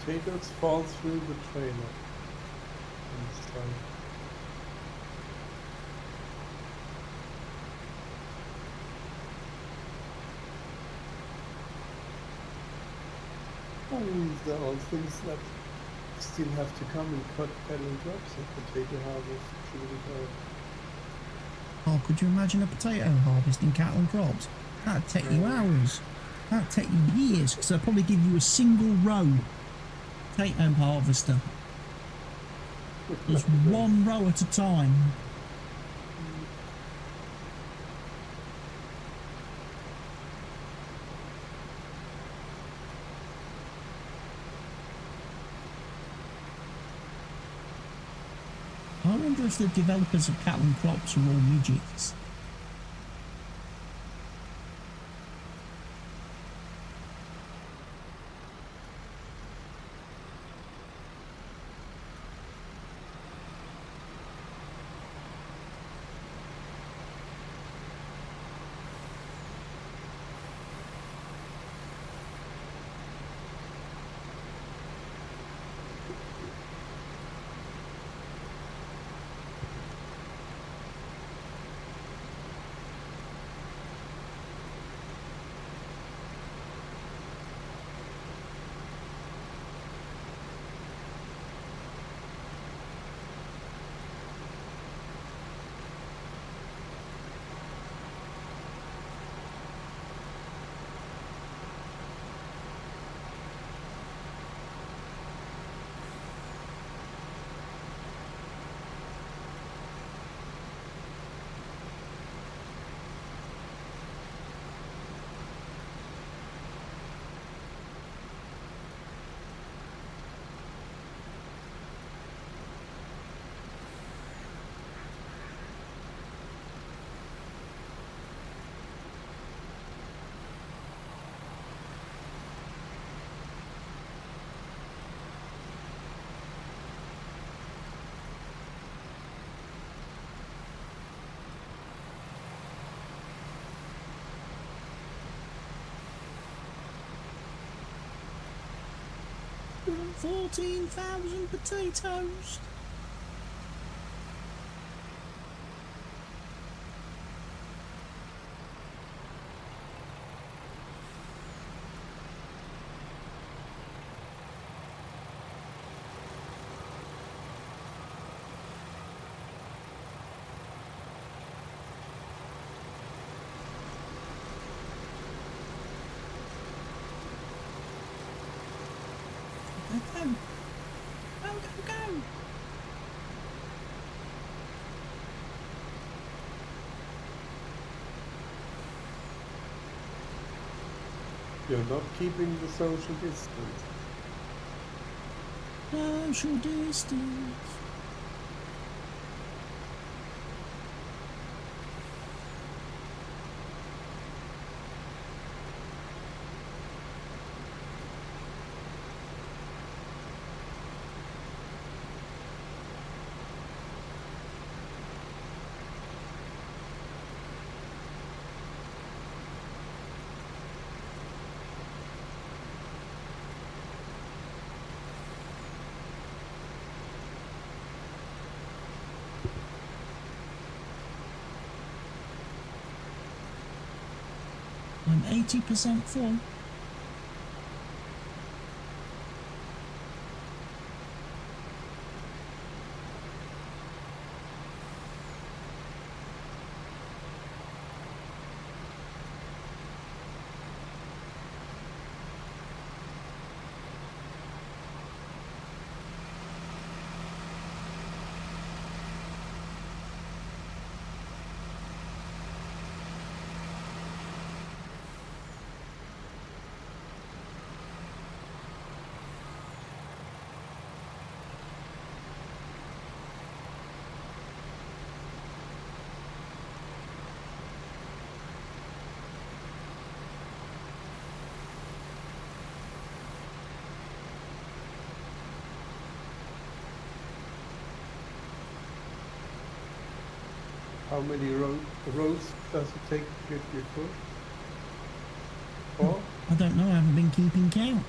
Potatoes fall through the trailer. On this side. I mean, these are all things that still have to come in cut cattle and crops and potato harvest should be hard. Oh, could you imagine a potato harvest in cattle and crops? That'd take you hours. That'd take you years, because they'll probably give you a single row potato harvester. Just one row at a time. wonder if the developers of Cattle and Crops are all midgets. $14,000 potatoes. Go, go, go, go. You're not keeping the social distance. Social distance. I'm 80% full. How many rows does it take to get your food? 4? I don't know, I haven't been keeping count.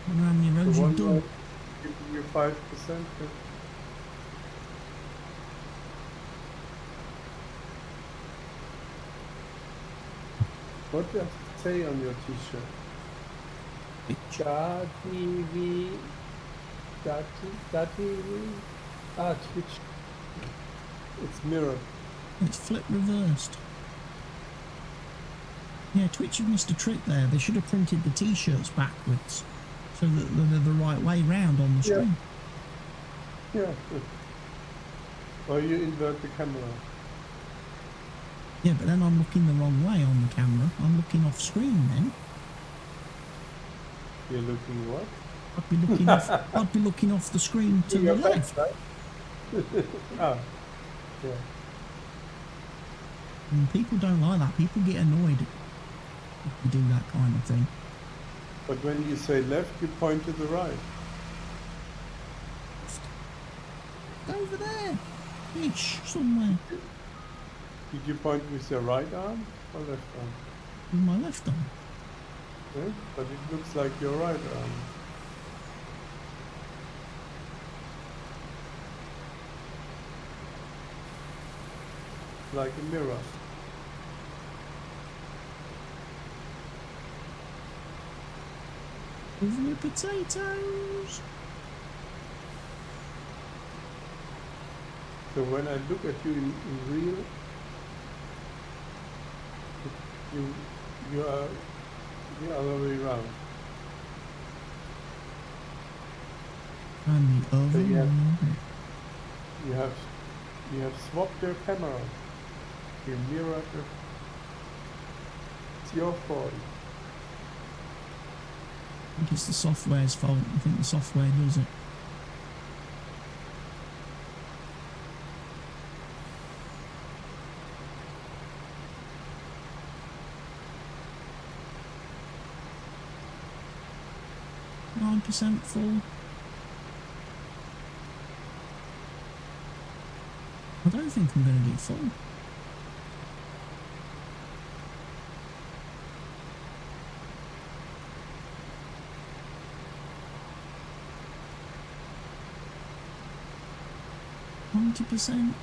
I wonder how many rows you've done. Giving you 5%. What does it say on your t-shirt? CWATTYESO. Twitch. It's mirror. It's flip reversed. Yeah, Twitch have missed a trick there. They should have printed the t-shirts backwards so that they're the right way round on the screen. Yeah. Or you invert the camera. Yeah, but then I'm looking the wrong way on the camera. I'm looking off screen then. You're looking what? I'd be looking off. I'd be looking off the screen to In the your back, left. right? Ah, yeah. And people don't like that. People get annoyed if you do that kind of thing. But when you say left, you point to the right. Over there, ish, somewhere. Did you point with your right arm or left arm? With my left arm. Yeah? But it looks like your right arm. Like a mirror. Over your potatoes. So when I look at you in real, you are the other way around. And the other So you one. have swapped your camera. You mirrored it. It's your fault. I think it's the software's fault. I think the software does it. %, full. I don't think I'm going to do full. %.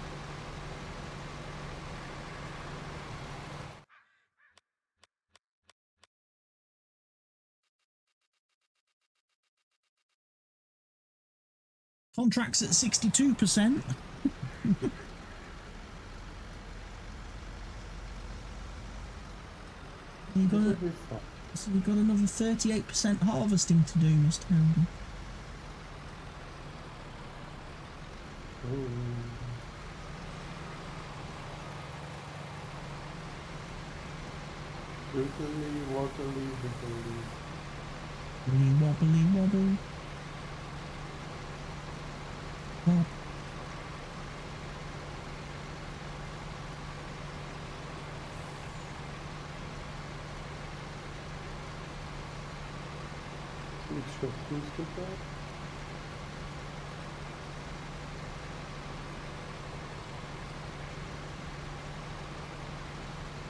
Contracts at 62%. So you've got another 38% harvesting to do, Mr. Howden. Wiggly, wobbly, wiggly. Wobbly, wobbly, wobble. Wob. Switch your booster back.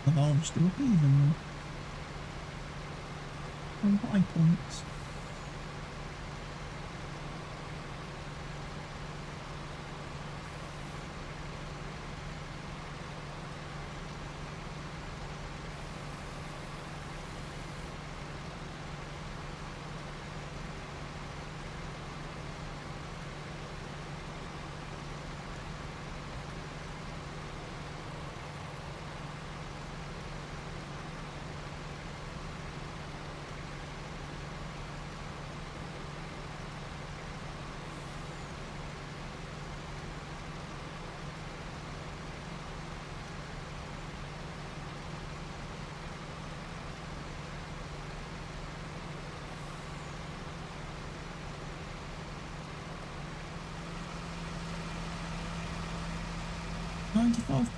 The harvester up even. On high points.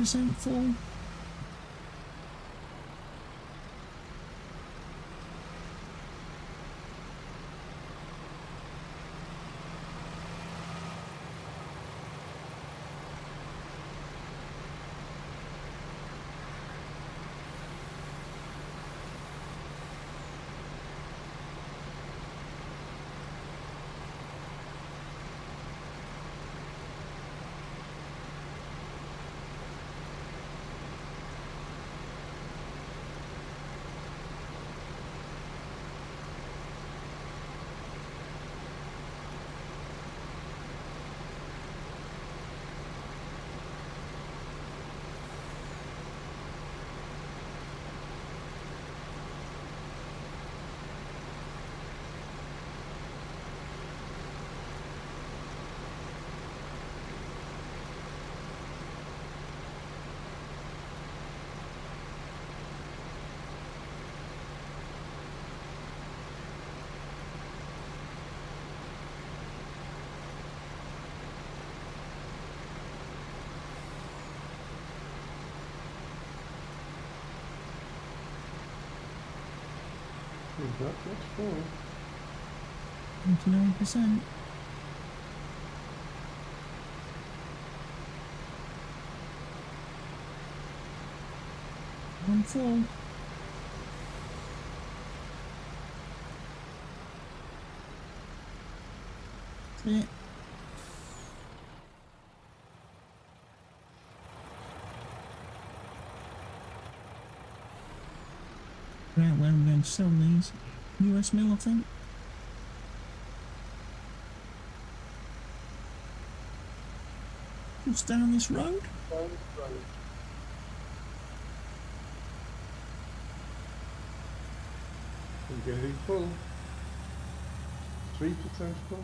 %, full. It's not yet full. 29%. I'm full. That's it. Right, where I'm going to sell these. US mill, I think. Just down this road. Down the road. I'm getting full. 3% full.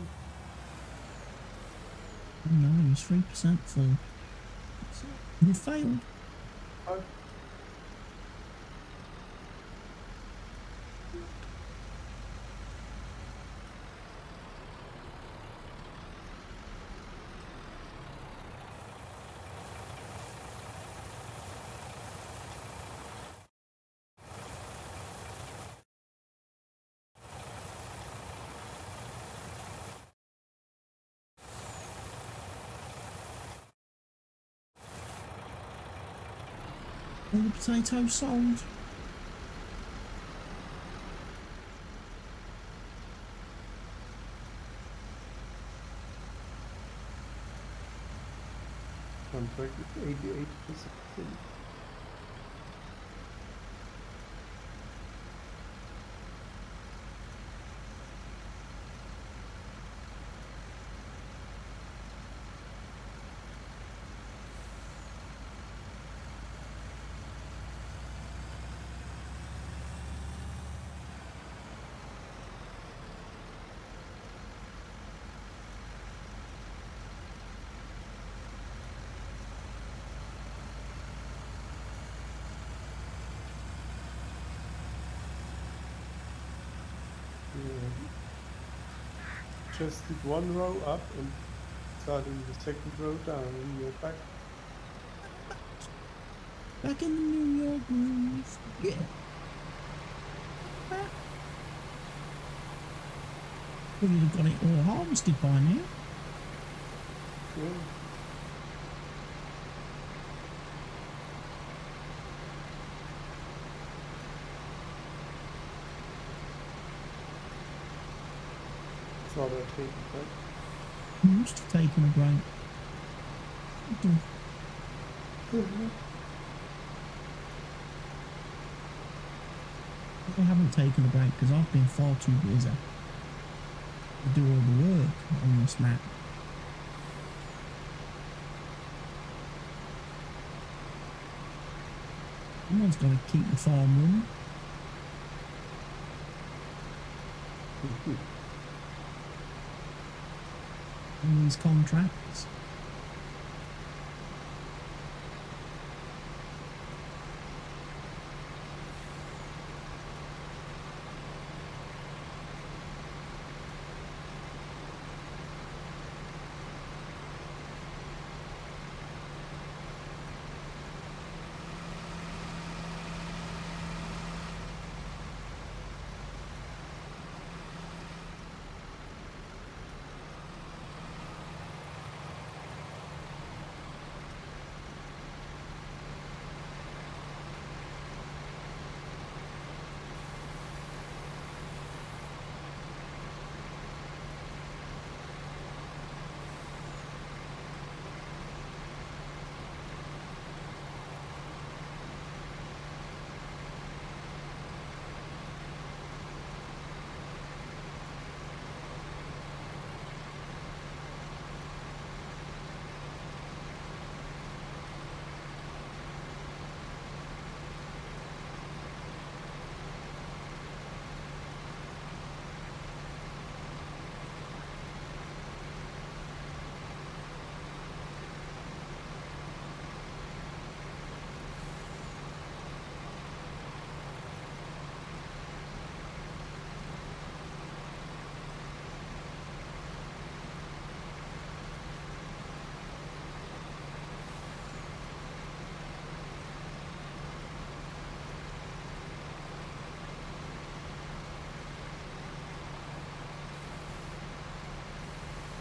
Oh no, it's 3% full. You failed. Oh, All the potatoes sold. contract is 88%. Just did one row up and starting the second row down, and you're back. Back in the New York groove. Yeah. Well, you'd have got it all harvested by now. Yeah. Thought I'd take it back. You must have taken a break. I haven't taken a break because I've been far too busy to do all the work on this map. Someone's got to keep the farm running. And these contracts.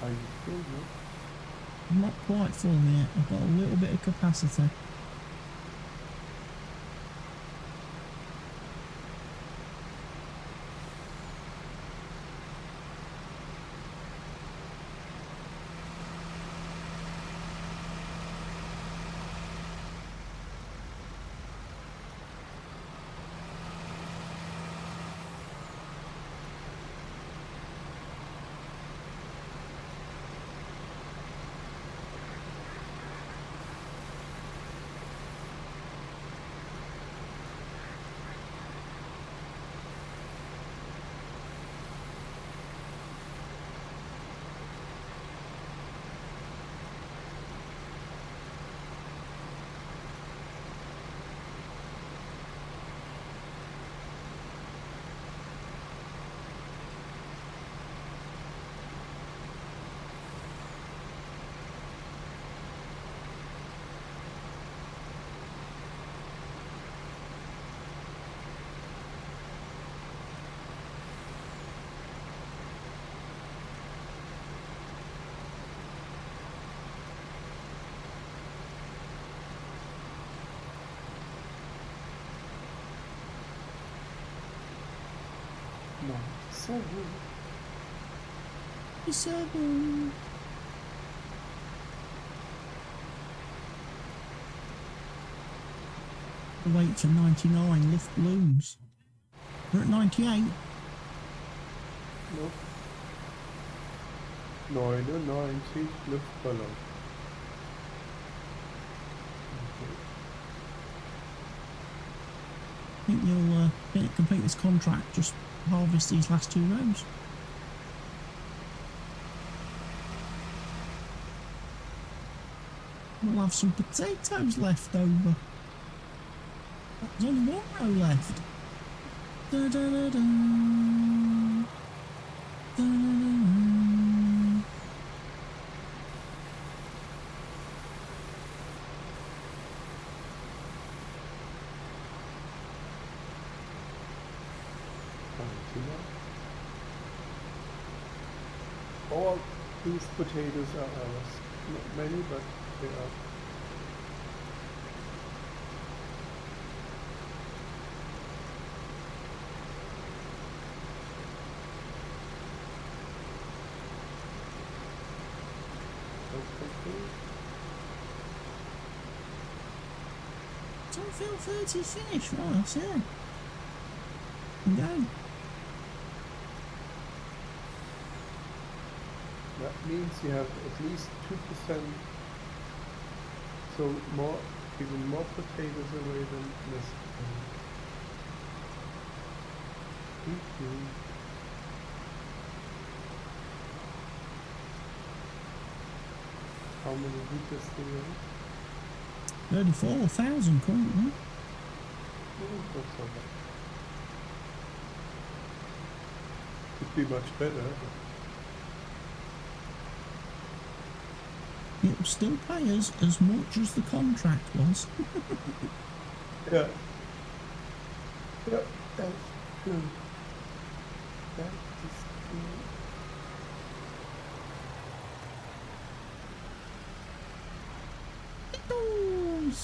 Are you full now? I'm not quite full yet. I've got a little bit of capacity. No. 7. 7. Wait for 99 lift balloons. We're at 98. No. 99 Luftballon. Okay. I think you'll complete this contract, just harvest these last 2 rows. We'll have some potatoes left over. There's only 1 row left. Da, da, da, da. Da, da, da. All these potatoes are ours. Not many, but they are. Don't feel 30 finish, right? Yeah. Go. That means you have at least 2%, so more, even more potatoes away than necessary. How many liters do you have? 34,000 currently. Not so bad. Could be much better. It will still pay us as much as the contract was. Yeah. Yep, that's true. That is true. Pickles!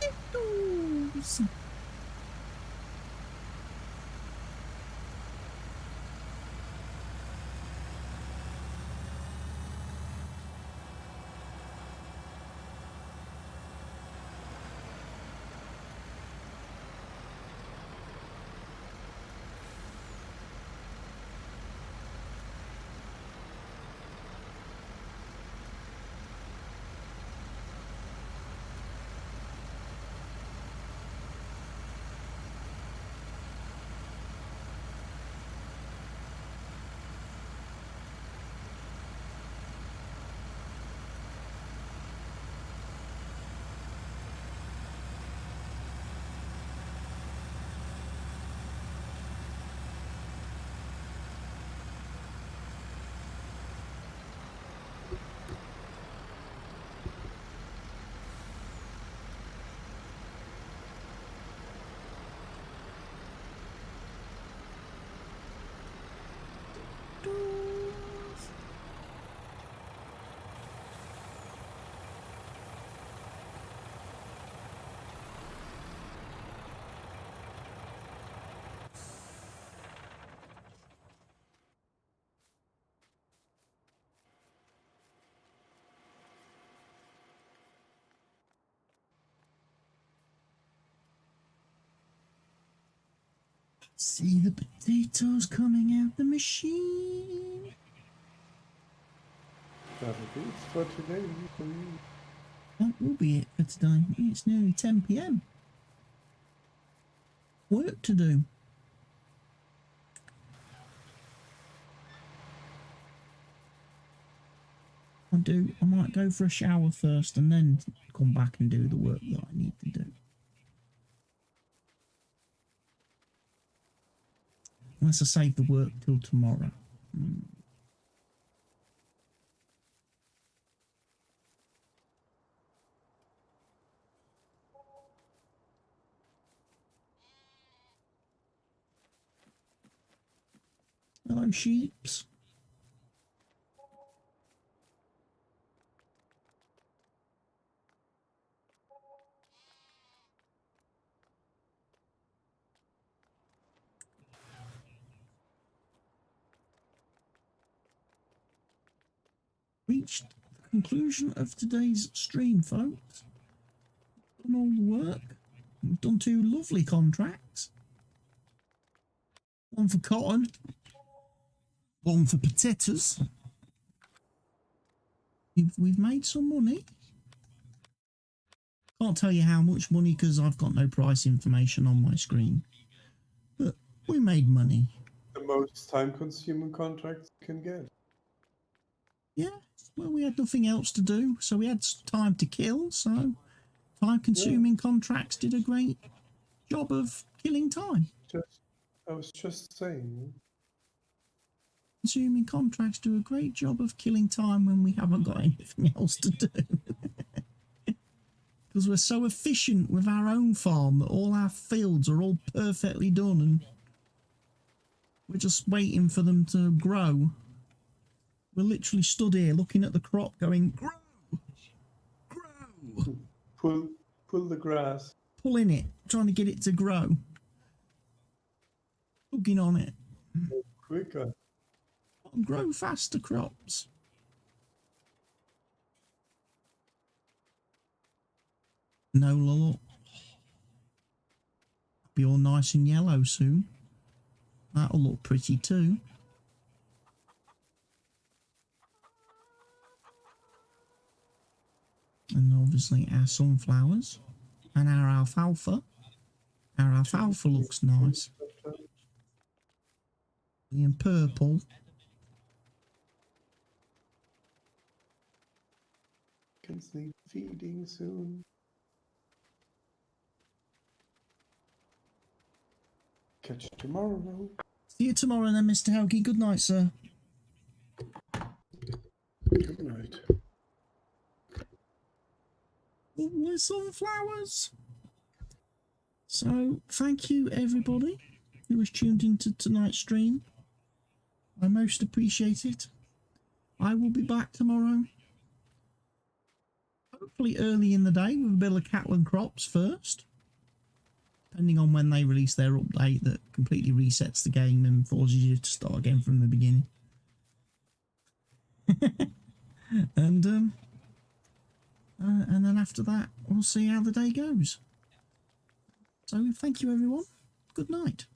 Pickles! See the potatoes coming out the machine. That'll be it for today. For me. That will be it for today. It's nearly 10 p.m. Work to do. I might go for a shower first and then come back and do the work that I need to do. Unless I save the work till tomorrow. Hello, sheeps. Reached the conclusion of today's stream, folks. Done all the work. We've done 2 lovely contracts. One for cotton, one for potatoes. We've made some money. Can't tell you how much money because I've got no price information on my screen. But we made money. The most time-consuming contracts you can get. Yeah, well, we had nothing else to do, so we had time to kill, so time-consuming contracts did a great job of killing time. I was just saying. Consuming contracts do a great job of killing time when we haven't got anything else to do. Because we're so efficient with our own farm that all our fields are all perfectly done and we're just waiting for them to grow. We're literally stood here looking at the crop going, grow! Grow! Pull the grass. Pulling it, trying to get it to grow. Tugging on it. Quicker. Grow faster crops. No, look. Be all nice and yellow soon. That'll look pretty too. And obviously our sunflowers and our alfalfa. Our alfalfa looks nice. In purple. Can sleep feeding soon. Catch you tomorrow. See you tomorrow then, Mr. Helgi. Good night, sir. Good night. Lovely sunflowers. So, thank you everybody who was tuned into tonight's stream. I most appreciate it. I will be back tomorrow. Hopefully early in the day with a bit of cattle and crops first. Depending on when they release their update that completely resets the game and forces you to start again from the beginning. And then after that, we'll see how the day goes. So thank you everyone. Good night.